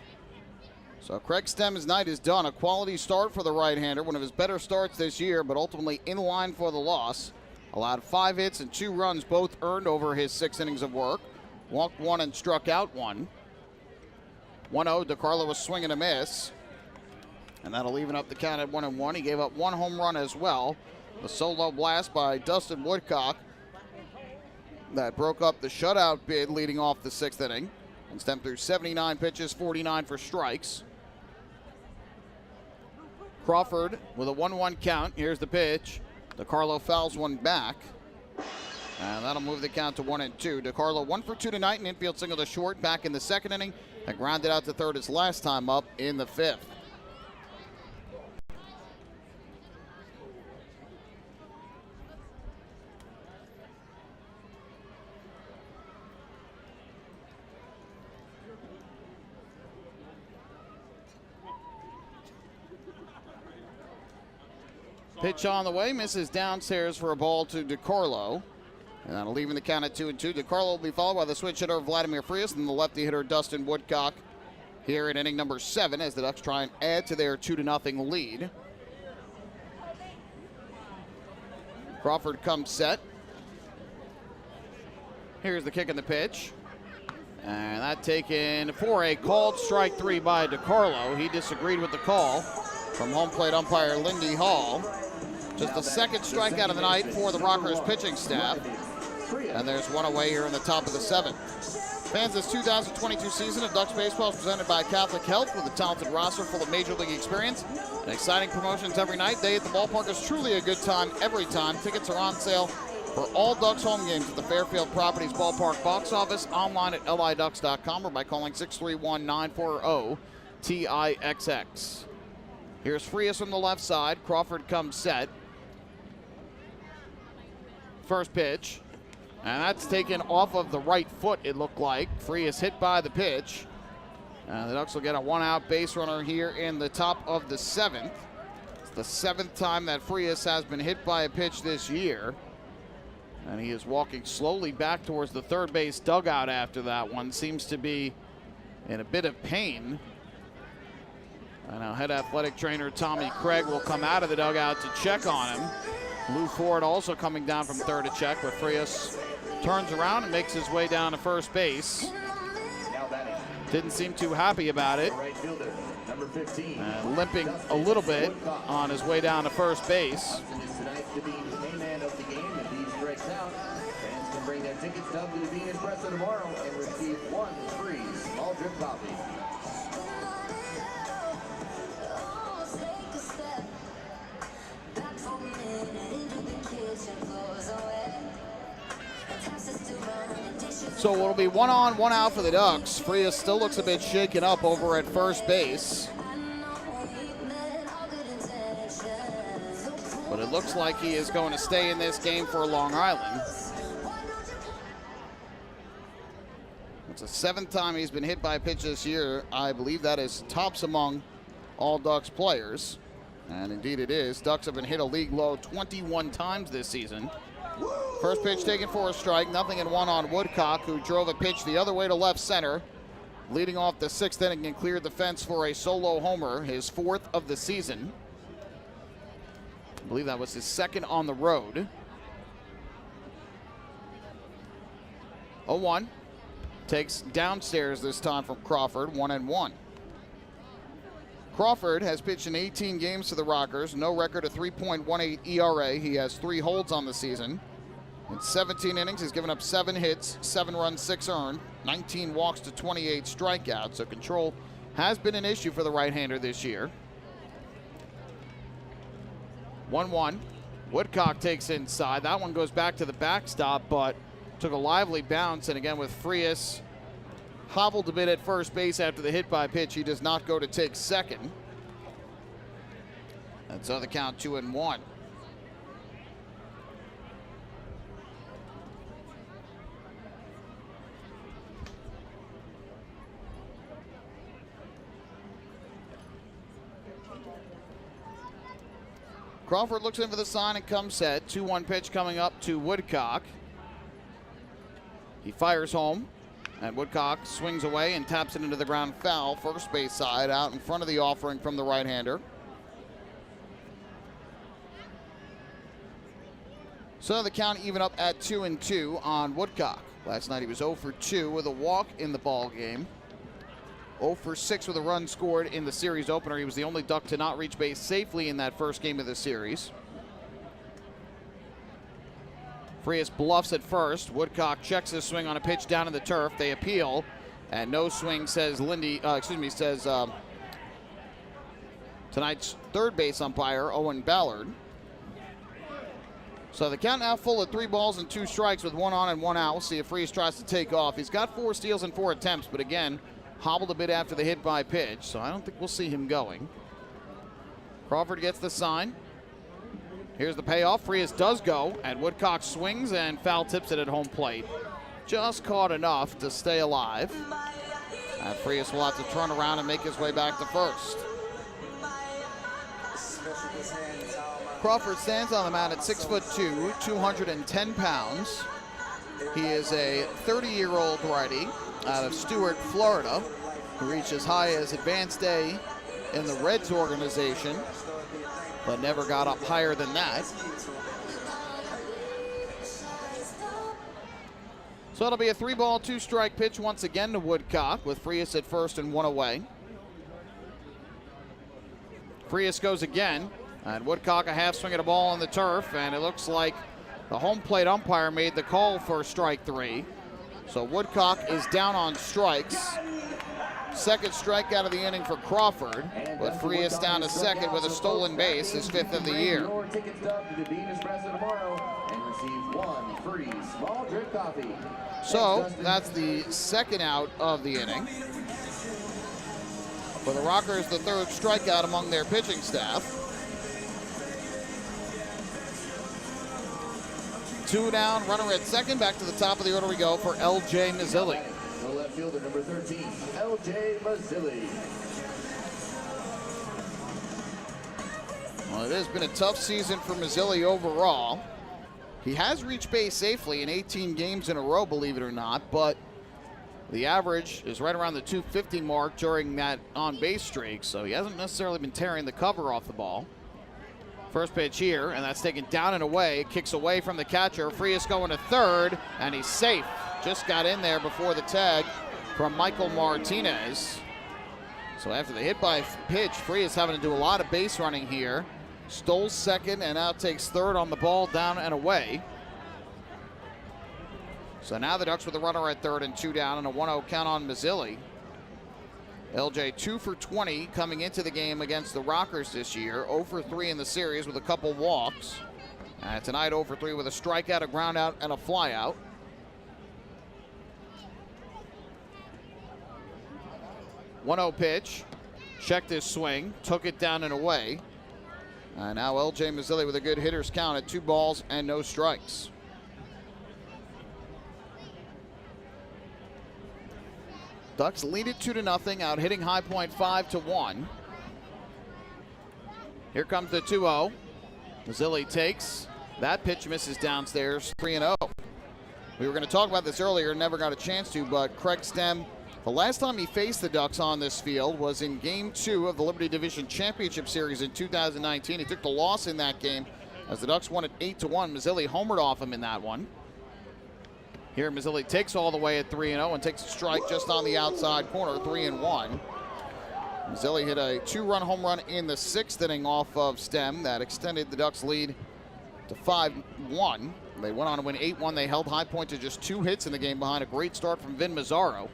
So Craig Stem's night is done. A quality start for the right-hander, one of his better starts this year, but ultimately in line for the loss. Allowed 5 hits and 2 runs, both earned over his 6 innings of work. Walked 1 and struck out 1. 1-0, DiCarlo was swing and a miss. And that'll even up the count at 1-1. He gave up 1 home run as well. The solo blast by Dustin Woodcock that broke up the shutout bid leading off the 6th inning. And Stem through 79 pitches, 49 for strikes. Crawford with a 1-1 count. Here's the pitch. DiCarlo fouls one back, and that'll move the count to 1-2. DiCarlo 1 for 2 tonight, an infield single to short back in the 2nd inning, and grounded out to third his last time up in the 5th. Pitch on the way, misses downstairs for a ball to DiCarlo. And that'll leave in the count at 2-2. DiCarlo will be followed by the switch hitter Vladimir Frias and the lefty hitter Dustin Woodcock here in inning number 7 as the Ducks try and add to their 2-0 lead. Crawford comes set. Here's the kick and the pitch. And that taken for a called strike 3 by DiCarlo. He disagreed with the call from home plate umpire Lindy Hall. Just the 2nd strikeout of the night for the Rockers pitching staff. And there's one away here in the top of the 7th. Fans, this 2022 season of Ducks Baseball is presented by Catholic Health with a talented roster full of Major League experience and exciting promotions every night. Day at the ballpark is truly a good time every time. Tickets are on sale for all Ducks home games at the Fairfield Properties Ballpark box office, online at liducks.com or by calling 631-940-TIXX. Here's Frias from the left side. Crawford comes set. First pitch. And that's taken off of the right foot, it looked like. Frias hit by the pitch. The Ducks will get a one-out base runner here in the top of the 7th. It's the 7th time that Frias has been hit by a pitch this year. And he is walking slowly back towards the third base dugout after that one. Seems to be in a bit of pain. And now head athletic trainer Tommy Craig will come out of the dugout to check on him. Lou Ford also coming down from third to check, but Frias turns around and makes his way down to first base. Didn't seem too happy about it. Limping a little bit on his way down to first base. Fans can bring their tickets to WB Espresso tomorrow and receive 1 free small drip coffee. So it'll be 1 on, 1 out for the Ducks. Frias still looks a bit shaken up over at first base. But it looks like he is going to stay in this game for Long Island. It's the 7th time he's been hit by a pitch this year. I believe that is tops among all Ducks players. And indeed it is. Ducks have been hit a league low 21 times this season. First pitch taken for a strike, 0-1 on Woodcock, who drove a pitch the other way to left center. Leading off the 6th inning and cleared the fence for a solo homer, his 4th of the season. I believe that was his 2nd on the road. 0-1. Takes downstairs this time from Crawford, 1-1. Crawford has pitched in 18 games to the Rockers, no record of 3.18 ERA. He has 3 holds on the season. In 17 innings, he's given up 7 hits, 7 runs, 6 earned, 19 walks to 28 strikeouts. So control has been an issue for the right-hander this year. 1-1. Woodcock takes inside. That one goes back to the backstop, but took a lively bounce. And again, with Frias hobbled a bit at first base after the hit by pitch, he does not go to take second. And so the count 2-1. Crawford looks in for the sign and comes set. 2-1 pitch coming up to Woodcock. He fires home, and Woodcock swings away and taps it into the ground foul, first base side, out in front of the offering from the right-hander. So the count even up at 2-2 on Woodcock. Last night he was 0 for 2 with a walk in the ball game. 0 for 6 with a run scored in the series opener. He was the only Duck to not reach base safely in that first game of the series. Frias bluffs at first. Woodcock checks his swing on a pitch down in the turf. They appeal, and no swing, says tonight's third base umpire, Owen Ballard. So the count now full at 3 balls and 2 strikes with 1 on and 1 out. We'll see if Frias tries to take off. He's got 4 steals and 4 attempts, but again, hobbled a bit after the hit by pitch, so I don't think we'll see him going. Crawford gets the sign. Here's the payoff. Frias does go, and Woodcock swings and foul tips it at home plate. Just caught enough to stay alive. And Frias will have to turn around and make his way back to first. Crawford stands on the mound at 6'2", 210 pounds. He is a 30-year-old righty out of Stuart, Florida, who reached as high as advanced A in the Reds organization, but never got up higher than that. So it'll be a 3-ball, 2-strike pitch once again to Woodcock, with Frias at first and 1 away. Frias goes again, and Woodcock a half swing at a ball on the turf, and it looks like the home plate umpire made the call for strike 3. So Woodcock is down on strikes. Second strikeout of the inning for Crawford, but Frias down to second with a stolen base, his 5th of the year. So that's the 2nd out of the inning. For the Rockers, the 3rd strikeout among their pitching staff. 2 down, runner at second. Back to the top of the order we go for L.J. Mazzilli. The left fielder, number 13, L.J. Mazzilli. Well, it has been a tough season for Mazzilli overall. He has reached base safely in 18 games in a row, believe it or not, but the average is right around the 250 mark during that on-base streak, so he hasn't necessarily been tearing the cover off the ball. First pitch here, and that's taken down and away. Kicks away from the catcher. Frias going to third, and he's safe. Just got in there before the tag from Michael Martinez. So after the hit by pitch, Frias having to do a lot of base running here. Stole second and now takes third on the ball, down and away. So now the Ducks with a runner at third and 2 down and a 1-0 count on Mazzilli. LJ 2 for 20 coming into the game against the Rockers this year. 0 for 3 in the series with a couple walks. Tonight 0 for 3 with a strikeout, a ground out, and a flyout. .1-0 pitch. Checked his swing. Took it down and away. And now LJ Mazzilli with a good hitter's count at 2 balls and no strikes. Ducks lead it 2-0, out hitting High Point 5-1. Here comes the 2-0. Mazzilli takes. That pitch misses downstairs, 3-0. We were going to talk about this earlier, never got a chance to, but Craig Stem, the last time he faced the Ducks on this field was in Game 2 of the Liberty Division Championship Series in 2019. He took the loss in that game as the Ducks won it 8-1. Mazzilli homered off him in that one. Here, Mazzilli takes all the way at 3-0 and takes a strike just on the outside corner, 3-1. Mazzilli hit a 2-run home run in the 6th inning off of Stem. That extended the Ducks' lead to 5-1. They went on to win 8-1. They held High Point to just 2 hits in the game behind a great start from Vin Mazzaro.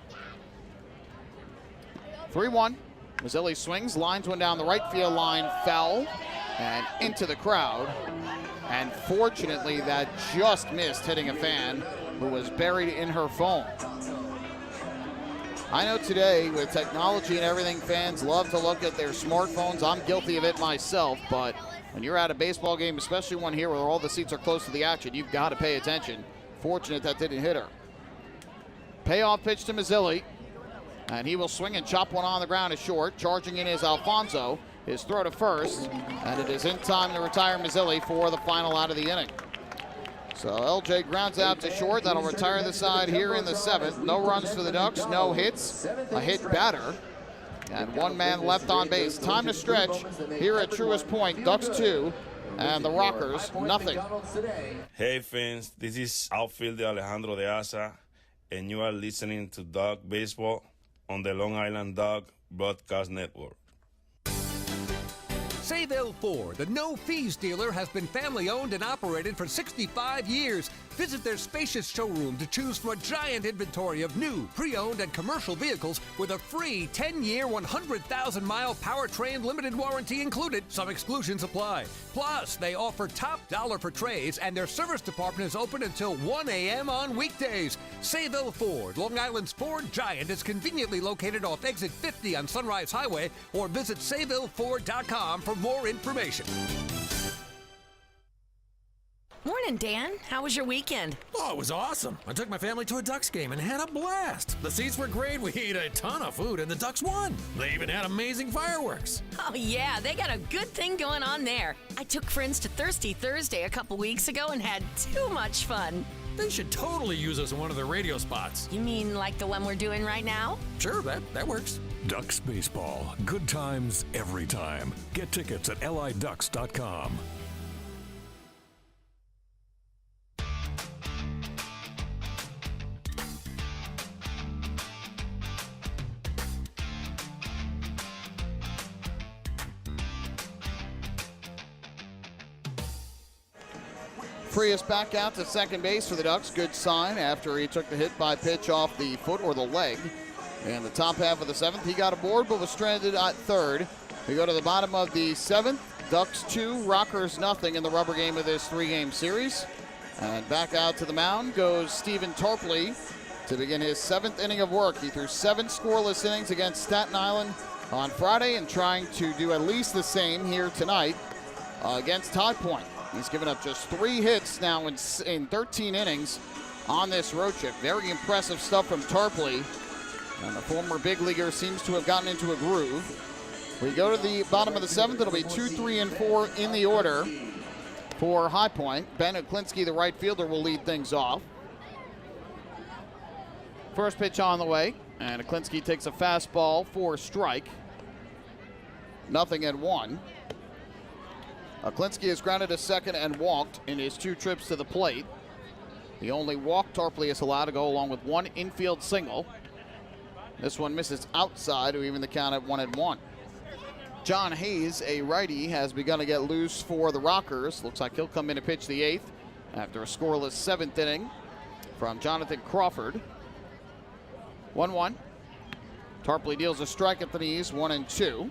3-1. Mazzilli swings, lines one down the right field line, foul, and into the crowd. And fortunately, that just missed hitting a fan who was buried in her phone. I know today, with technology and everything, fans love to look at their smartphones. I'm guilty of it myself, but when you're at a baseball game, especially one here where all the seats are close to the action, you've got to pay attention. Fortunate that didn't hit her. Payoff pitch to Mazzilli, and he will swing and chop one on the ground as short. Charging in is Alfonso. His throw to first, and it is in time to retire Mazzilli for the final out of the inning. So LJ grounds out to short. That'll retire the side here in the 7th. No runs for the Ducks, no hits, a hit batter, and 1 man left on base. Time to stretch here at Truist Point. Ducks 2 and the Rockers nothing. Hey fans, this is outfielder Alejandro de Asa, and you are listening to Duck Baseball on the Long Island Duck Broadcast Network. Sayville Ford, the no-fees dealer, has been family-owned and operated for 65 years. Visit their spacious showroom to choose from a giant inventory of new, pre-owned, and commercial vehicles with a free 10-year, 100,000-mile powertrain limited warranty included. Some exclusions apply. Plus, they offer top dollar for trades, and their service department is open until 1 a.m. on weekdays. Sayville Ford, Long Island's Ford giant, is conveniently located off exit 50 on Sunrise Highway, or visit SayvilleFord.com for more information. Morning, Dan. How was your weekend? Oh, it was awesome. I took my family to a Ducks game and had a blast. The seats were great. We ate a ton of food, and the Ducks won. They even had amazing fireworks. Oh, yeah. They got a good thing going on there. I took friends to Thirsty Thursday a couple weeks ago and had too much fun. They should totally use us in one of their radio spots. You mean like the one we're doing right now? Sure, that works. Ducks Baseball. Good times every time. Get tickets at liducks.com. Frias back out to second base for the Ducks. Good sign after he took the hit by pitch off the foot or the leg. In the top half of the 7th, he got aboard but was stranded at third. We go to the bottom of the 7th. Ducks 2, Rockers nothing in the rubber game of this 3-game series. And back out to the mound goes Stephen Tarpley to begin his 7th inning of work. He threw 7 scoreless innings against Staten Island on Friday and trying to do at least the same here tonight against High Point. He's given up just 3 hits now in 13 innings on this road trip. Very impressive stuff from Tarpley. And the former big leaguer seems to have gotten into a groove. We go to the bottom of the 7th. It'll be 2, 3, and 4 in the order for High Point. Ben Uklinski, the right fielder, will lead things off. First pitch on the way, and Uklinski takes a fastball for a strike. 0-1. Uklinski has grounded a second and walked in his 2 trips to the plate. The only walk Tarpley is allowed to go along with 1 infield single. This one misses outside to even the count at 1-1. John Hayes, a righty, has begun to get loose for the Rockers. Looks like he'll come in to pitch the 8th after a scoreless 7th inning from Jonathan Crawford. 1-1. Tarpley deals a strike at the knees, 1-2.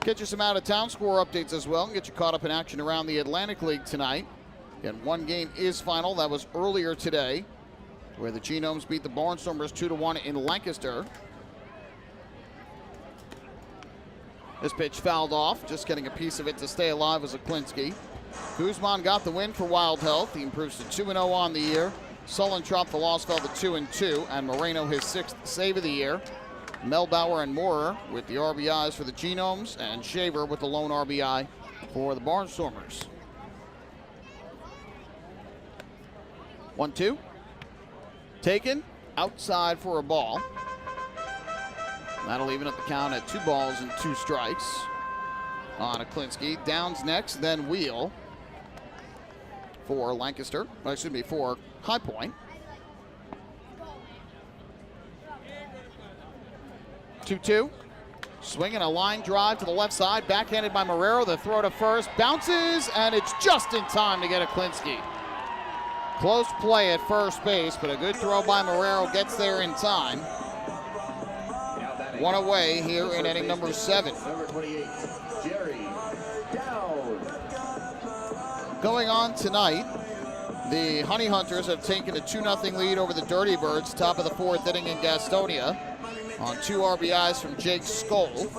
Get you some out-of-town score updates as well and get you caught up in action around the Atlantic League tonight. Again, 1 game is final. That was earlier today, where the Genomes beat the Barnstormers 2-1 in Lancaster. This pitch fouled off, just getting a piece of it to stay alive was Uklinski. Guzman got the win for Wild Health. He improves to 2-0 on the year. Sullentrop, the loss, fell to 2-2, and Moreno his 6th save of the year. Melbauer and Moorer with the RBIs for the Genomes, and Shaver with the lone RBI for the Barnstormers. 1-2. Taken outside for a ball. That'll even up the count at 2 balls and 2 strikes on Uklinski. Downs next, then Wheel for Lancaster. For High Point. 2-2. Swinging a line drive to the left side, backhanded by Marrero. The throw to first bounces, and it's just in time to get Uklinski. Close play at first base, but a good throw by Marrero gets there in time. 1 away here in inning number 7. Number 28, Jerry Dowd. Going on tonight, the Honey Hunters have taken a 2-0 lead over the Dirty Birds, top of the 4th inning in Gastonia, on 2 RBIs from Jake Skoll.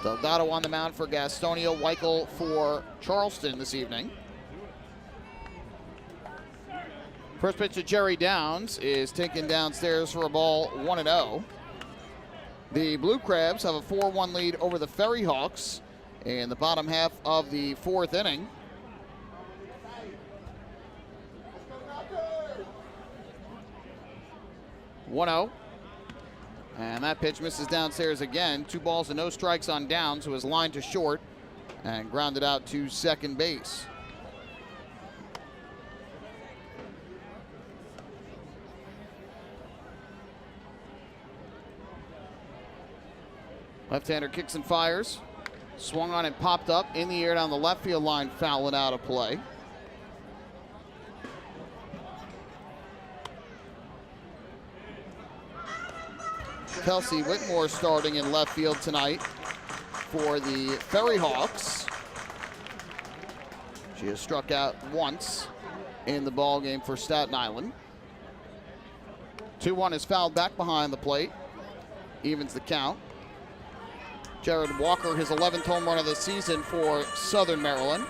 Delgado on the mound for Gastonia, Weichel for Charleston this evening. First pitch to Jerry Downs is taken downstairs for a ball, 1-0. The Blue Crabs have a 4-1 lead over the Ferry Hawks in the bottom half of the 4th inning. (1-0). And that pitch misses downstairs again. 2 balls and no strikes on Downs, who was lined to short and grounded out to second base. Left-hander kicks and fires. Swung on and popped up in the air down the left field line, fouling out of play. Kelsey Whitmore starting in left field tonight for the Ferry Hawks. She has struck out once in the ball game for Staten Island. 2-1 is fouled back behind the plate. Evens the count. Jared Walker, his 11th home run of the season for Southern Maryland.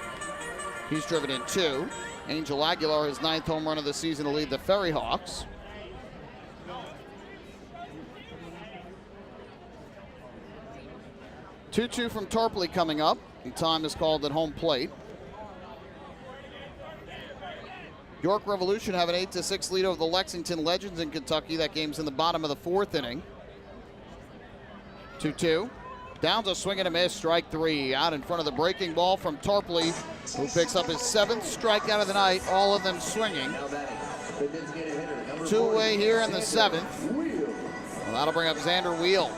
He's driven in 2. Angel Aguilar, his 9th home run of the season to lead the Ferry Hawks. (2-2) from Tarpley coming up, and time is called at home plate. York Revolution have an 8-6 lead over the Lexington Legends in Kentucky. That game's in the bottom of the 4th inning. 2-2. Downs a swing and a miss, strike 3. Out in front of the breaking ball from Tarpley, who picks up his 7th strikeout of the night, all of them swinging. 2 away here in the 7th. Well, that'll bring up Xander Wheel.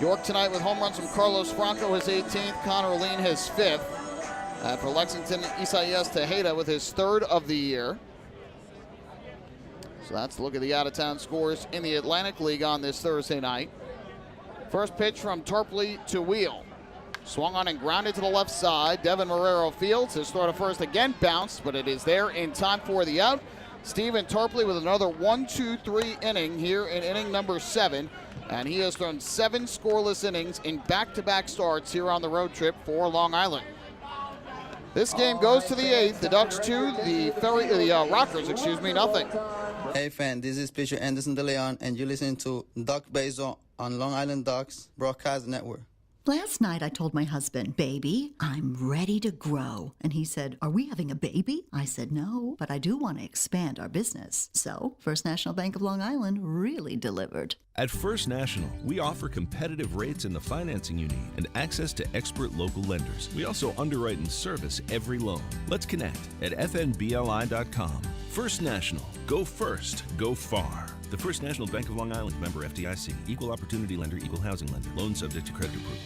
York tonight with home runs from Carlos Franco, his 18th, Connor Lean, his 5th. For Lexington, Isaias Tejeda with his 3rd of the year. So that's a look at the out-of-town scores in the Atlantic League on this Thursday night. First pitch from Tarpley to Wheel. Swung on and grounded to the left side. Devin Marrero fields. His throw to first again bounced, but it is there in time for the out. Stephen Tarpley with another 1-2-3 inning here in inning number 7. And he has thrown 7 scoreless innings in back-to-back starts here on the road trip for Long Island. This game goes to the 8th. The Ducks 2, the Rockers, nothing. Hey fan, this is pitcher Anderson De Leon, and you're listening to Duck Baseball on Long Island Ducks Broadcast Network. Last night I told my husband, baby, I'm ready to grow. And he said, are we having a baby? I said, no, but I do want to expand our business. So First National Bank of Long Island really delivered. At First National, we offer competitive rates in the financing you need and access to expert local lenders. We also underwrite and service every loan. Let's connect at fnbli.com. First National. Go first. Go far. The First National Bank of Long Island, member FDIC, equal opportunity lender, equal housing lender. Loan subject to credit approval.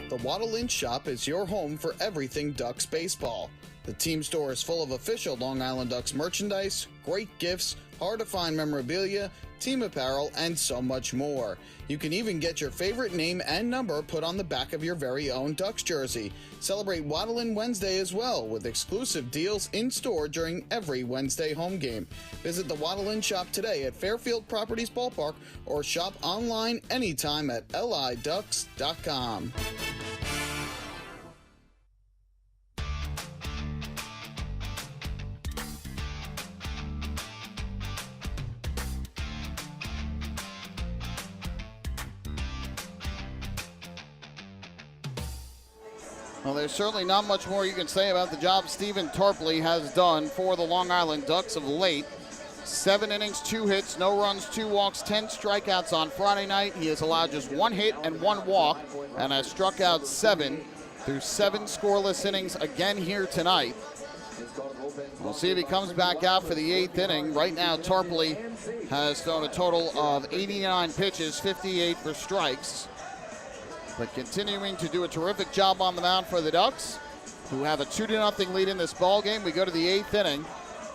The Waddle Inn Shop is your home for everything Ducks baseball. The team store is full of official Long Island Ducks merchandise, great gifts, hard-to-find memorabilia, team apparel, and so much more. You can even get your favorite name and number put on the back of your very own Ducks jersey. Celebrate Waddle Inn Wednesday as well, with exclusive deals in-store during every Wednesday home game. Visit the Waddle Inn Shop today at Fairfield Properties Ballpark or shop online anytime at liducks.com. Well, there's certainly not much more you can say about the job Stephen Tarpley has done for the Long Island Ducks of late. 7 innings, 2 hits, no runs, 2 walks, 10 strikeouts on Friday night. He has allowed just 1 hit and 1 walk and has struck out 7 through 7 scoreless innings again here tonight. We'll see if he comes back out for the 8th inning. Right now, Tarpley has thrown a total of 89 pitches, 58 for strikes. But continuing to do a terrific job on the mound for the Ducks, who have a 2-0 lead in this ball game. We go to the 8th inning.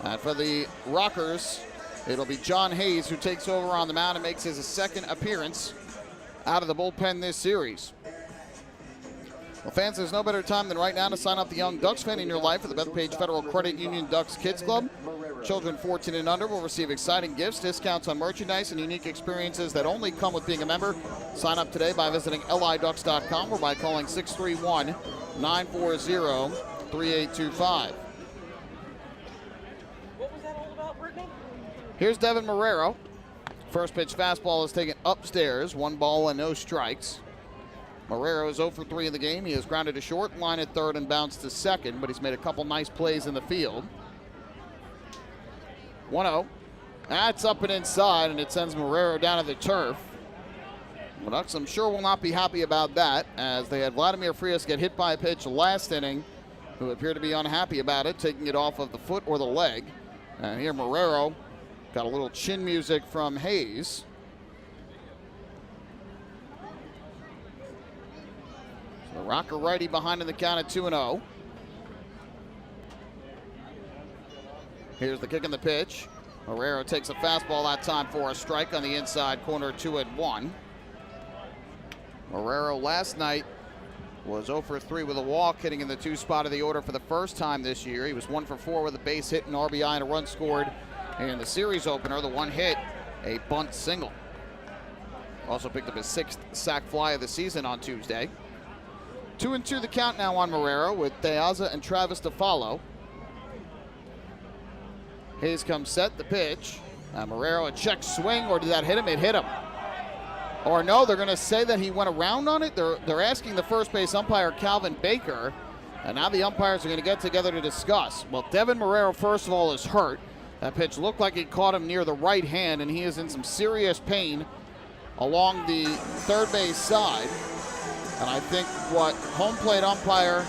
And for the Rockers, it'll be John Hayes who takes over on the mound and makes his second appearance out of the bullpen this series. Well, fans, there's no better time than right now to sign up the young Ducks fan in your life for the Bethpage Federal Credit Union Ducks Kids Club. Children 14 and under will receive exciting gifts, discounts on merchandise, and unique experiences that only come with being a member. Sign up today by visiting liducks.com or by calling 631-940-3825. Here's Devin Marrero. First pitch fastball is taken upstairs. 1 ball and no strikes. Marrero is 0 for 3 in the game. He has grounded to short, line at third, and bounced to second, but he's made a couple nice plays in the field. 1-0. That's up and inside, and it sends Marrero down to the turf. The Ducks, I'm sure, will not be happy about that, as they had Vladimir Frias get hit by a pitch last inning, who appeared to be unhappy about it, taking it off of the foot or the leg. And here Marrero got a little chin music from Hayes. So the Rocker righty behind in the count at 2-0. Here's the kick and the pitch. Marrero takes a fastball that time for a strike on the inside corner, 2-1. Marrero last night was 0 for 3 with a walk, hitting in the 2 spot of the order for the first time this year. He was 1 for 4 with a base hit, an RBI, and a run scored in the series opener. The 1 hit, a bunt single. Also picked up his 6th sac fly of the season on Tuesday. 2-2 the count now on Marrero with Deaza and Travis to follow. Hayes comes set, the pitch. Marrero, a check swing, or did that hit him? It hit him. Or no, they're going to say that he went around on it. They're asking the first base umpire, Calvin Baker, and now the umpires are going to get together to discuss. Well, Devin Marrero, first of all, is hurt. That pitch looked like it caught him near the right hand, and he is in some serious pain along the third base side. And I think what home plate umpire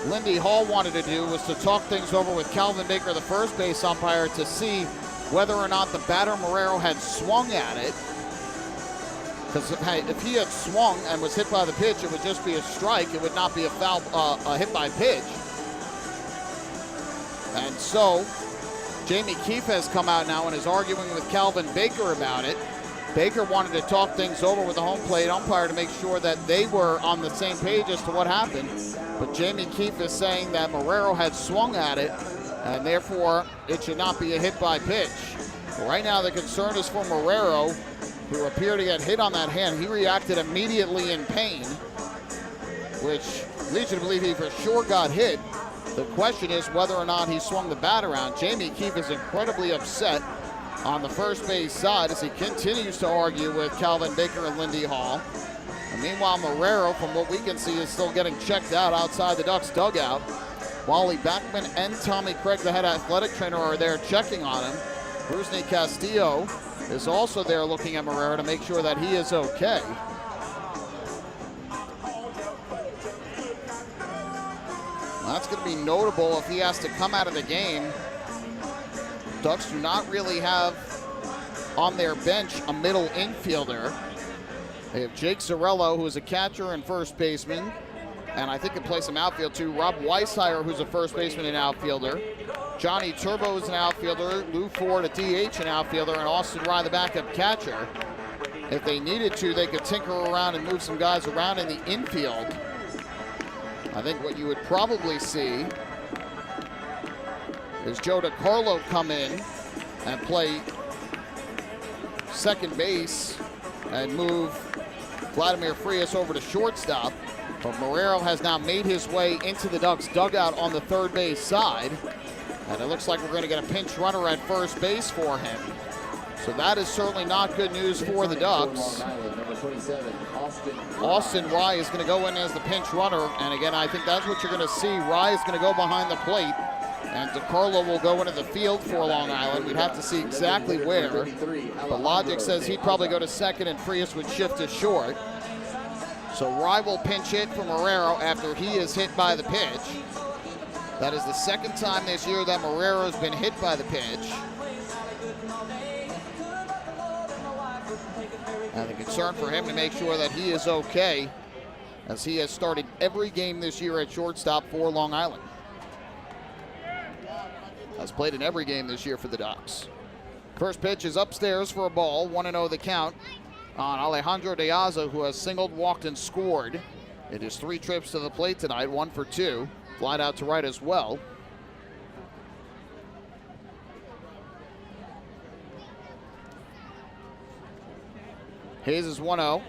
Lindy Hall wanted to do was to talk things over with Calvin Baker, the first base umpire, to see whether or not the batter Marrero had swung at it. Because if he had swung and was hit by the pitch, it would just be a strike. It would not be a foul, a hit by pitch. And so Jamie Keefe has come out now and is arguing with Calvin Baker about it. Baker wanted to talk things over with the home plate umpire to make sure that they were on the same page as to what happened. But Jamie Keefe is saying that Marrero had swung at it and therefore it should not be a hit by pitch. Right now the concern is for Marrero, who appeared to get hit on that hand. He reacted immediately in pain, which leads you to believe he for sure got hit. The question is whether or not he swung the bat around. Jamie Keefe is incredibly upset on the first base side as he continues to argue with Calvin Baker and Lindy Hall. And meanwhile, Marrero, from what we can see, is still getting checked out outside the Ducks dugout. Wally Backman and Tommy Craig, the head athletic trainer, are there checking on him. Rusney Castillo is also there looking at Marrero to make sure that he is okay. That's going to be notable if he has to come out of the game. Ducks do not really have on their bench a middle infielder. They have Jake Zarello, who is a catcher and first baseman, and I think can play some outfield too. Rob Weishire, who's a first baseman and outfielder. Johnny Turbo is an outfielder. Lou Ford, a DH, an outfielder, and Austin Rye, the backup catcher. If they needed to, they could tinker around and move some guys around in the infield. I think what you would probably see is Joe DiCarlo come in and play second base and move Vladimir Frias over to shortstop. But Marrero has now made his way into the Ducks dugout on the third base side. And it looks like we're going to get a pinch runner at first base for him. So that is certainly not good news for the Ducks. Austin Rye is going to go in as the pinch runner. And again, I think that's what you're going to see. Rye is going to go behind the plate. And DiCarlo will go into the field for Long Island. We'd have to see exactly where. The logic says he'd probably go to second and Frias would shift to short. So Rye will pinch hit for Marrero after he is hit by the pitch. That is the second time this year that Marrero's been hit by the pitch. And the concern for him to make sure that he is okay, as he has started every game this year at shortstop for Long Island. Has played in every game this year for the Ducks. First pitch is upstairs for a ball, 1-0 the count on Alejandro De Aza, who has singled, walked, and scored. It is 3 trips to the plate tonight, 1 for 2. Flied out to right as well. Hayes is 1-0.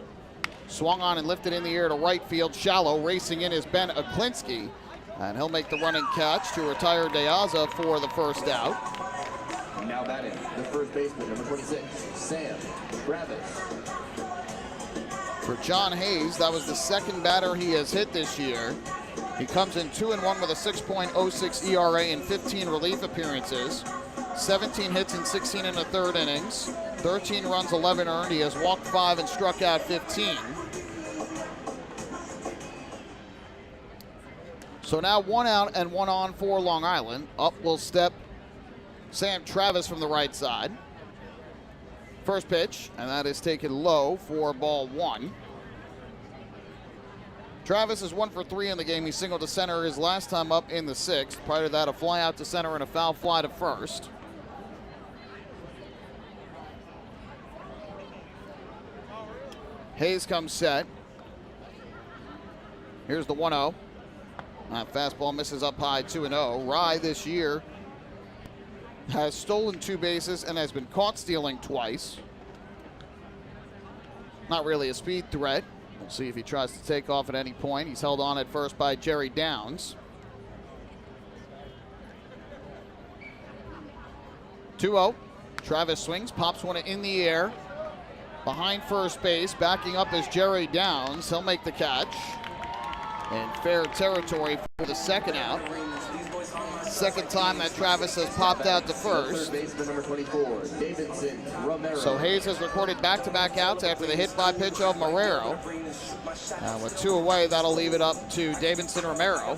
Swung on and lifted in the air to right field. Shallow. Racing in is Ben Aklinski. And he'll make the running catch to retire De Aza for the first out. Now batting, the first baseman, number 26, Sam Travis. For John Hayes, that was the second batter he has hit this year. He comes in 2-1 with a 6.06 ERA in 15 relief appearances. 17 hits in 16 and a third innings. 13 runs, 11 earned. He has walked 5 and struck out 15. So now 1 out and 1 on for Long Island. Up will step Sam Travis from the right side. First pitch, and that is taken low for ball 1. Travis is 1 for 3 in the game. He singled to center his last time up in the 6th. Prior to that, a fly out to center and a foul fly to first. Hayes comes set. Here's the 1-0. Fastball misses up high, 2-0. Rye this year has stolen 2 bases and has been caught stealing twice. Not really a speed threat. We'll see if he tries to take off at any point. He's held on at first by Jerry Downs. 2-0. Travis swings, pops one in the air. Behind first base, backing up is Jerry Downs. He'll make the catch. In fair territory for the second out. Second time that Travis has popped out to first. So Hayes has recorded back-to-back outs after the hit by pitch of Marrero. With 2 away, that'll leave it up to Davidson Romero.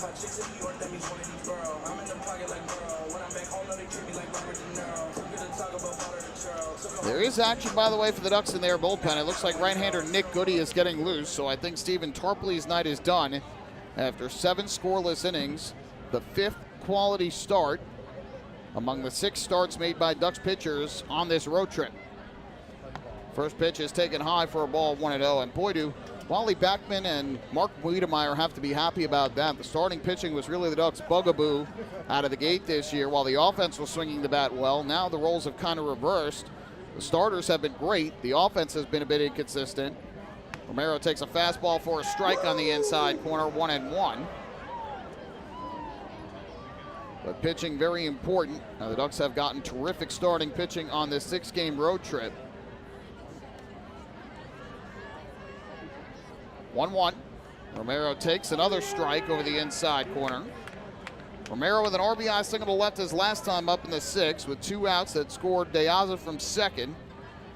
There is action, by the way, for the Ducks in their bullpen. It looks like right-hander Nick Goody is getting loose, so I think Stephen Tarpley's night is done after 7 scoreless innings. The 5th quality start among the 6 starts made by Ducks pitchers on this road trip. First pitch is taken high for a ball, 1-0, and boy, do Wally Backman and Mark Wiedemeyer have to be happy about that. The starting pitching was really the Ducks' bugaboo out of the gate this year. While the offense was swinging the bat well, now the roles have kind of reversed. The starters have been great. The offense has been a bit inconsistent. Romero takes a fastball for a strike on the inside corner, 1-1. But pitching very important. Now the Ducks have gotten terrific starting pitching on this 6-game road trip. 1-1. Romero takes another strike over the inside corner. Romero with an RBI single to left his last time up in the 6th with 2 outs that scored De Aza from second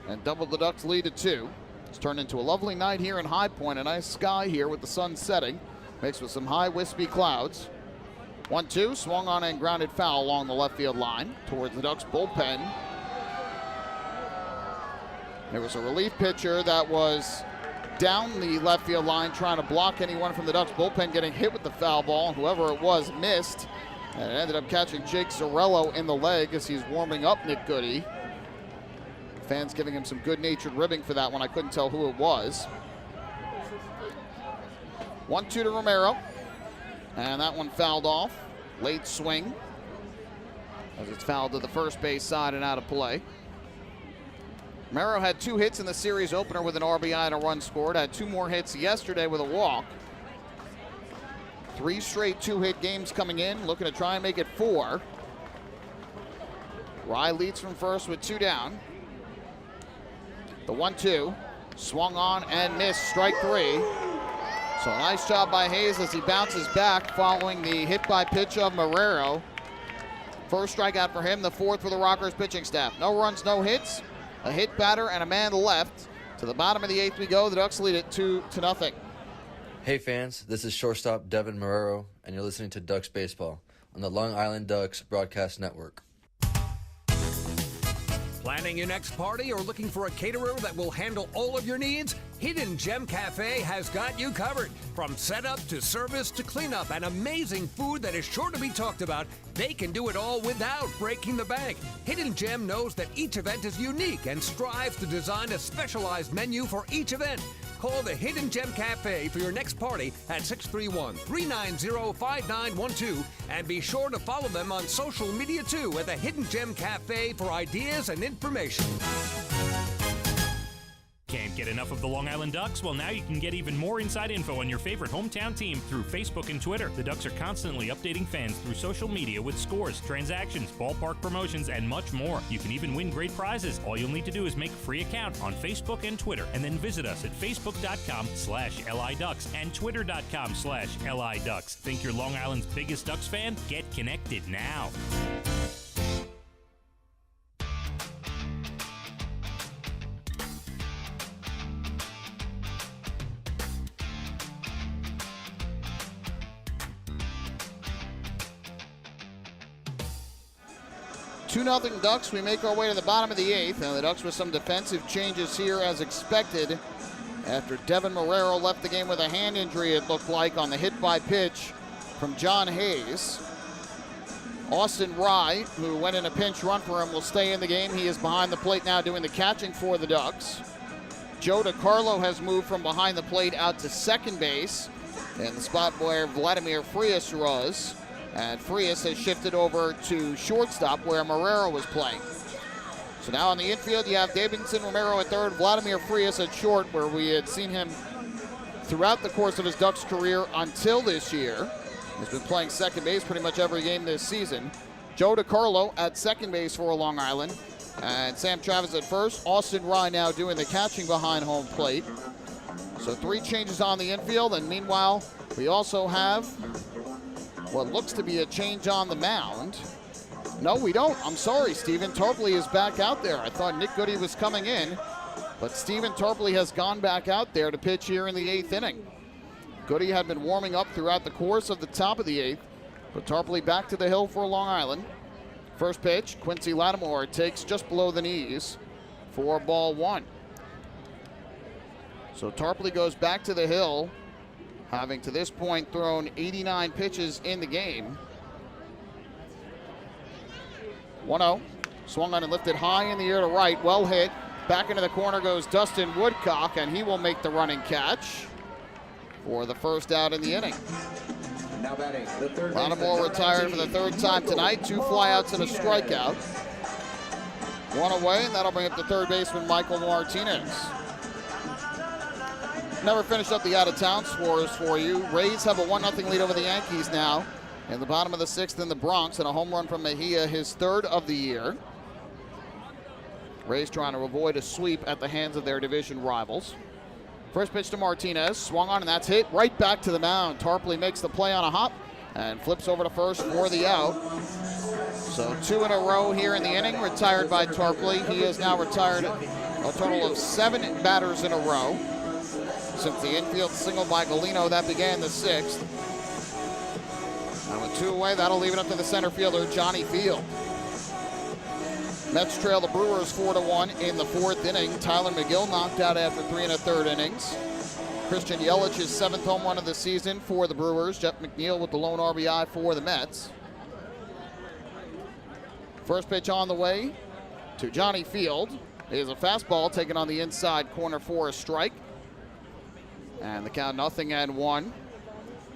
and doubled the Ducks' lead to 2. It's turned into a lovely night here in High Point. A nice sky here with the sun setting, mixed with some high wispy clouds. 1-2, swung on and grounded foul along the left field line towards the Ducks bullpen. There was a relief pitcher that was down the left field line trying to block anyone from the Ducks bullpen getting hit with the foul ball. Whoever it was missed, and it ended up catching Jake Zorello in the leg as he's warming up Nick Goody. Fans giving him some good-natured ribbing for that one. I couldn't tell who it was. 1-2 to Romero, and that one fouled off. Late swing as it's fouled to the first base side and out of play. Romero had 2 hits in the series opener with an RBI and a run scored. Had 2 more hits yesterday with a walk. 3 straight 2-hit games coming in, looking to try and make it 4. Rye leads from first with 2 down. The 1-2, swung on and missed, strike 3. So a nice job by Hayes as he bounces back following the hit by pitch of Marrero. First strikeout for him, the 4th for the Rockers pitching staff. No runs, no hits. A hit batter and a man left. To the bottom of the 8th we go. The Ducks lead it 2-0. Hey fans, this is shortstop Devin Marrero, and you're listening to Ducks Baseball on the Long Island Ducks Broadcast Network. Planning your next party or looking for a caterer that will handle all of your needs? Hidden Gem Cafe has got you covered. From setup to service to cleanup and amazing food that is sure to be talked about, they can do it all without breaking the bank. Hidden Gem knows that each event is unique and strives to design a specialized menu for each event. Call the Hidden Gem Cafe for your next party at 631-390-5912 and be sure to follow them on social media too at the Hidden Gem Cafe for ideas and information. Can't get enough of the Long Island Ducks? Well, now you can get even more inside info on your favorite hometown team through Facebook and Twitter. The Ducks are constantly updating fans through social media with scores, transactions, ballpark promotions, and much more. You can even win great prizes. All you'll need to do is make a free account on Facebook and Twitter, and then visit us at facebook.com/LIDucks and twitter.com/LIDucks. Think you're Long Island's biggest Ducks fan? Get connected now. Two 2-0 Ducks. We make our way to the bottom of the 8th. Now the Ducks with some defensive changes here as expected. After Devin Marrero left the game with a hand injury, it looked like, on the hit by pitch from John Hayes. Austin Rye, who went in a pinch run for him, will stay in the game. He is behind the plate now doing the catching for the Ducks. Joe DiCarlo has moved from behind the plate out to second base, in the spot where Vladimir Frias was. And Frias has shifted over to shortstop where Marrero was playing. So now on the infield, you have Davidson Romero at third, Vladimir Frias at short, where we had seen him throughout the course of his Ducks career until this year. He's been playing second base pretty much every game this season. Joe DiCarlo at second base for Long Island. And Sam Travis at first. Austin Rye now doing the catching behind home plate. So 3 changes on the infield. And meanwhile, we also have what looks to be a change on the mound. No, we don't. I'm sorry. Stephen Tarpley is back out there. I thought Nick Goody was coming in, but Stephen Tarpley has gone back out there to pitch here in the 8th inning. Goody had been warming up throughout the course of the top of the 8th, but Tarpley back to the hill for Long Island. First pitch, Quincy Lattimore takes just below the knees for ball 1. So Tarpley goes back to the hill, having to this point thrown 89 pitches in the game. 1-0, swung on and lifted high in the air to right, well hit. Back into the corner goes Dustin Woodcock, and he will make the running catch. for the first out in the inning. Now batting the third. Lattimore retired for the third time tonight. 2 flyouts and a strikeout. 1 away, and that'll bring up the third baseman, Michael Martinez. Never finished up the out-of-town scores for you. Rays have a 1-0 lead over the Yankees now in the bottom of the 6th in the Bronx, and a home run from Mejia, his 3rd of the year. Rays trying to avoid a sweep at the hands of their division rivals. First pitch to Martinez, swung on, and that's hit right back to the mound. Tarpley makes the play on a hop and flips over to first for the out. So 2 in a row here in the inning, retired by Tarpley. He has now retired a total of 7 batters in a row since the infield single by Galino that began the 6th. Now with 2 away, that'll leave it up to the center fielder, Johnny Field. Mets trail the Brewers 4-1 in the 4th inning. Tyler McGill knocked out after 3 1/3 innings. Christian Yelich's 7th home run of the season for the Brewers. Jeff McNeil with the lone RBI for the Mets. First pitch on the way to Johnny Field is a fastball taken on the inside corner for a strike. And the count 0-1.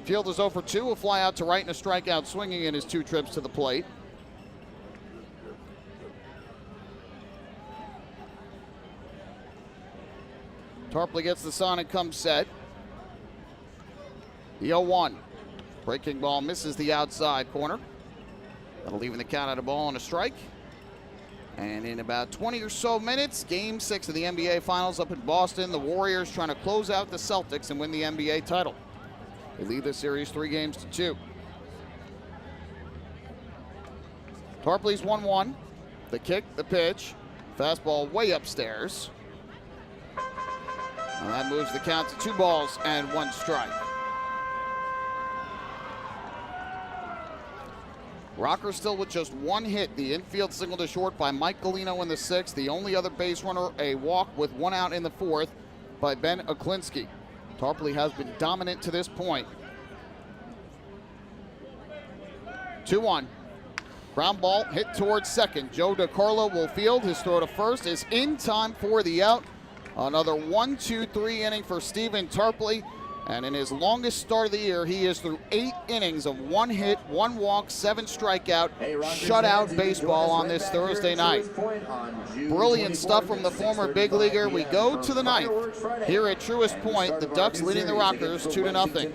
Field is 0 for 2, a fly out to right and a strikeout swinging in his 2 trips to the plate. Tarpley gets the sign and comes set. The 0-1. Breaking ball misses the outside corner. That'll leave the count at a ball and a strike. And in about 20 or so minutes, Game 6 of the NBA Finals up in Boston. The Warriors trying to close out the Celtics and win the NBA title. They lead the series 3-2. Tarpley's 1-1. The kick, the pitch. Fastball way upstairs. And that moves the count to 2 balls and 1 strike. Rocker still with just 1 hit. The infield single to short by Mike Galino in the 6th. The only other base runner, a walk with 1 out in the 4th by Ben Oklinski. Tarpley has been dominant to this point. 2-1. Ground ball hit towards second. Joe DiCarlo will field. His throw to first is in time for the out. Another 1-2-3 inning for Stephen Tarpley. And in his longest start of the year, he is through 8 innings of 1 hit, 1 walk, 7 strikeout, shutout baseball on this Thursday night. Brilliant stuff from the former big leaguer. We go to the 9th here at Truist Point. The Ducks leading the Rockers 2-0.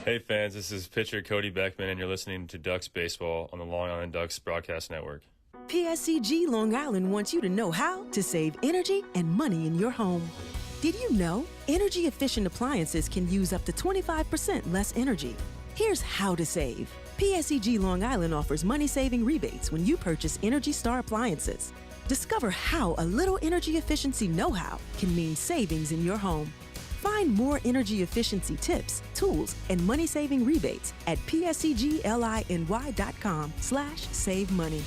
Hey fans, this is pitcher Cody Beckman, and you're listening to Ducks Baseball on the Long Island Ducks Broadcast Network. PSCG Long Island wants you to know how to save energy and money in your home. Did you know energy-efficient appliances can use up to 25% less energy? Here's how to save. PSEG Long Island offers money-saving rebates when you purchase Energy Star appliances. Discover how a little energy efficiency know-how can mean savings in your home. Find more energy efficiency tips, tools, and money-saving rebates at pscgliny.com/save money.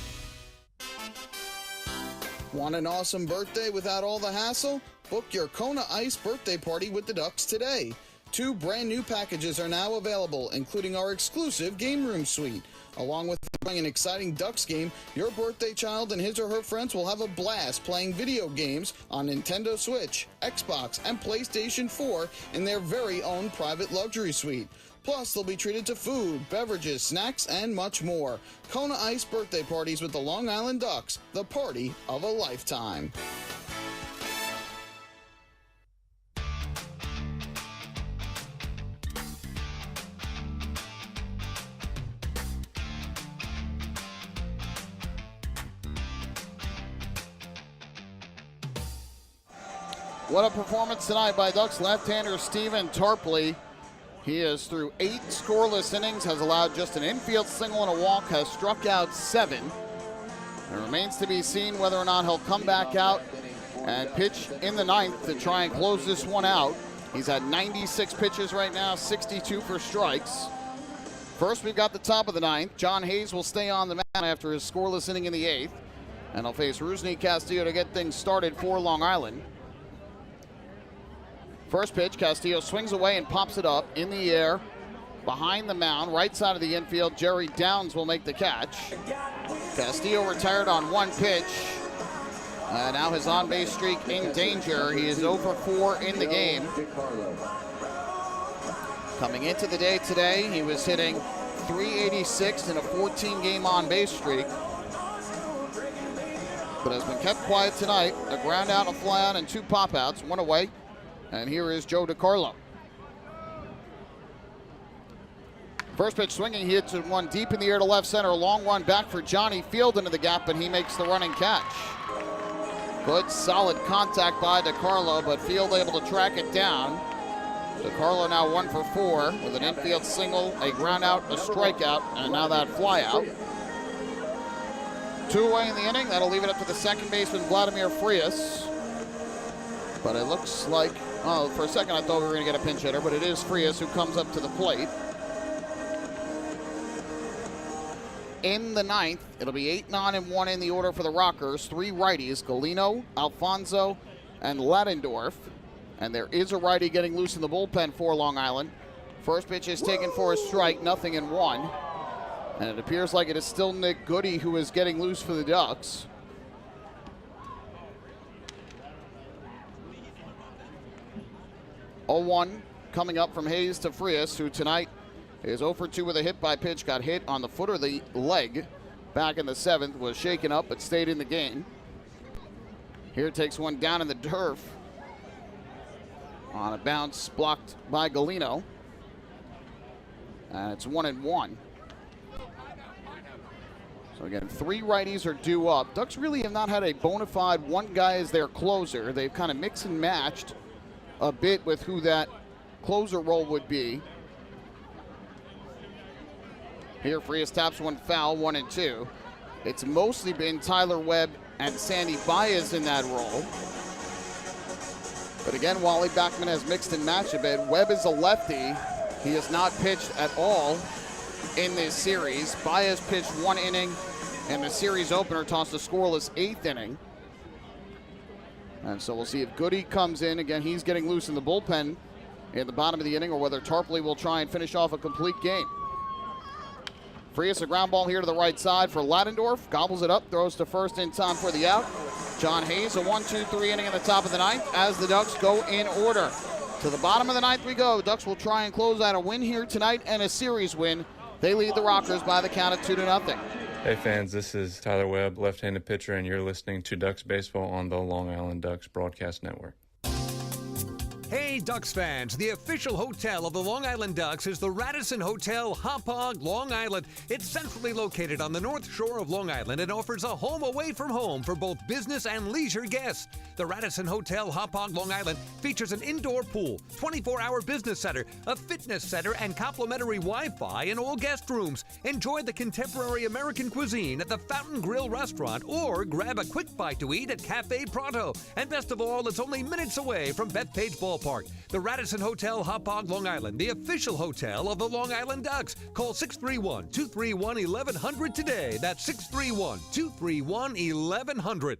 Want an awesome birthday without all the hassle? Book your Kona Ice birthday party with the Ducks today. 2 brand new packages are now available, including our exclusive game room suite. Along with an exciting Ducks game, your birthday child and his or her friends will have a blast playing video games on Nintendo Switch, Xbox, and PlayStation 4 in their very own private luxury suite. Plus, they'll be treated to food, beverages, snacks, and much more. Kona Ice birthday parties with the Long Island Ducks, the party of a lifetime. What a performance tonight by Ducks left-hander Stephen Tarpley. He is through 8 scoreless innings, has allowed just an infield single and a walk, has struck out 7. It remains to be seen whether or not he'll come back out and pitch in the 9th to try and close this one out. He's had 96 pitches right now, 62 for strikes. First, we've got the top of the 9th. John Hayes will stay on the mound after his scoreless inning in the 8th. And he'll face Rusney Castillo to get things started for Long Island. First pitch, Castillo swings away and pops it up in the air behind the mound, right side of the infield. Jerry Downs will make the catch. Castillo retired on 1 pitch. Now his on-base streak in danger. He is 0 for 4 in the game. Coming into the day today, he was hitting .386 in a 14-game on-base streak, but has been kept quiet tonight. A ground out, a fly out, and 2 pop-outs, 1 away. And here is Joe DiCarlo. First pitch swinging, he hits one deep in the air to left center. A long one back for Johnny Field into the gap, and he makes the running catch. Good, solid contact by DiCarlo, but Field able to track it down. DiCarlo now 1 for 4 with an infield single, a ground out, a strikeout, and now that fly out. 2 away in the inning. That'll leave it up to the second baseman, Vladimir Frias. But it looks like, oh, for a second I thought we were going to get a pinch hitter, but it is Frias who comes up to the plate. In the ninth, it'll be 8, 9, and 1 in the order for the Rockers. 3 righties, Galino, Alfonso, and Ladendorf. And there is a righty getting loose in the bullpen for Long Island. First pitch is taken for a strike, 0-1. And it appears like it is still Nick Goody who is getting loose for the Ducks. Oh, 1 coming up from Hayes to Frias, who tonight is 0 for 2 with a hit by pitch. Got hit on the foot or the leg back in the 7th. Was shaken up but stayed in the game. Here takes one down in the turf. On a bounce blocked by Galino. And it's 1-1. So again, 3 righties are due up. Ducks really have not had a bona fide one guy as their closer. They've kind of mixed and matched a bit with who that closer role would be. Here Frias taps one foul, 1-2. It's mostly been Tyler Webb and Sandy Baez in that role. But again, Wally Backman has mixed and matched a bit. Webb is a lefty. He has not pitched at all in this series. Baez pitched 1 inning, and the series opener tossed a scoreless 8th inning. And so we'll see if Goody comes in. Again, he's getting loose in the bullpen in the bottom of the inning, or whether Tarpley will try and finish off a complete game. Frias, a ground ball here to the right side for Ladendorf. Gobbles it up, throws to first in time for the out. John Hayes, a 1-2-3 inning in the top of the 9th as the Ducks go in order. To the bottom of the 9th we go. Ducks will try and close out a win here tonight and a series win. They lead the Rockers by the count of 2-0. Hey fans, this is Tyler Webb, left-handed pitcher, and you're listening to Ducks Baseball on the Long Island Ducks Broadcast Network. Hey, Ducks fans, the official hotel of the Long Island Ducks is the Radisson Hotel Hauppauge, Long Island. It's centrally located on the north shore of Long Island and offers a home away from home for both business and leisure guests. The Radisson Hotel Hauppauge, Long Island features an indoor pool, 24-hour business center, a fitness center, and complimentary Wi-Fi in all guest rooms. Enjoy the contemporary American cuisine at the Fountain Grill restaurant or grab a quick bite to eat at Cafe Pronto. And best of all, it's only minutes away from Bethpage Ballpark. The Radisson Hotel Hauppauge, Long Island, the official hotel of the Long Island Ducks. Call 631-231-1100 today. That's 631-231-1100.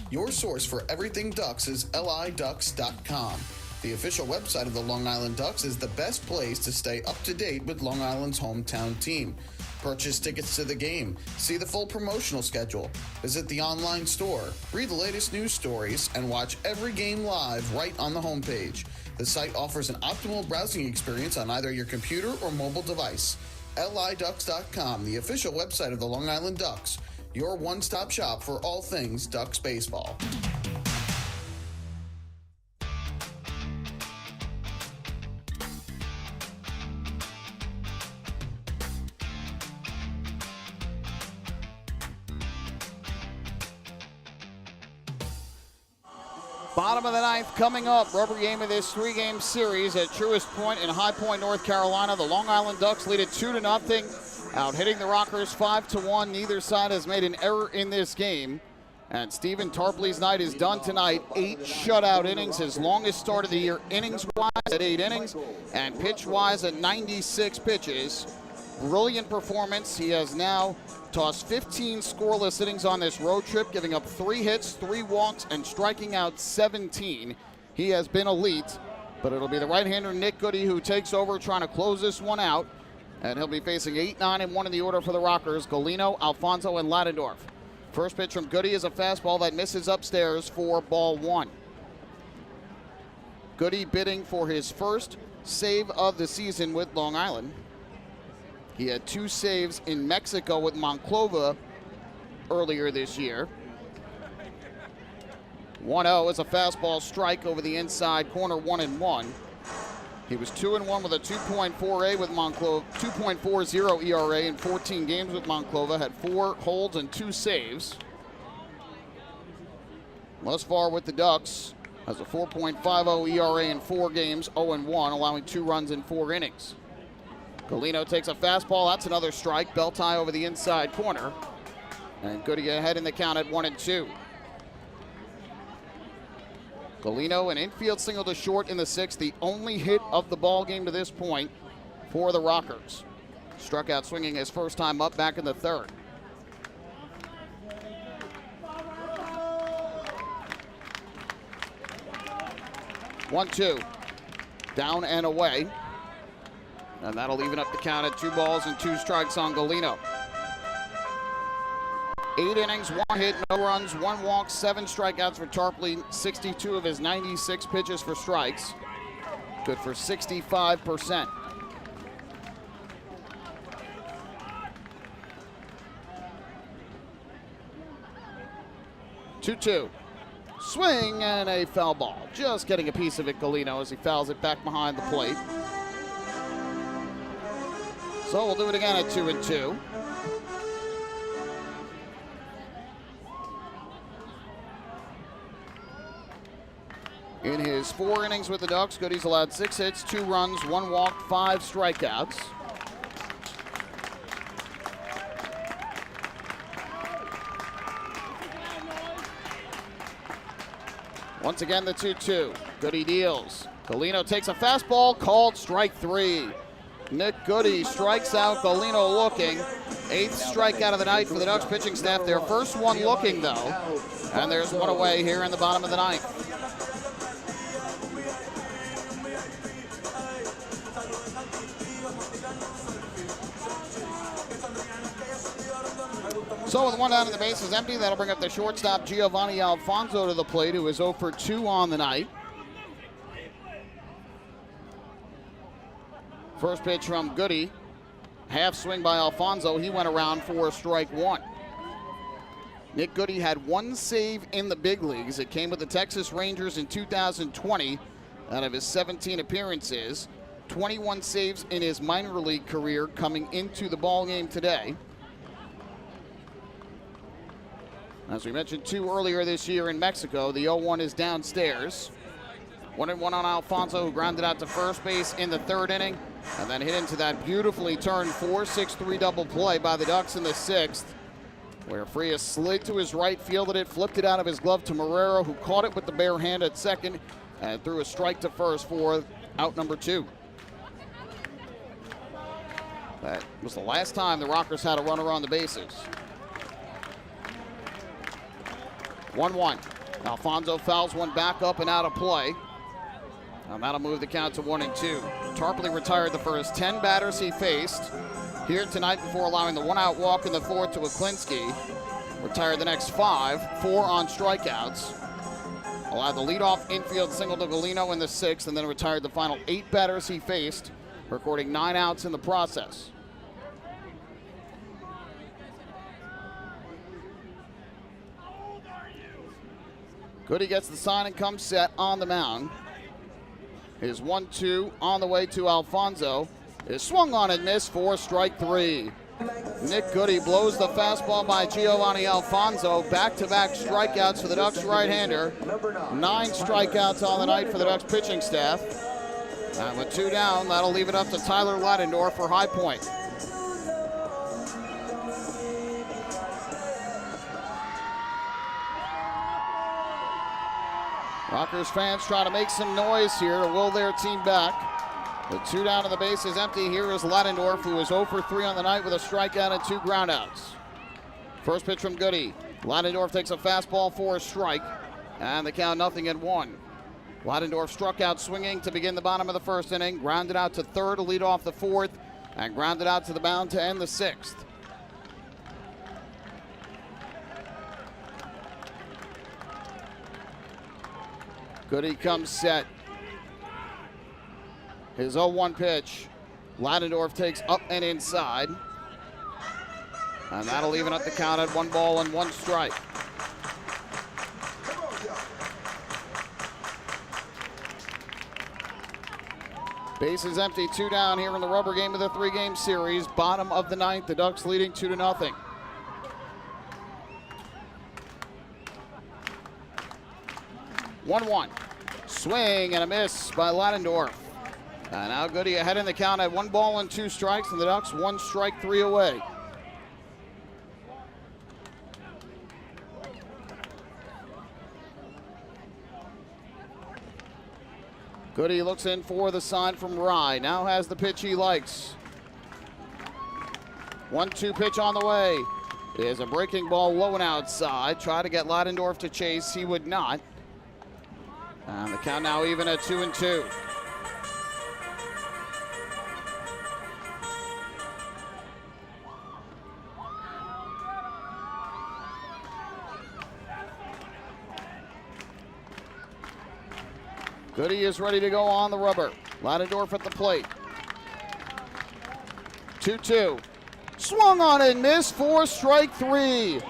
Your source for everything Ducks is liducks.com. The official website of the Long Island Ducks is the best place to stay up to date with Long Island's hometown team. Purchase tickets to the game, see the full promotional schedule, visit the online store, read the latest news stories, and watch every game live right on the homepage. The site offers an optimal browsing experience on either your computer or mobile device. liducks.com, the official website of the Long Island Ducks, your one-stop shop for all things Ducks baseball. Bottom of the 9th coming up. Rubber game of this 3-game series at Truist Point in High Point, North Carolina. The Long Island Ducks lead it 2-0. Out hitting the Rockers 5-1. Neither side has made an error in this game. And Stephen Tarpley's night is done tonight. 8 shutout innings, his longest start of the year innings-wise at 8 innings, and pitch-wise at 96 pitches. Brilliant performance. He has now tossed 15 scoreless innings on this road trip, giving up 3 hits, 3 walks, and striking out 17. He has been elite, but it'll be the right-hander Nick Goody who takes over trying to close this one out, and he'll be facing 8, 9, and 1 in the order for the Rockers, Galino, Alfonso, and Ladendorf. First pitch from Goody is a fastball that misses upstairs for ball 1. Goody bidding for his first save of the season with Long Island. He had 2 saves in Mexico with Monclova earlier this year. 1-0 is a fastball strike over the inside corner, 1-1. He was 2-1 with a 2.48 with Monclova, 2.40 ERA in 14 games with Monclova, had 4 holds and 2 saves. Thus far with the Ducks, has a 4.50 ERA in 4 games, 0-1, allowing 2 runs in 4 innings. Golino takes a fastball, that's another strike, belt high over the inside corner. And Goody ahead in the count at 1-2. Golino, an infield single to short in the 6th, the only hit of the ball game to this point for the Rockers. Struck out swinging his first time up back in the 3rd. One-two, down and away. And that'll even up the count at 2 balls and 2 strikes on Golino. 8 innings, 1 hit, no runs, 1 walk, 7 strikeouts for Tarpley. 62 of his 96 pitches for strikes. Good for 65%. Two-two. Swing and a foul ball. Just getting a piece of it, Golino, as he fouls it back behind the plate. So we'll do it again at 2-2. In his 4 innings with the Ducks, Goody's allowed 6 hits, 2 runs, 1 walk, 5 strikeouts. Once again, the 2-2. Goody deals. Golino takes a fastball, called strike 3. Nick Goody strikes out Golino looking. 8th strikeout of the night for the Ducks pitching staff. Their first one looking, though. And there's one away here in the bottom of the 9th. So with 1 down and the bases empty, that'll bring up the shortstop Giovanni Alfonso to the plate, who is 0 for 2 on the night. First pitch from Goody. Half swing by Alfonso. He went around for strike 1. Nick Goody had 1 save in the big leagues. It came with the Texas Rangers in 2020 out of his 17 appearances. 21 saves in his minor league career coming into the ballgame today. As we mentioned, 2 earlier this year in Mexico. The 0-1 is downstairs. 1-1 on Alfonso, who grounded out to first base in the 3rd inning, and then hit into that beautifully turned 4-6-3 double play by the Ducks in the 6th, where Frias slid to his right, fielded it, flipped it out of his glove to Marrero, who caught it with the bare hand at second, and threw a strike to first for out number 2. That was the last time the Rockers had a runner on the bases. 1-1. Alfonso fouls one back up and out of play. And that'll move the count to 1-2. Tarpley retired the first 10 batters he faced here tonight before allowing the 1-out walk in the 4th to Waklinski. Retired the next 5, 4 on strikeouts. Allowed the leadoff infield single to Golino in the 6th, and then retired the final 8 batters he faced, recording 9 outs in the process. Goody gets the sign and comes set on the mound. His 1-2 on the way to Alfonso is swung on and missed for strike 3. Nick Goody blows the fastball by Giovanni Alfonso. Back-to-back strikeouts for the Ducks right-hander. 9 strikeouts on the night for the Ducks pitching staff. And with 2 down, that'll leave it up to Tyler Ladendorf for High Point. Rockers fans trying to make some noise here to will their team back. With 2 down and the base is empty, here is Ladendorf, who is 0 for 3 on the night with a strikeout and 2 groundouts. First pitch from Goody. Ladendorf takes a fastball for a strike, and the count 0-1. Ladendorf struck out swinging to begin the bottom of the 1st inning, grounded out to 3rd to lead off the 4th, and grounded out to the mound to end the 6th. Goody comes set His 0-1 pitch. Ladendorf takes up and inside. And that'll even up the count at 1 ball and 1 strike. Bases empty, 2 down here in the rubber game of the 3-game series. Bottom of the 9th, the Ducks leading 2-0. One. Swing and a miss by Ladendorf. And now Goody ahead in the count at 1 ball and 2 strikes, and the Ducks 1 strike, 3 away. Goody looks in for the sign from Rye. Now has the pitch he likes. 1-2 pitch on the way. Is a breaking ball low and outside. Try to get Ladendorf to chase. He would not. And the count now even at 2-2. Goody is ready to go on the rubber. Ladendorf at the plate. 2-2. Swung on and missed for strike 3.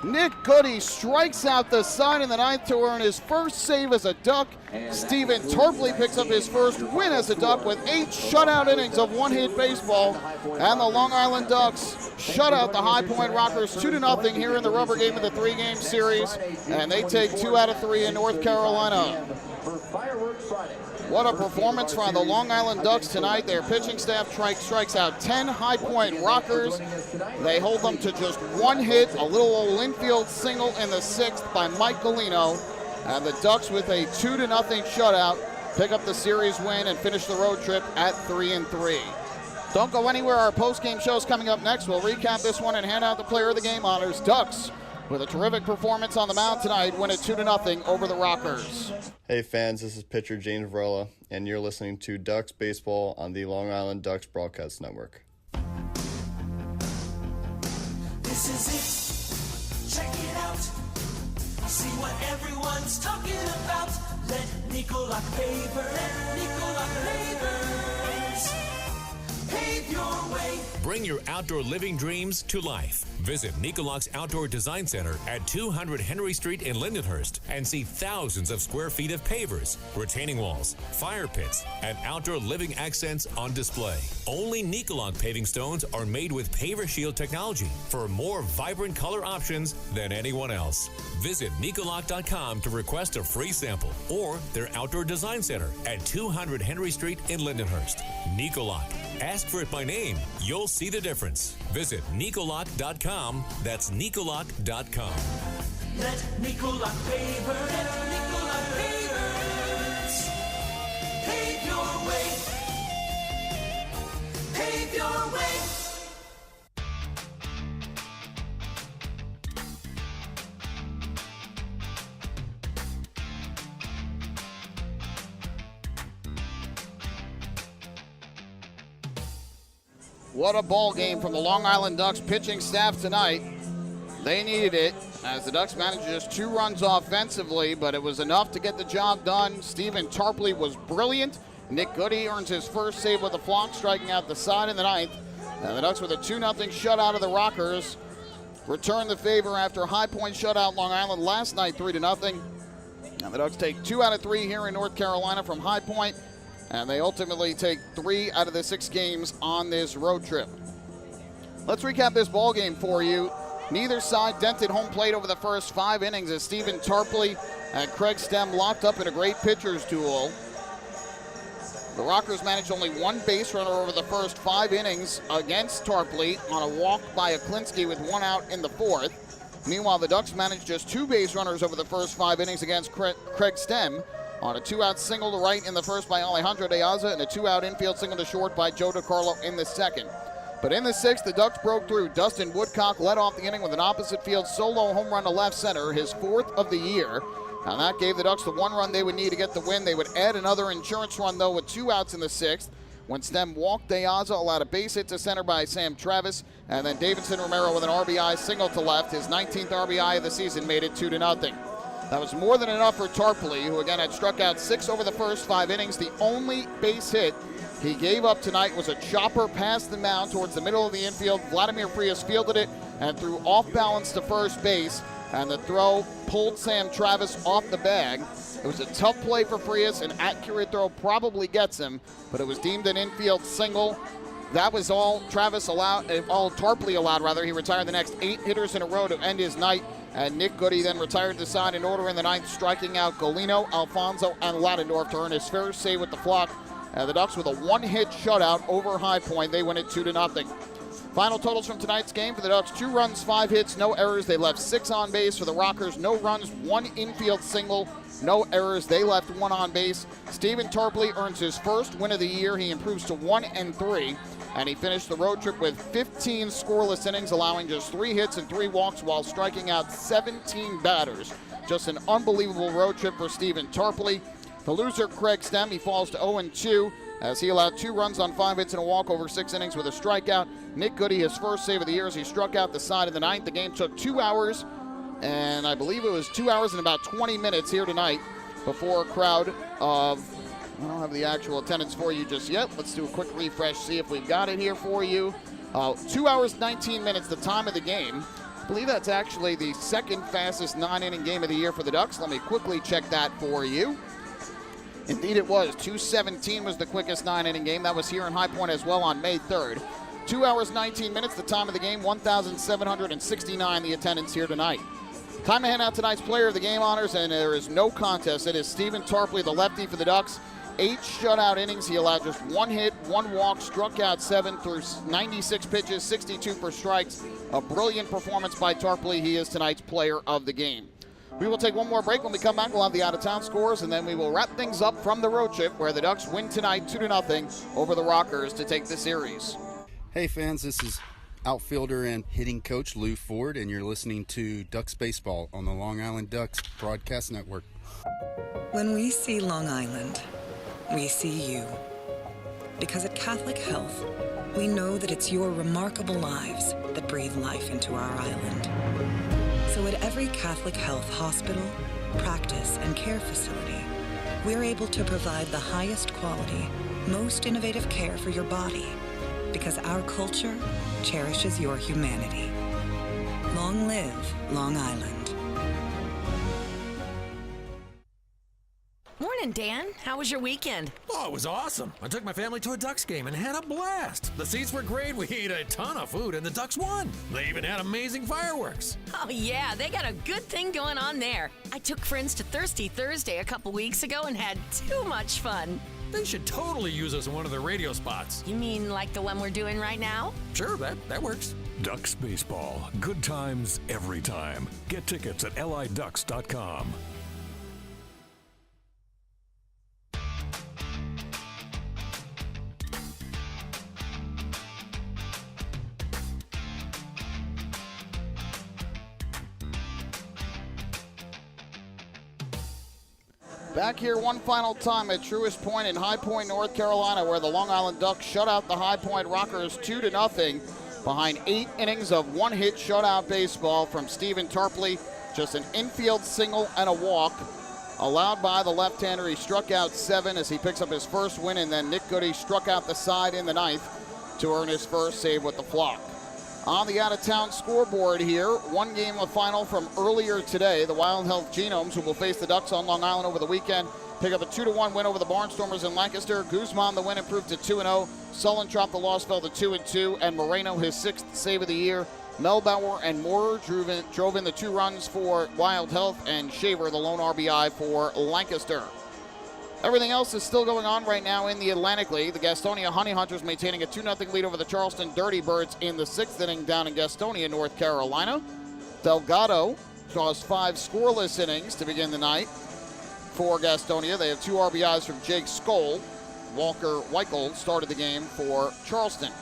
Nick Goody strikes out the side in the 9th to earn his first save as a Duck. Stephen Tarpley picks up his first win as a Duck with 8 shutout innings of one-hit baseball. And the Long Island Ducks shut out the High Point Rockers 2-0 here in the rubber game of the 3-game series. And they take 2 out of 3 in North Carolina. What a performance from the Long Island Ducks tonight. Their pitching staff strikes out 10 High Point Rockers. They hold them to just 1 hit, a little old infield single in the 6th by Mike Galino. And the Ducks with a 2-0 shutout pick up the series win and finish the road trip at 3-3. Don't go anywhere. Our post-game show's coming up next. We'll recap this one and hand out the player of the game honors. Ducks with a terrific performance on the mound tonight, win it 2-0 over the Rockers. Hey fans, this is pitcher James Varela, and you're listening to Ducks Baseball on the Long Island Ducks Broadcast Network. This is it. Check it out. See what everyone's talking about. Let Nicolak Pavers pave your way. Bring your outdoor living dreams to life. Visit Nicolak's Outdoor Design Center at 200 Henry Street in Lindenhurst and see thousands of square feet of pavers, retaining walls, fire pits, and outdoor living accents on display. Only Nicolak paving stones are made with Paver Shield technology for more vibrant color options than anyone else. Visit Nicolak.com to request a free sample or their Outdoor Design Center at 200 Henry Street in Lindenhurst. Nicolak. Ask for it by name. You'll see the difference. Visit Nicolak.com. That's Nicolak.com. Let Nicolak Pavers pave your way. Pave your way. What a ball game from the Long Island Ducks pitching staff tonight. They needed it as the Ducks managed just 2 runs offensively, but it was enough to get the job done. Stephen Tarpley was brilliant. Nick Goody earns his first save with the flock, striking out the side in the 9th. And the Ducks with a 2-0 shutout of the Rockers return the favor after High Point shut out Long Island last night 3-0. And the Ducks take 2 out of 3 here in North Carolina from High Point. And they ultimately take 3 out of the 6 games on this road trip. Let's recap this ball game for you. Neither side dented home plate over the first 5 innings as Stephen Tarpley and Craig Stem locked up in a great pitcher's duel. The Rockers managed only 1 base runner over the first 5 innings against Tarpley on a walk by Aklinski with 1 out in the 4th. Meanwhile, the Ducks managed just 2 base runners over the first 5 innings against Craig Stem on a 2-out single to right in the first by Alejandro De Aza and a 2-out infield single to short by Joe DiCarlo in the 2nd. But in the 6th, the Ducks broke through. Dustin Woodcock led off the inning with an opposite field solo home run to left center, his 4th of the year. And that gave the Ducks the 1 run they would need to get the win. They would add another insurance run, though, with 2 outs in the 6th. When Stem walked, De Aza allowed a base hit to center by Sam Travis. And then Davidson Romero with an RBI single to left. His 19th RBI of the season made it 2-0. That was more than enough for Tarpley, who again had struck out 6 over the first 5 innings. The only base hit he gave up tonight was a chopper past the mound towards the middle of the infield. Vladimir Frias fielded it and threw off balance to first base, and the throw pulled Sam Travis off the bag. It was a tough play for Frias. An accurate throw probably gets him, but it was deemed an infield single. That was all Tarpley allowed, rather. He retired the next 8 hitters in a row to end his night. And Nick Goody then retired the side in order in the ninth, striking out Golino, Alfonso, and Ladendorf to earn his first save with the flock. The Ducks with a one-hit shutout over High Point. They win it 2-0. Final totals from tonight's game for the Ducks: 2 runs, 5 hits, no errors. They left 6 on base. For the Rockers, no runs, 1 infield single, no errors. They left 1 on base. Stephen Tarpley earns his first win of the year. He improves to 1-3. And he finished the road trip with 15 scoreless innings, allowing just 3 hits and 3 walks while striking out 17 batters. Just an unbelievable road trip for Stephen Tarpley. The loser, Craig Stem, he falls to 0-2 as he allowed 2 runs on 5 hits and a walk over 6 innings with a strikeout. Nick Goody, his first save of the year as he struck out the side in the ninth. The game took 2 hours, and I believe it was 2 hours and about 20 minutes here tonight before a crowd of, I don't have the actual attendance for you just yet. Let's do a quick refresh, see if we've got it here for you. 2 hours, 19 minutes, the time of the game. I believe that's actually the second fastest 9-inning game of the year for the Ducks. Let me quickly check that for you. Indeed it was. 2:17 was the quickest 9-inning game. That was here in High Point as well on May 3rd. 2 hours, 19 minutes, the time of the game. 1,769 the attendance here tonight. Time to hand out tonight's player of the game honors, and there is no contest. It is Stephen Tarpley, the lefty for the Ducks. 8 shutout innings. He allowed just 1 hit, 1 walk, struck out 7 through 96 pitches, 62 for strikes. A brilliant performance by Tarpley. He is tonight's player of the game. We will take one more break. When we come back, we'll have the out-of-town scores, and then we will wrap things up from the road trip where the Ducks win tonight 2-0 over the Rockers to take the series. Hey fans, this is outfielder and hitting coach Lou Ford, and you're listening to Ducks Baseball on the Long Island Ducks Broadcast Network. When we see Long Island, we see you. Because at Catholic Health, we know that it's your remarkable lives that breathe life into our island. So at every Catholic Health hospital, practice, and care facility, we're able to provide the highest quality, most innovative care for your body, because our culture cherishes your humanity. Long live Long Island. Morning, Dan. How was your weekend? Oh, it was awesome. I took my family to a Ducks game and had a blast. The seats were great. We ate a ton of food, and the Ducks won. They even had amazing fireworks. Oh, yeah, they got a good thing going on there. I took friends to Thirsty Thursday a couple weeks ago and had too much fun. They should totally use us in one of their radio spots. You mean like the one we're doing right now? Sure, that works. Ducks Baseball. Good times every time. Get tickets at liducks.com. Back here one final time at Truist Point in High Point, North Carolina, where the Long Island Ducks shut out the High Point Rockers 2-0 behind 8 innings of 1-hit shutout baseball from Stephen Tarpley. Just an infield single and a walk allowed by the left-hander. He struck out 7 as he picks up his first win, and then Nick Goody struck out the side in the ninth to earn his first save with the flock. On the out-of-town scoreboard here, one game of final from earlier today. The Wild Health Genomes, who will face the Ducks on Long Island over the weekend, pick up a 2-1 win over the Barnstormers in Lancaster. Guzman, the win, improved to 2-0. Sullen dropped the loss, fell to 2-2. And Moreno, his 6th save of the year. Melbauer and Moorer drove in the 2 runs for Wild Health, and Shaver, the lone RBI for Lancaster. Everything else is still going on right now in the Atlantic League. The Gastonia Honey Hunters maintaining a 2-0 lead over the Charleston Dirty Birds in the 6th inning down in Gastonia, North Carolina. Delgado draws 5 scoreless innings to begin the night for Gastonia. They have 2 RBIs from Jake Skoll. Walker Weichel started the game for Charleston.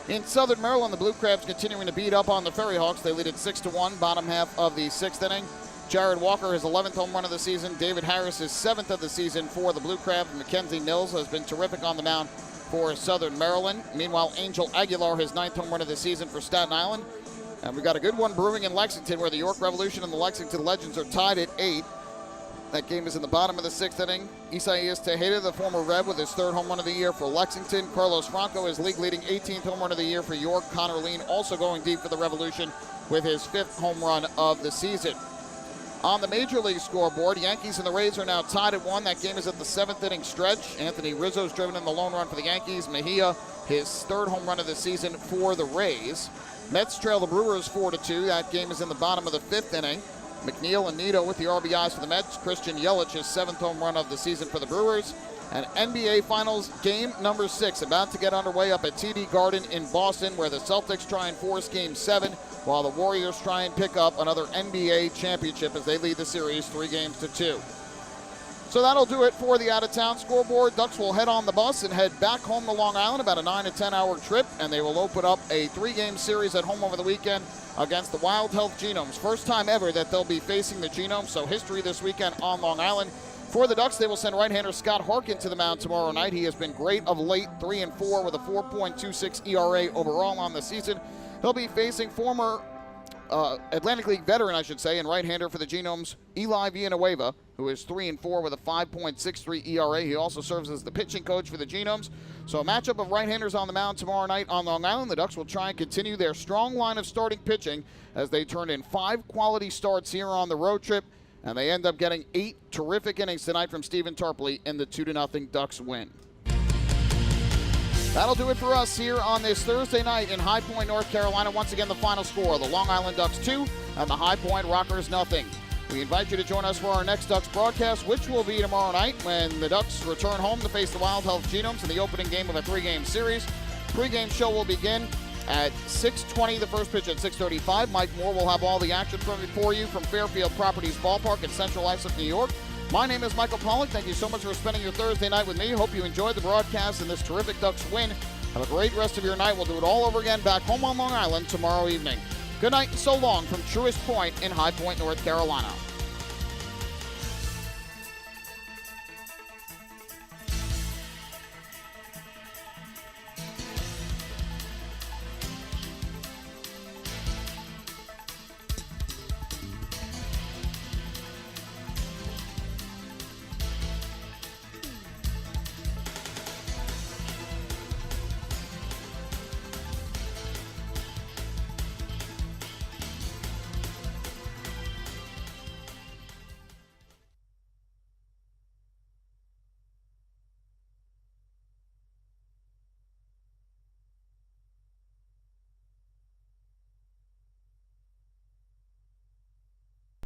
In Southern Maryland, the Blue Crabs continuing to beat up on the Ferry Hawks. They lead at 6-1, bottom half of the 6th inning. Jared Walker, his 11th home run of the season. David Harris, his 7th of the season for the Blue Crabs. Mackenzie Mills has been terrific on the mound for Southern Maryland. Meanwhile, Angel Aguilar, his 9th home run of the season for Staten Island. And we've got a good one brewing in Lexington, where the York Revolution and the Lexington Legends are tied at 8. That game is in the bottom of the 6th inning. Isaias Tejeda, the former Red, with his 3rd home run of the year for Lexington. Carlos Franco, his league-leading 18th home run of the year for York. Connor Lean also going deep for the Revolution with his 5th home run of the season. On the Major League scoreboard, Yankees and the Rays are now tied at 1. That game is at the 7th inning stretch. Anthony Rizzo's driven in the lone run for the Yankees. Mejia, his 3rd home run of the season for the Rays. Mets trail the Brewers 4-2. That game is in the bottom of the 5th inning. McNeil and Nito with the RBIs for the Mets. Christian Yelich, his 7th home run of the season for the Brewers. And NBA Finals game number 6 about to get underway up at TD Garden in Boston, where the Celtics try and force Game 7, while the Warriors try and pick up another NBA championship as they lead the series 3-2. So that'll do it for the out-of-town scoreboard. Ducks will head on the bus and head back home to Long Island, about a 9 to 10 hour trip, and they will open up a 3-game series at home over the weekend against the Wild Health Genomes. First time ever that they'll be facing the Genomes, so history this weekend on Long Island. For the Ducks, they will send right-hander Scott Harkin to the mound tomorrow night. He has been great of late, 3-4 with a 4.26 ERA overall on the season. He'll be facing former Atlantic League veteran, I should say, and right-hander for the Genomes, Eli Villanueva, who is 3-4 with a 5.63 ERA. He also serves as the pitching coach for the Genomes. So a matchup of right-handers on the mound tomorrow night on Long Island. The Ducks will try and continue their strong line of starting pitching as they turn in 5 quality starts here on the road trip, and they end up getting 8 terrific innings tonight from Stephen Tarpley in the 2-0 Ducks win. That'll do it for us here on this Thursday night in High Point, North Carolina. Once again, the final score, the Long Island Ducks 2 and the High Point Rockers 0. We invite you to join us for our next Ducks broadcast, which will be tomorrow night when the Ducks return home to face the Wild Health Genomes in the opening game of a 3-game series. Pre-game show will begin at 6:20, the first pitch at 6:35. Mike Moore will have all the action for you from Fairfield Properties Ballpark in Central Essex, New York. My name is Michael Pollock. Thank you so much for spending your Thursday night with me. Hope you enjoyed the broadcast and this terrific Ducks win. Have a great rest of your night. We'll do it all over again back home on Long Island tomorrow evening. Good night and so long from Truist Point in High Point, North Carolina.